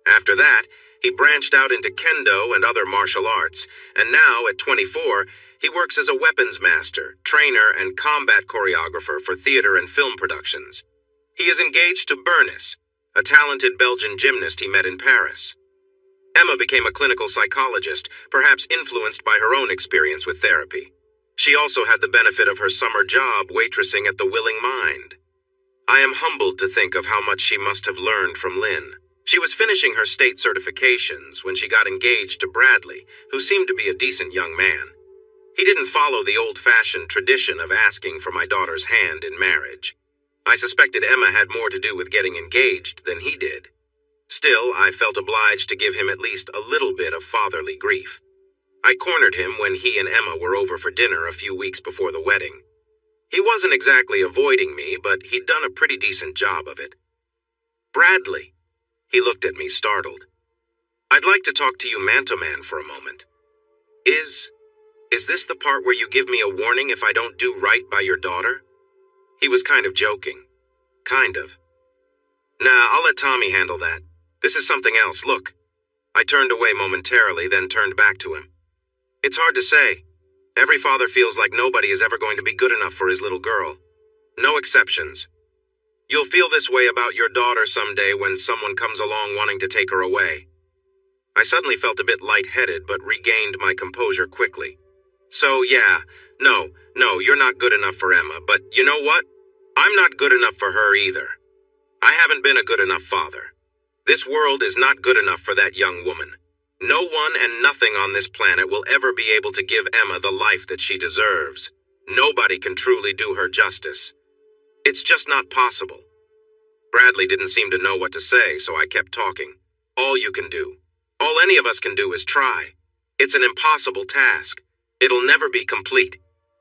S1: After that, he branched out into kendo and other martial arts, and now, at 24, he works as a weapons master, trainer, and combat choreographer for theater and film productions. He is engaged to Bernice, a talented Belgian gymnast he met in Paris. Emma became a clinical psychologist, perhaps influenced by her own experience with therapy. She also had the benefit of her summer job waitressing at the Willing Mind. I am humbled to think of how much she must have learned from Lynn. She was finishing her state certifications when she got engaged to Bradley, who seemed to be a decent young man. He didn't follow the old-fashioned tradition of asking for my daughter's hand in marriage. I suspected Emma had more to do with getting engaged than he did. Still, I felt obliged to give him at least a little bit of fatherly grief. I cornered him when he and Emma were over for dinner a few weeks before the wedding. He wasn't exactly avoiding me, but he'd done a pretty decent job of it. "Bradley." He looked at me, startled. "I'd like to talk to you man-to-man for a moment. Is this the part where you give me a warning if I don't do right by your daughter?" He was kind of joking. Kind of. "Nah, I'll let Tommy handle that. This is something else, look." I turned away momentarily, then turned back to him. "It's hard to say. Every father feels like nobody is ever going to be good enough for his little girl. No exceptions. You'll feel this way about your daughter someday when someone comes along wanting to take her away." I suddenly felt a bit lightheaded, but regained my composure quickly. "So, yeah, no, you're not good enough for Emma, but you know what? I'm not good enough for her either. I haven't been a good enough father. This world is not good enough for that young woman. No one and nothing on this planet will ever be able to give Emma the life that she deserves. Nobody can truly do her justice. It's just not possible." Bradley didn't seem to know what to say, so I kept talking. "All you can do, all any of us can do is try. It's an impossible task. It'll never be complete.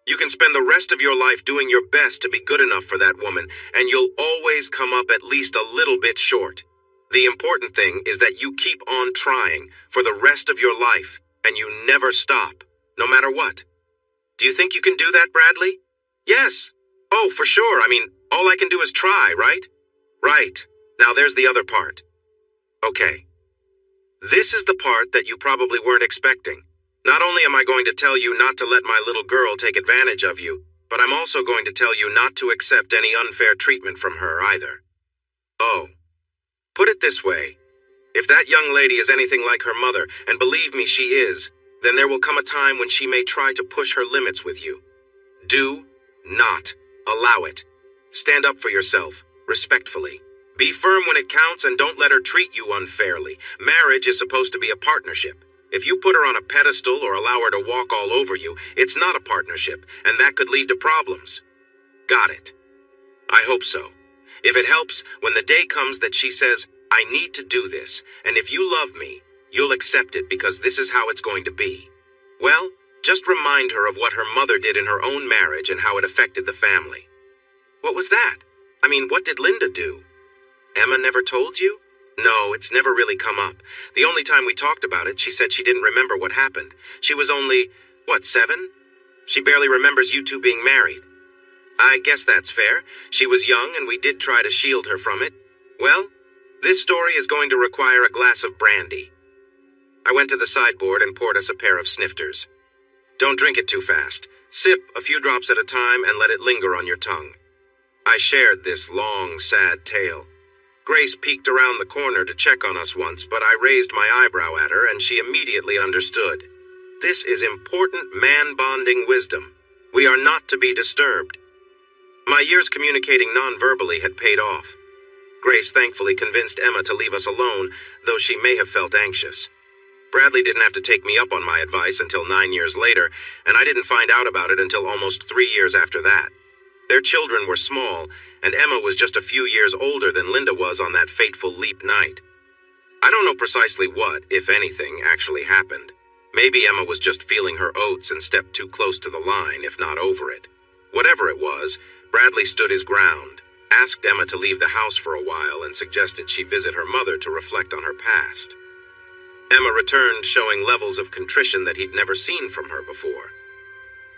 S1: You can spend the rest of your life doing your best to be good enough for that woman, and you'll always come up at least a little bit short. The important thing is that you keep on trying for the rest of your life, and you never stop, no matter what. Do you think you can do that, Bradley?" "Yes. Oh, for sure. I mean, all I can do is try, right?" "Right. Now there's the other part." "Okay. This is the part that you probably weren't expecting. Not only am I going to tell you not to let my little girl take advantage of you, but I'm also going to tell you not to accept any unfair treatment from her either. Oh. Put it this way. If that young lady is anything like her mother, and believe me, she is, then there will come a time when she may try to push her limits with you. Do not allow it. Stand up for yourself, respectfully. Be firm when it counts and don't let her treat you unfairly. Marriage is supposed to be a partnership. If you put her on a pedestal or allow her to walk all over you, it's not a partnership, and that could lead to problems. Got it? I hope so. If it helps, when the day comes that she says, I need to do this, and if you love me, you'll accept it because this is how it's going to be. Well, just remind her of what her mother did in her own marriage and how it affected the family. What was that? I mean, what did Linda do? Emma never told you? No, it's never really come up. The only time we talked about it, she said she didn't remember what happened. She was only, 7? She barely remembers you two being married. I guess that's fair. She was young and we did try to shield her from it. Well, this story is going to require a glass of brandy. I went to the sideboard and poured us a pair of snifters. Don't drink it too fast. Sip a few drops at a time and let it linger on your tongue. I shared this long, sad tale. Grace peeked around the corner to check on us once, but I raised my eyebrow at her and she immediately understood. This is important man-bonding wisdom. We are not to be disturbed. My years communicating non-verbally had paid off. Grace thankfully convinced Emma to leave us alone, though she may have felt anxious. Bradley didn't have to take me up on my advice until 9 years later, and I didn't find out about it until almost 3 years after that. Their children were small, and Emma was just a few years older than Linda was on that fateful leap night. I don't know precisely what, if anything, actually happened. Maybe Emma was just feeling her oats and stepped too close to the line, if not over it. Whatever it was, Bradley stood his ground, asked Emma to leave the house for a while, and suggested she visit her mother to reflect on her past. Emma returned showing levels of contrition that he'd never seen from her before.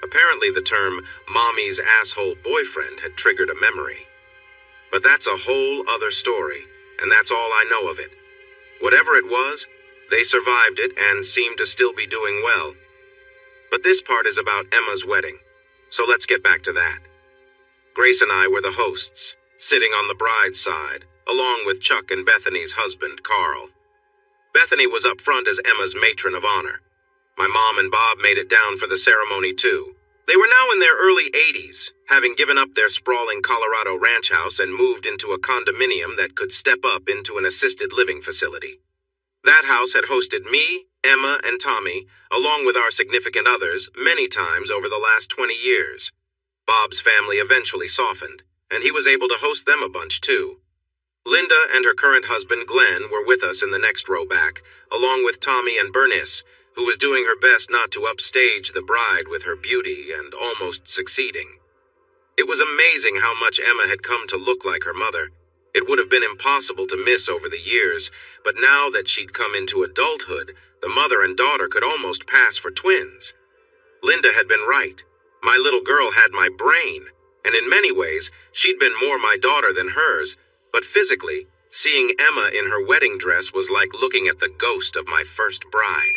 S1: Apparently the term, Mommy's asshole boyfriend, had triggered a memory. But that's a whole other story, and that's all I know of it. Whatever it was, they survived it and seemed to still be doing well. But this part is about Emma's wedding, so let's get back to that. Grace and I were the hosts, sitting on the bride's side, along with Chuck and Bethany's husband, Carl. Bethany was up front as Emma's matron of honor. My mom and Bob made it down for the ceremony, too. They were now in their early 80s, having given up their sprawling Colorado ranch house and moved into a condominium that could step up into an assisted living facility. That house had hosted me, Emma, and Tommy, along with our significant others, many times over the last 20 years. Bob's family eventually softened, and he was able to host them a bunch, too. Linda and her current husband, Glenn, were with us in the next row back, along with Tommy and Bernice, who was doing her best not to upstage the bride with her beauty and almost succeeding. It was amazing how much Emma had come to look like her mother. It would have been impossible to miss over the years, but now that she'd come into adulthood, the mother and daughter could almost pass for twins. Linda had been right. My little girl had my brain, and in many ways, she'd been more my daughter than hers, but physically, seeing Emma in her wedding dress was like looking at the ghost of my first bride.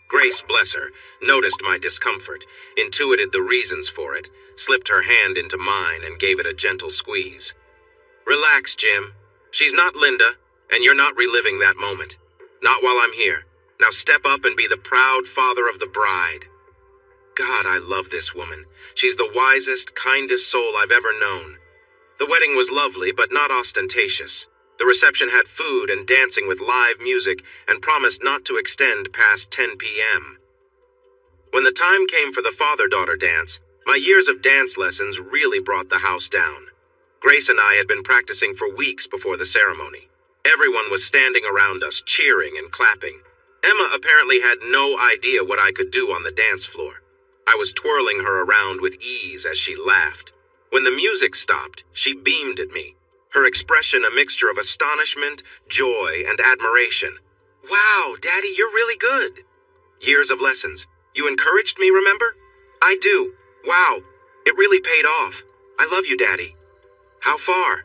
S1: Grace, bless her, noticed my discomfort, intuited the reasons for it, slipped her hand into mine and gave it a gentle squeeze. Relax, Jim. She's not Linda, and you're not reliving that moment. Not while I'm here. Now step up and be the proud father of the bride. God, I love this woman. She's the wisest, kindest soul I've ever known. The wedding was lovely, but not ostentatious. The reception had food and dancing with live music and promised not to extend past 10 p.m. When the time came for the father-daughter dance, my years of dance lessons really brought the house down. Grace and I had been practicing for weeks before the ceremony. Everyone was standing around us, cheering and clapping. Emma apparently had no idea what I could do on the dance floor. I was twirling her around with ease as she laughed. When the music stopped, she beamed at me, her expression a mixture of astonishment, joy, and admiration. Wow, Daddy, you're really good. Years of lessons. You encouraged me, remember? I do. Wow, it really paid off. I love you, Daddy. How far?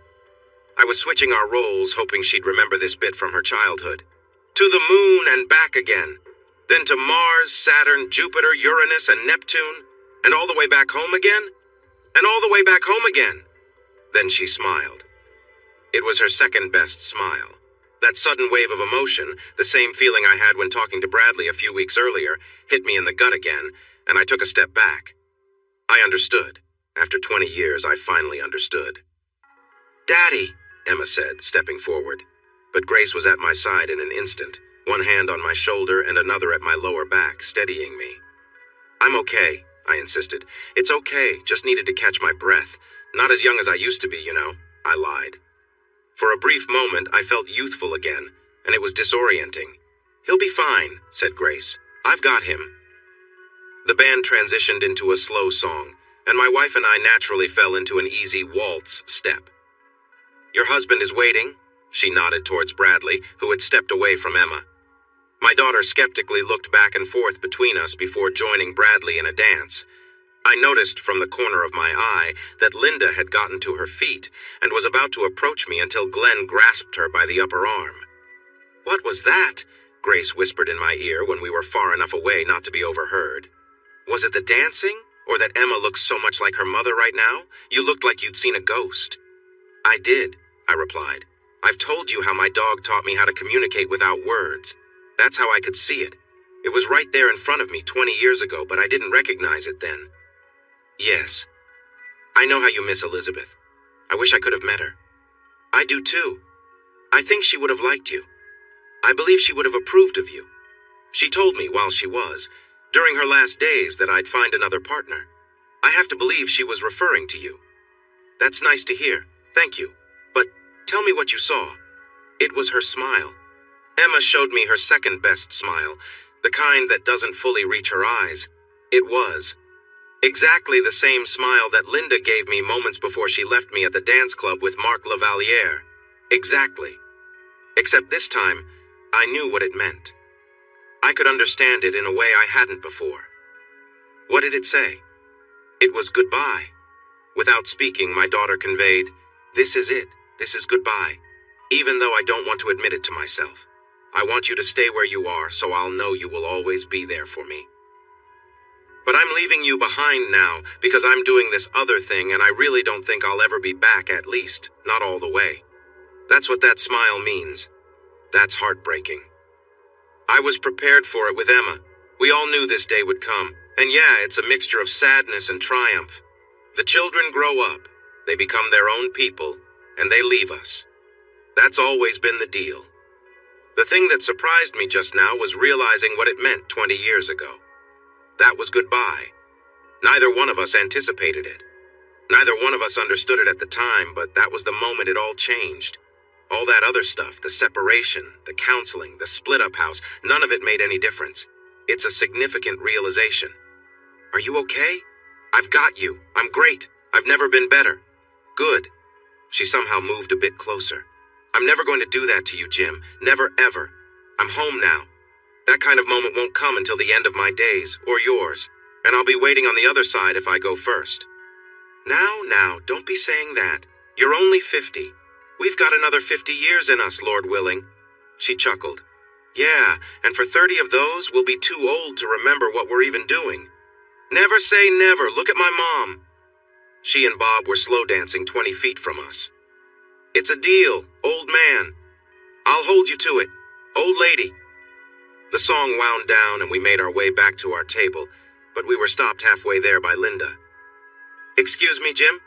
S1: I was switching our roles, hoping she'd remember this bit from her childhood. To the moon and back again. Then to Mars, Saturn, Jupiter, Uranus, and Neptune. And all the way back home again? And all the way back home again. Then she smiled. It was her second best smile. That sudden wave of emotion, the same feeling I had when talking to Bradley a few weeks earlier, hit me in the gut again, and I took a step back. I understood. After 20 years, I finally understood. Daddy, Emma said, stepping forward. But Grace was at my side in an instant, one hand on my shoulder and another at my lower back, steadying me. I'm okay, I insisted. It's okay, just needed to catch my breath. Not as young as I used to be, you know. I lied. For a brief moment, I felt youthful again, and it was disorienting. He'll be fine, said Grace. I've got him. The band transitioned into a slow song, and my wife and I naturally fell into an easy waltz step. Your husband is waiting, she nodded towards Bradley, who had stepped away from Emma. My daughter skeptically looked back and forth between us before joining Bradley in a dance. I noticed from the corner of my eye that Linda had gotten to her feet and was about to approach me until Glenn grasped her by the upper arm. What was that? Grace whispered in my ear when we were far enough away not to be overheard. Was it the dancing, or that Emma looks so much like her mother right now? You looked like you'd seen a ghost. I did, I replied. I've told you how my dog taught me how to communicate without words. That's how I could see it. It was right there in front of me 20 years ago, but I didn't recognize it then. Yes. I know how you miss Elizabeth. I wish I could have met her. I do too. I think she would have liked you. I believe she would have approved of you. She told me while she was, during her last days, that I'd find another partner. I have to believe she was referring to you. That's nice to hear. Thank you. But tell me what you saw. It was her smile. Emma showed me her second best smile, the kind that doesn't fully reach her eyes. It was exactly the same smile that Linda gave me moments before she left me at the dance club with Marc Lavaliere. Exactly. Except this time, I knew what it meant. I could understand it in a way I hadn't before. What did it say? It was goodbye. Without speaking, my daughter conveyed, "This is it. This is goodbye. Even though I don't want to admit it to myself. I want you to stay where you are so I'll know you will always be there for me. But I'm leaving you behind now because I'm doing this other thing and I really don't think I'll ever be back, at least, not all the way." That's what that smile means. That's heartbreaking. I was prepared for it with Emma. We all knew this day would come. And yeah, it's a mixture of sadness and triumph. The children grow up, they become their own people, and they leave us. That's always been the deal. The thing that surprised me just now was realizing what it meant 20 years ago. That was goodbye. Neither one of us anticipated it. Neither one of us understood it at the time, but that was the moment it all changed. All that other stuff, the separation, the counseling, the split-up house, none of it made any difference. It's a significant realization. Are you okay? I've got you. I'm great. I've never been better. Good. She somehow moved a bit closer. I'm never going to do that to you, Jim. Never, ever. I'm home now. That kind of moment won't come until the end of my days, or yours, and I'll be waiting on the other side if I go first. Now, don't be saying that. You're only 50. We've got another 50 years in us, Lord willing. She chuckled. Yeah, and for 30 of those, we'll be too old to remember what we're even doing. Never say never. Look at my mom. She and Bob were slow dancing 20 feet from us. It's a deal, old man. I'll hold you to it, old lady. The song wound down and we made our way back to our table, but we were stopped halfway there by Linda. Excuse me, Jim?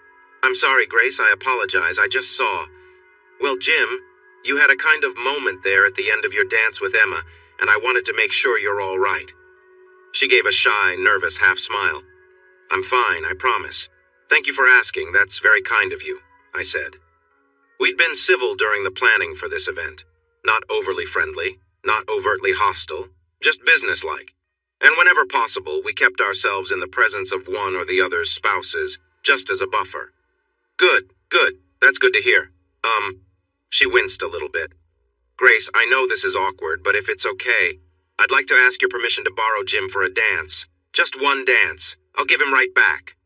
S1: I'm sorry, Grace, I apologize. I just saw. Well, Jim, you had a kind of moment there at the end of your dance with Emma, and I wanted to make sure you're all right. She gave a shy, nervous half-smile. I'm fine, I promise. Thank you for asking. That's very kind of you, I said. We'd been civil during the planning for this event. Not overly friendly, not overtly hostile, just businesslike. And whenever possible, we kept ourselves in the presence of one or the other's spouses, just as a buffer. Good. That's good to hear. She winced a little bit. Grace, I know this is awkward, but if it's okay, I'd like to ask your permission to borrow Jim for a dance. Just one dance. I'll give him right back.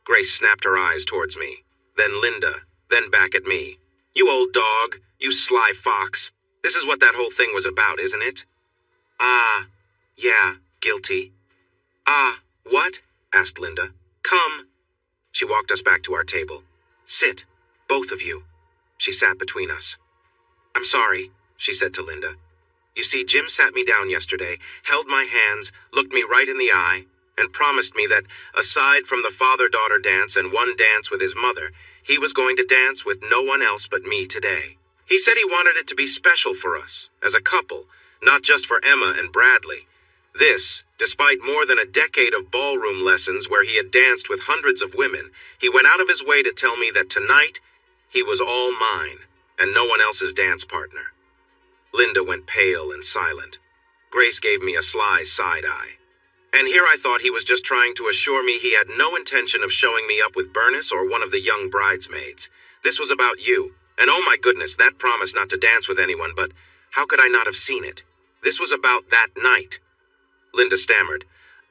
S1: Grace snapped her eyes towards me, then Linda, then back at me. You old dog, you sly fox. This is what that whole thing was about, isn't it? Yeah, guilty. What? Asked Linda. Come. She walked us back to our table. Sit, both of you. She sat between us. I'm sorry, she said to Linda. You see, Jim sat me down yesterday, held my hands, looked me right in the eye, and promised me that, aside from the father-daughter dance and one dance with his mother, he was going to dance with no one else but me today. He said he wanted it to be special for us, as a couple, not just for Emma and Bradley. This, despite more than a decade of ballroom lessons where he had danced with hundreds of women, he went out of his way to tell me that tonight he was all mine and no one else's dance partner. Linda went pale and silent. Grace gave me a sly side-eye. And here I thought he was just trying to assure me he had no intention of showing me up with Bernice or one of the young bridesmaids. This was about you. And oh my goodness, that promise not to dance with anyone, but how could I not have seen it? This was about that night. Linda stammered.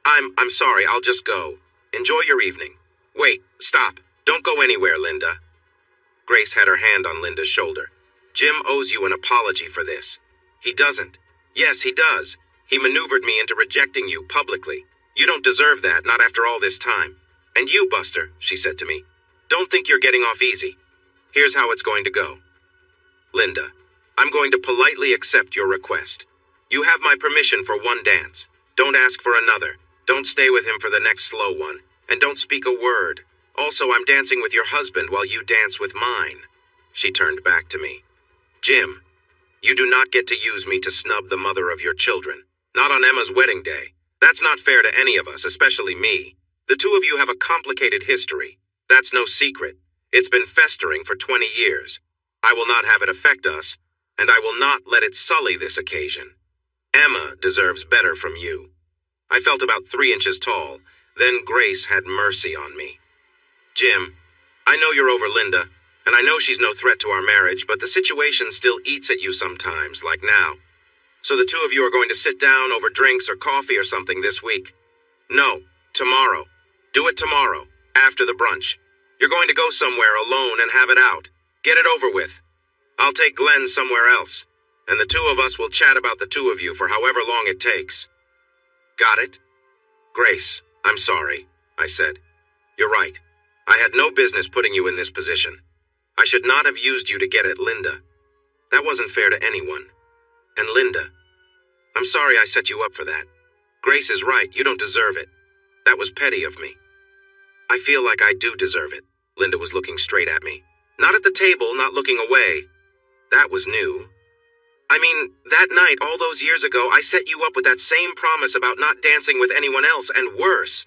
S1: I'm sorry, I'll just go. Enjoy your evening. Wait, stop. Don't go anywhere, Linda. Grace had her hand on Linda's shoulder. Jim owes you an apology for this. He doesn't. Yes, he does. He maneuvered me into rejecting you publicly. You don't deserve that, not after all this time. And you, Buster, she said to me, don't think you're getting off easy. Here's how it's going to go. Linda, I'm going to politely accept your request. You have my permission for one dance. Don't ask for another. Don't stay with him for the next slow one. And don't speak a word. Also, I'm dancing with your husband while you dance with mine. She turned back to me. Jim, you do not get to use me to snub the mother of your children. Not on Emma's wedding day. That's not fair to any of us, especially me. The two of you have a complicated history. That's no secret. It's been festering for 20 years. I will not have it affect us, and I will not let it sully this occasion. Emma deserves better from you. I felt about 3 inches tall. Then Grace had mercy on me. Jim, I know you're over Linda, and I know she's no threat to our marriage, but the situation still eats at you sometimes, like now. So the two of you are going to sit down over drinks or coffee or something this week. No, tomorrow. Do it tomorrow, after the brunch. You're going to go somewhere alone and have it out. Get it over with. I'll take Glenn somewhere else, and the two of us will chat about the two of you for however long it takes. Got it? Grace, I'm sorry, I said. You're right. I had no business putting you in this position. I should not have used you to get at Linda. That wasn't fair to anyone. And Linda, I'm sorry I set you up for that. Grace is right, you don't deserve it. That was petty of me. I feel like I do deserve it. Linda was looking straight at me. Not at the table, not looking away. That was new. I mean, that night, all those years ago, I set you up with that same promise about not dancing with anyone else, and worse.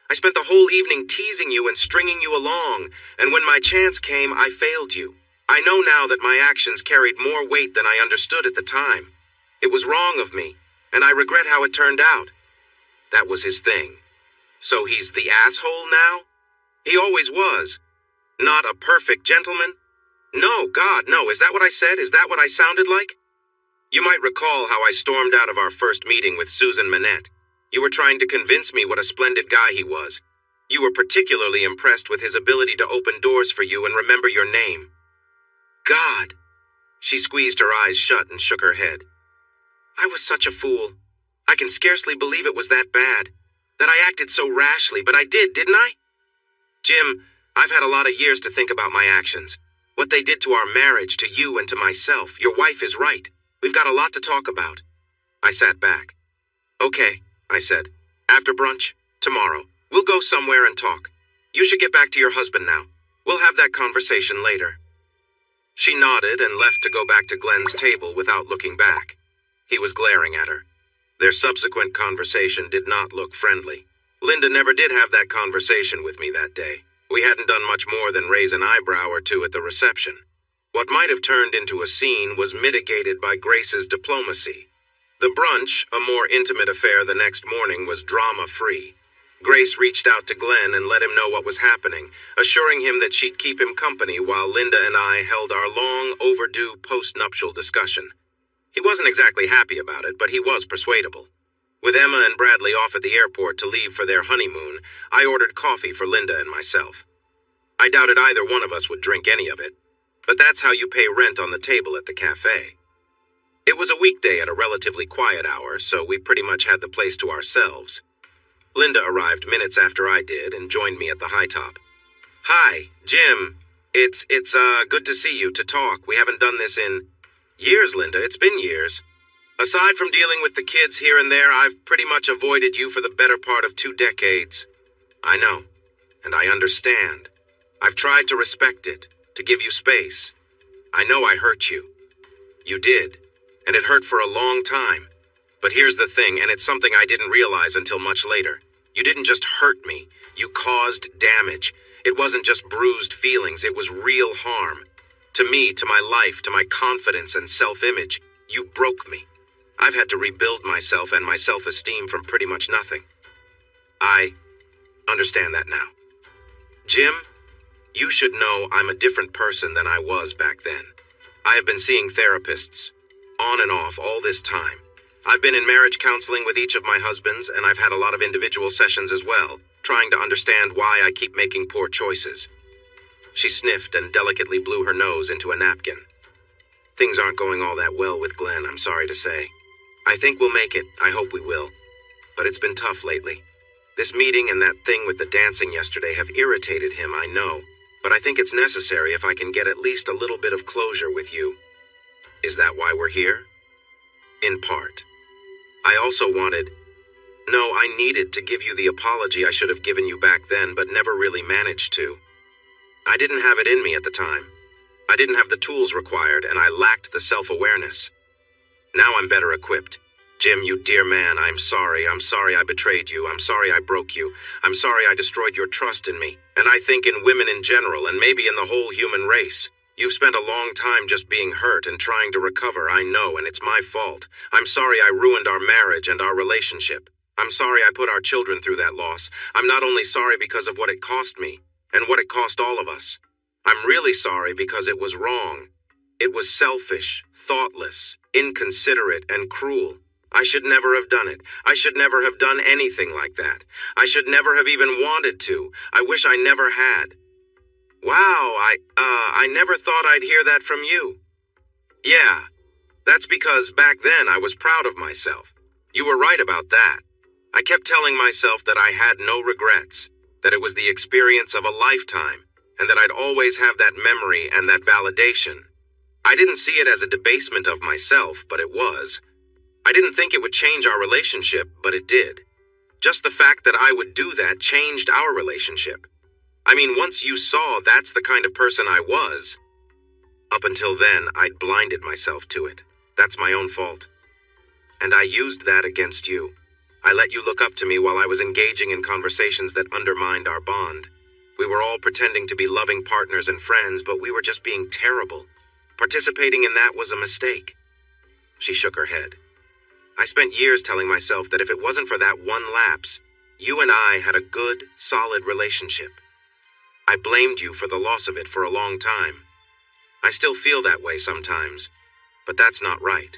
S1: I spent the whole evening teasing you and stringing you along, and when my chance came, I failed you. I know now that my actions carried more weight than I understood at the time. It was wrong of me, and I regret how it turned out. That was his thing. So he's the asshole now? He always was. Not a perfect gentleman? No, God, no. Is that what I said? Is that what I sounded like? You might recall how I stormed out of our first meeting with Susan Manette. You were trying to convince me what a splendid guy he was. You were particularly impressed with his ability to open doors for you and remember your name. God! She squeezed her eyes shut and shook her head. I was such a fool. I can scarcely believe it was that bad. That I acted so rashly, but I did, didn't I? Jim, I've had a lot of years to think about my actions. What they did to our marriage, to you and to myself. Your wife is right. We've got a lot to talk about. I sat back. Okay, I said. After brunch? Tomorrow. We'll go somewhere and talk. You should get back to your husband now. We'll have that conversation later. She nodded and left to go back to Glenn's table without looking back. He was glaring at her. Their subsequent conversation did not look friendly. Linda never did have that conversation with me that day. We hadn't done much more than raise an eyebrow or two at the reception. What might have turned into a scene was mitigated by Grace's diplomacy. The brunch, a more intimate affair the next morning, was drama-free. Grace reached out to Glenn and let him know what was happening, assuring him that she'd keep him company while Linda and I held our long overdue post-nuptial discussion. He wasn't exactly happy about it, but he was persuadable. With Emma and Bradley off at the airport to leave for their honeymoon, I ordered coffee for Linda and myself. I doubted either one of us would drink any of it, but that's how you pay rent on the table at the cafe. It was a weekday at a relatively quiet hour, so we pretty much had the place to ourselves. Linda arrived minutes after I did and joined me at the high top. Hi, Jim. It's good to see you, to talk. We haven't done this in years, Linda. It's been years. Aside from dealing with the kids here and there, I've pretty much avoided you for the better part of 2 decades. I know, and I understand. I've tried to respect it, to give you space. I know I hurt you. You did, and it hurt for a long time. But here's the thing, and it's something I didn't realize until much later. You didn't just hurt me. You caused damage. It wasn't just bruised feelings, it was real harm. To me, to my life, to my confidence and self-image, you broke me. I've had to rebuild myself and my self-esteem from pretty much nothing. I understand that now. Jim, you should know I'm a different person than I was back then. I have been seeing therapists, on and off, all this time. I've been in marriage counseling with each of my husbands, and I've had a lot of individual sessions as well, trying to understand why I keep making poor choices. She sniffed and delicately blew her nose into a napkin. Things aren't going all that well with Glenn, I'm sorry to say. I think we'll make it. I hope we will. But it's been tough lately. This meeting and that thing with the dancing yesterday have irritated him, I know. But I think it's necessary if I can get at least a little bit of closure with you. Is that why we're here? In part. I also I needed to give you the apology I should have given you back then, but never really managed to. I didn't have it in me at the time. I didn't have the tools required, and I lacked the self-awareness. Now I'm better equipped. Jim, you dear man, I'm sorry. I'm sorry I betrayed you. I'm sorry I broke you. I'm sorry I destroyed your trust in me. And I think in women in general, and maybe in the whole human race. You've spent a long time just being hurt and trying to recover, I know, and it's my fault. I'm sorry I ruined our marriage and our relationship. I'm sorry I put our children through that loss. I'm not only sorry because of what it cost me, and what it cost all of us. I'm really sorry because it was wrong. It was selfish, thoughtless, inconsiderate, and cruel. I should never have done it. I should never have done anything like that. I should never have even wanted to. I wish I never had. Wow, I never thought I'd hear that from you. Yeah, that's because back then I was proud of myself. You were right about that. I kept telling myself that I had no regrets, that it was the experience of a lifetime, and that I'd always have that memory and that validation. I didn't see it as a debasement of myself, but it was. I didn't think it would change our relationship, but it did. Just the fact that I would do that changed our relationship. I mean, once you saw that's the kind of person I was. Up until then, I'd blinded myself to it. That's my own fault. And I used that against you. I let you look up to me while I was engaging in conversations that undermined our bond. We were all pretending to be loving partners and friends, but we were just being terrible. Participating in that was a mistake. She shook her head. I spent years telling myself that if it wasn't for that one lapse, you and I had a good, solid relationship. I blamed you for the loss of it for a long time. I still feel that way sometimes, but that's not right.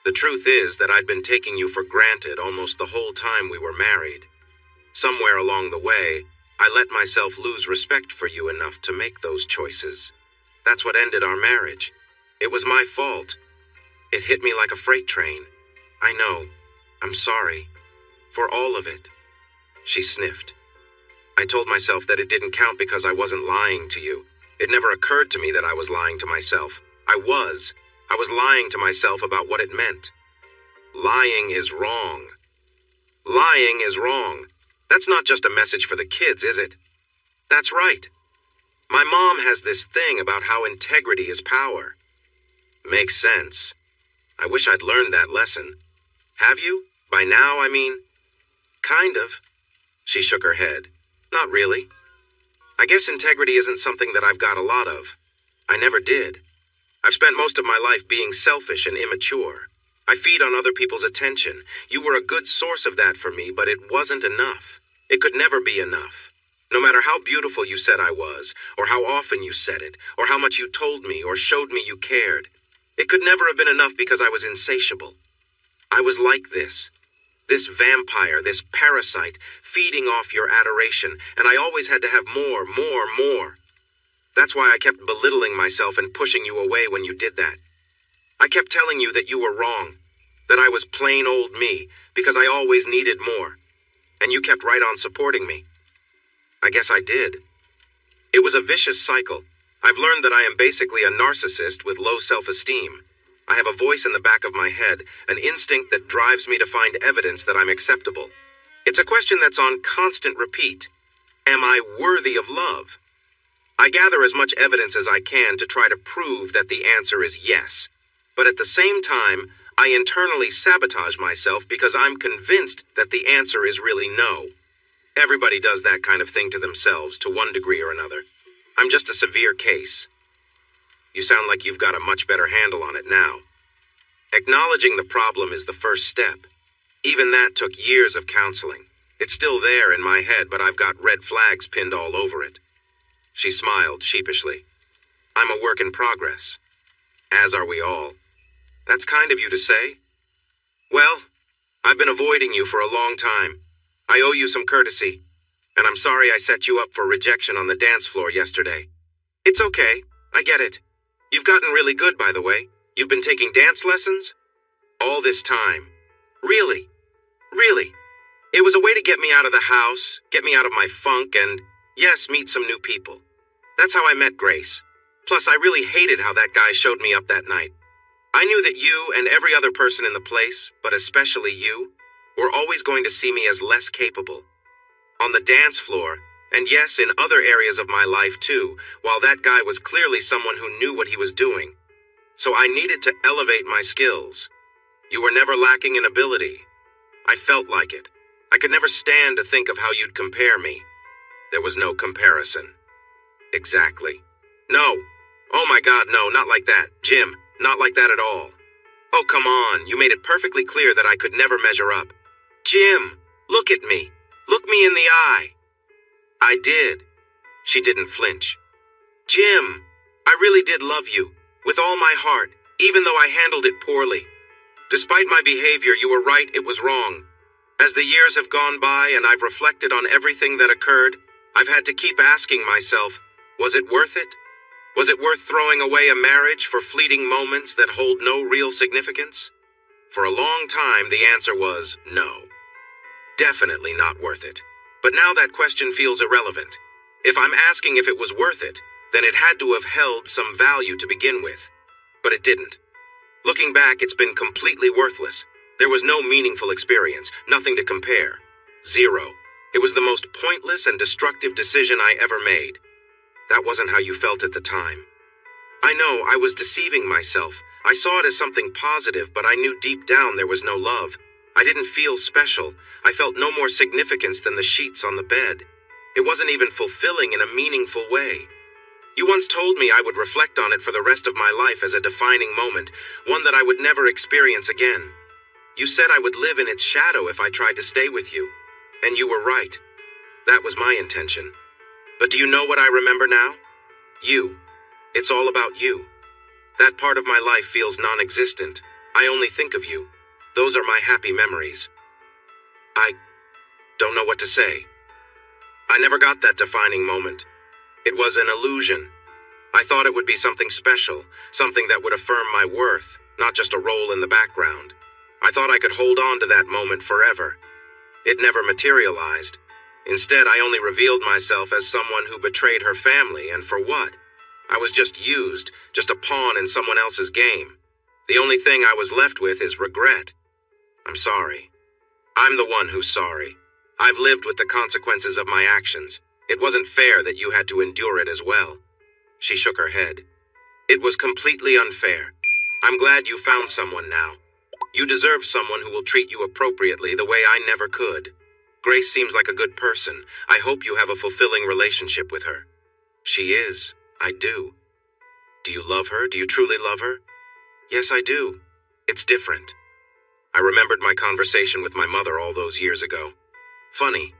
S1: The truth is that I'd been taking you for granted almost the whole time we were married. Somewhere along the way, I let myself lose respect for you enough to make those choices. That's what ended our marriage. It was my fault. It hit me like a freight train. I know. I'm sorry. For all of it. She sniffed. I told myself that it didn't count because I wasn't lying to you. It never occurred to me that I was lying to myself. I was lying to myself about what it meant. Lying is wrong. Lying is wrong. That's not just a message for the kids, is it? That's right. My mom has this thing about how integrity is power. Makes sense. I wish I'd learned that lesson. Have you? By now, I mean? Kind of. She shook her head. Not really. I guess integrity isn't something that I've got a lot of. I never did. I've spent most of my life being selfish and immature. I feed on other people's attention. You were a good source of that for me, but it wasn't enough. It could never be enough. No matter how beautiful you said I was, or how often you said it, or how much you told me or showed me you cared, it could never have been enough because I was insatiable. I was like this vampire, this parasite, feeding off your adoration, and I always had to have more. That's why I kept belittling myself and pushing you away when you did that. I kept telling you that you were wrong, that I was plain old me, because I always needed more. And you kept right on supporting me. I guess I did. It was a vicious cycle. I've learned that I am basically a narcissist with low self-esteem. I have a voice in the back of my head, an instinct that drives me to find evidence that I'm acceptable. It's a question that's on constant repeat. Am I worthy of love? I gather as much evidence as I can to try to prove that the answer is yes. But at the same time, I internally sabotage myself because I'm convinced that the answer is really no. Everybody does that kind of thing to themselves to one degree or another. I'm just a severe case. You sound like you've got a much better handle on it now. Acknowledging the problem is the first step. Even that took years of counseling. It's still there in my head, but I've got red flags pinned all over it. She smiled sheepishly. I'm a work in progress. As are we all. That's kind of you to say. Well, I've been avoiding you for a long time. I owe you some courtesy. And I'm sorry I set you up for rejection on the dance floor yesterday. It's okay. I get it. You've gotten really good, by the way. You've been taking dance lessons? All this time. Really? Really? It was a way to get me out of the house, get me out of my funk, and, yes, meet some new people. That's how I met Grace. Plus, I really hated how that guy showed me up that night. I knew that you and every other person in the place, but especially you, were always going to see me as less capable. On the dance floor, and yes, in other areas of my life too, while that guy was clearly someone who knew what he was doing. So I needed to elevate my skills. You were never lacking in ability. I felt like it. I could never stand to think of how you'd compare me. There was no comparison. Exactly. No. Oh my God, no, not like that. Jim, not like that at all. Oh, come on, you made it perfectly clear that I could never measure up. Jim, look at me. Look me in the eye. I did. She didn't flinch. Jim, I really did love you, with all my heart, even though I handled it poorly. Despite my behavior, you were right, it was wrong. As the years have gone by and I've reflected on everything that occurred, I've had to keep asking myself, was it worth it? Was it worth throwing away a marriage for fleeting moments that hold no real significance? For a long time, the answer was no. Definitely not worth it. But now that question feels irrelevant. If I'm asking if it was worth it, then it had to have held some value to begin with. But it didn't. Looking back, it's been completely worthless. There was no meaningful experience, nothing to compare. Zero. It was the most pointless and destructive decision I ever made. That wasn't how you felt at the time. I know, I was deceiving myself. I saw it as something positive, but I knew deep down there was no love. I didn't feel special. I felt no more significance than the sheets on the bed. It wasn't even fulfilling in a meaningful way. You once told me I would reflect on it for the rest of my life as a defining moment, one that I would never experience again. You said I would live in its shadow if I tried to stay with you. And you were right. That was my intention. But do you know what I remember now? You. It's all about you. That part of my life feels non-existent. I only think of you. Those are my happy memories. I don't know what to say. I never got that defining moment. It was an illusion. I thought it would be something special, something that would affirm my worth, not just a role in the background. I thought I could hold on to that moment forever. It never materialized. Instead, I only revealed myself as someone who betrayed her family, and for what? I was just used, just a pawn in someone else's game. The only thing I was left with is regret. I'm sorry. I'm the one who's sorry. I've lived with the consequences of my actions. It wasn't fair that you had to endure it as well. She shook her head. It was completely unfair. I'm glad you found someone now. You deserve someone who will treat you appropriately the way I never could. Grace seems like a good person. I hope you have a fulfilling relationship with her. She is. I do. Do you love her? Do you truly love her? Yes, I do. It's different. I remembered my conversation with my mother all those years ago. Funny.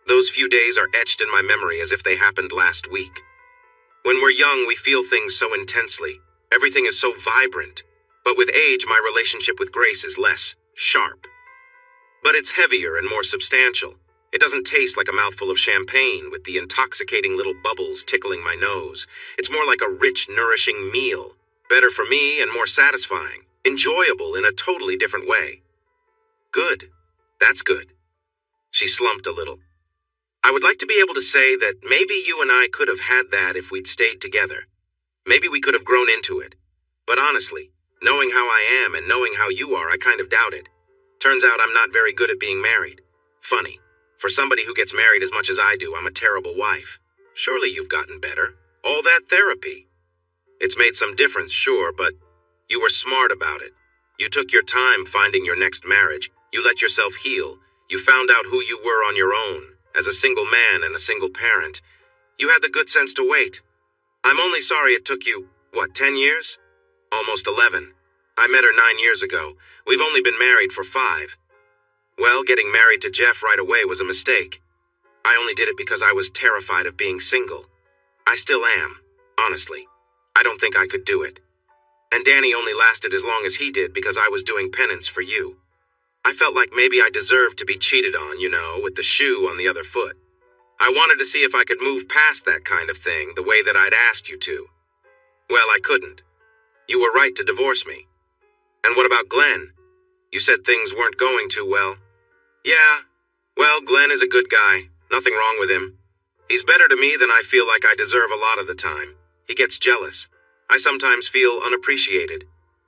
S1: Those few days are etched in my memory as if they happened last week. When we're young, we feel things so intensely. Everything is so vibrant. But with age, my relationship with Grace is less sharp. But it's heavier and more substantial. It doesn't taste like a mouthful of champagne with the intoxicating little bubbles tickling my nose. It's more like a rich, nourishing meal. Better for me and more satisfying. Enjoyable in a totally different way. Good. That's good. She slumped a little. I would like to be able to say that maybe you and I could have had that if we'd stayed together. Maybe we could have grown into it. But honestly, knowing how I am and knowing how you are, I kind of doubt it. Turns out I'm not very good at being married. Funny. For somebody who gets married as much as I do, I'm a terrible wife. Surely you've gotten better. All that therapy. It's made some difference, sure, but you were smart about it. You took your time finding your next marriage. You let yourself heal. You found out who you were on your own, as a single man and a single parent. You had the good sense to wait. I'm only sorry it took you, 10 years? Almost 11. I met her 9 years ago. We've only been married for 5. Well, getting married to Jeff right away was a mistake. I only did it because I was terrified of being single. I still am, honestly. I don't think I could do it. And Danny only lasted as long as he did because I was doing penance for you. I felt like maybe I deserved to be cheated on, with the shoe on the other foot. I wanted to see if I could move past that kind of thing the way that I'd asked you to. Well, I couldn't. You were right to divorce me. And what about Glenn? You said things weren't going too well. Yeah, well, Glenn is a good guy. Nothing wrong with him. He's better to me than I feel like I deserve a lot of the time. He gets jealous. I sometimes feel unappreciated.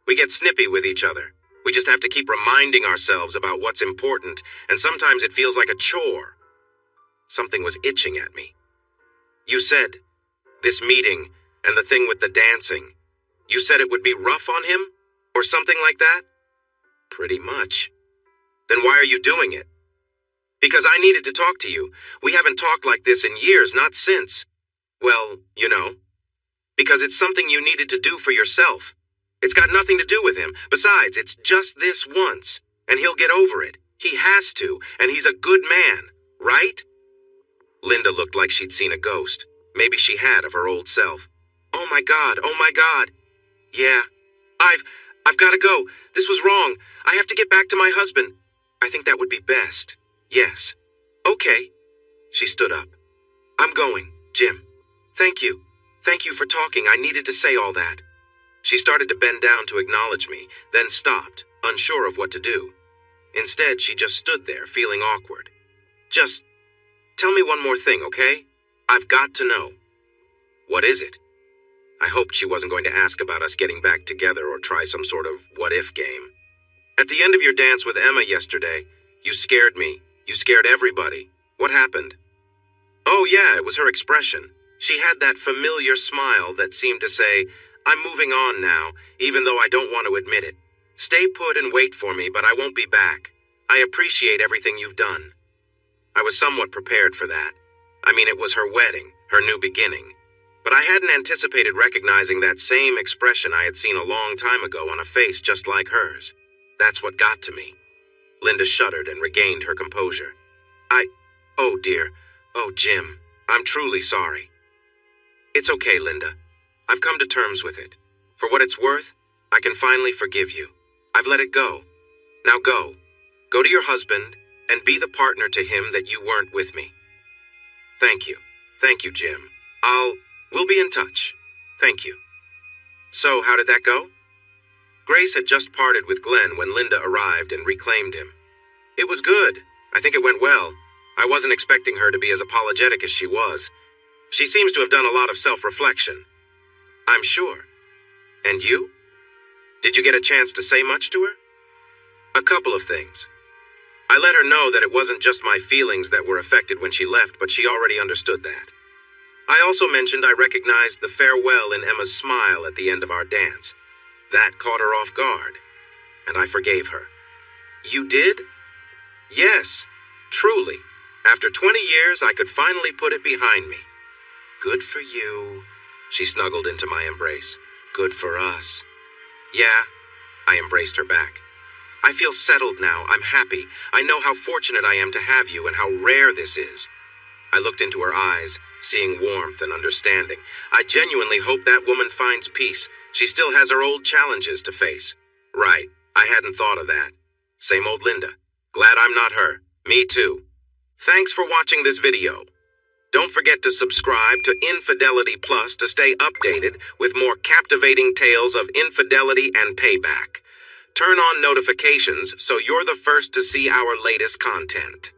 S1: We get snippy with each other. We just have to keep reminding ourselves about what's important, and sometimes it feels like a chore. Something was itching at me. You said, this meeting and the thing with the dancing, you said it would be rough on him? Or something like that? Pretty much. Then why are you doing it? Because I needed to talk to you. We haven't talked like this in years, not since. Well, because it's something you needed to do for yourself. It's got nothing to do with him. Besides, it's just this once, and he'll get over it. He has to, and he's a good man, right? Linda looked like she'd seen a ghost. Maybe she had of her old self. Oh my God. Yeah, I've got to go. This was wrong. I have to get back to my husband. I think that would be best. Yes. Okay. She stood up. I'm going, Jim. Thank you. Thank you for talking. I needed to say all that. She started to bend down to acknowledge me, then stopped, unsure of what to do. Instead, she just stood there, feeling awkward. Just tell me one more thing, okay? I've got to know. What is it? I hoped she wasn't going to ask about us getting back together or try some sort of what-if game. At the end of your dance with Emma yesterday, you scared me. You scared everybody. What happened? Oh yeah, it was her expression. She had that familiar smile that seemed to say, I'm moving on now, even though I don't want to admit it. Stay put and wait for me, but I won't be back. I appreciate everything you've done. I was somewhat prepared for that. I mean, it was her wedding, her new beginning. But I hadn't anticipated recognizing that same expression I had seen a long time ago on a face just like hers. That's what got to me. Linda shuddered and regained her composure. Oh dear. Oh, Jim. I'm truly sorry. It's okay, Linda. I've come to terms with it. For what it's worth, I can finally forgive you. I've let it go. Now go. Go to your husband and be the partner to him that you weren't with me. Thank you. Thank you, Jim. We'll be in touch. Thank you. So, how did that go? Grace had just parted with Glenn when Linda arrived and reclaimed him. It was good. I think it went well. I wasn't expecting her to be as apologetic as she was. She seems to have done a lot of self-reflection. I'm sure. And you? Did you get a chance to say much to her? A couple of things. I let her know that it wasn't just my feelings that were affected when she left, but she already understood that. I also mentioned I recognized the farewell in Emma's smile at the end of our dance. That caught her off guard, and I forgave her. You did? Yes, truly. After 20 years, I could finally put it behind me. Good for you. She snuggled into my embrace. Good for us. Yeah, I embraced her back. I feel settled now. I'm happy. I know how fortunate I am to have you and how rare this is. I looked into her eyes, seeing warmth and understanding. I genuinely hope that woman finds peace. She still has her old challenges to face. Right, I hadn't thought of that. Same old Linda. Glad I'm not her. Me too. Thanks for watching this video. Don't forget to subscribe to Infidelity Plus to stay updated with more captivating tales of infidelity and payback. Turn on notifications so you're the first to see our latest content.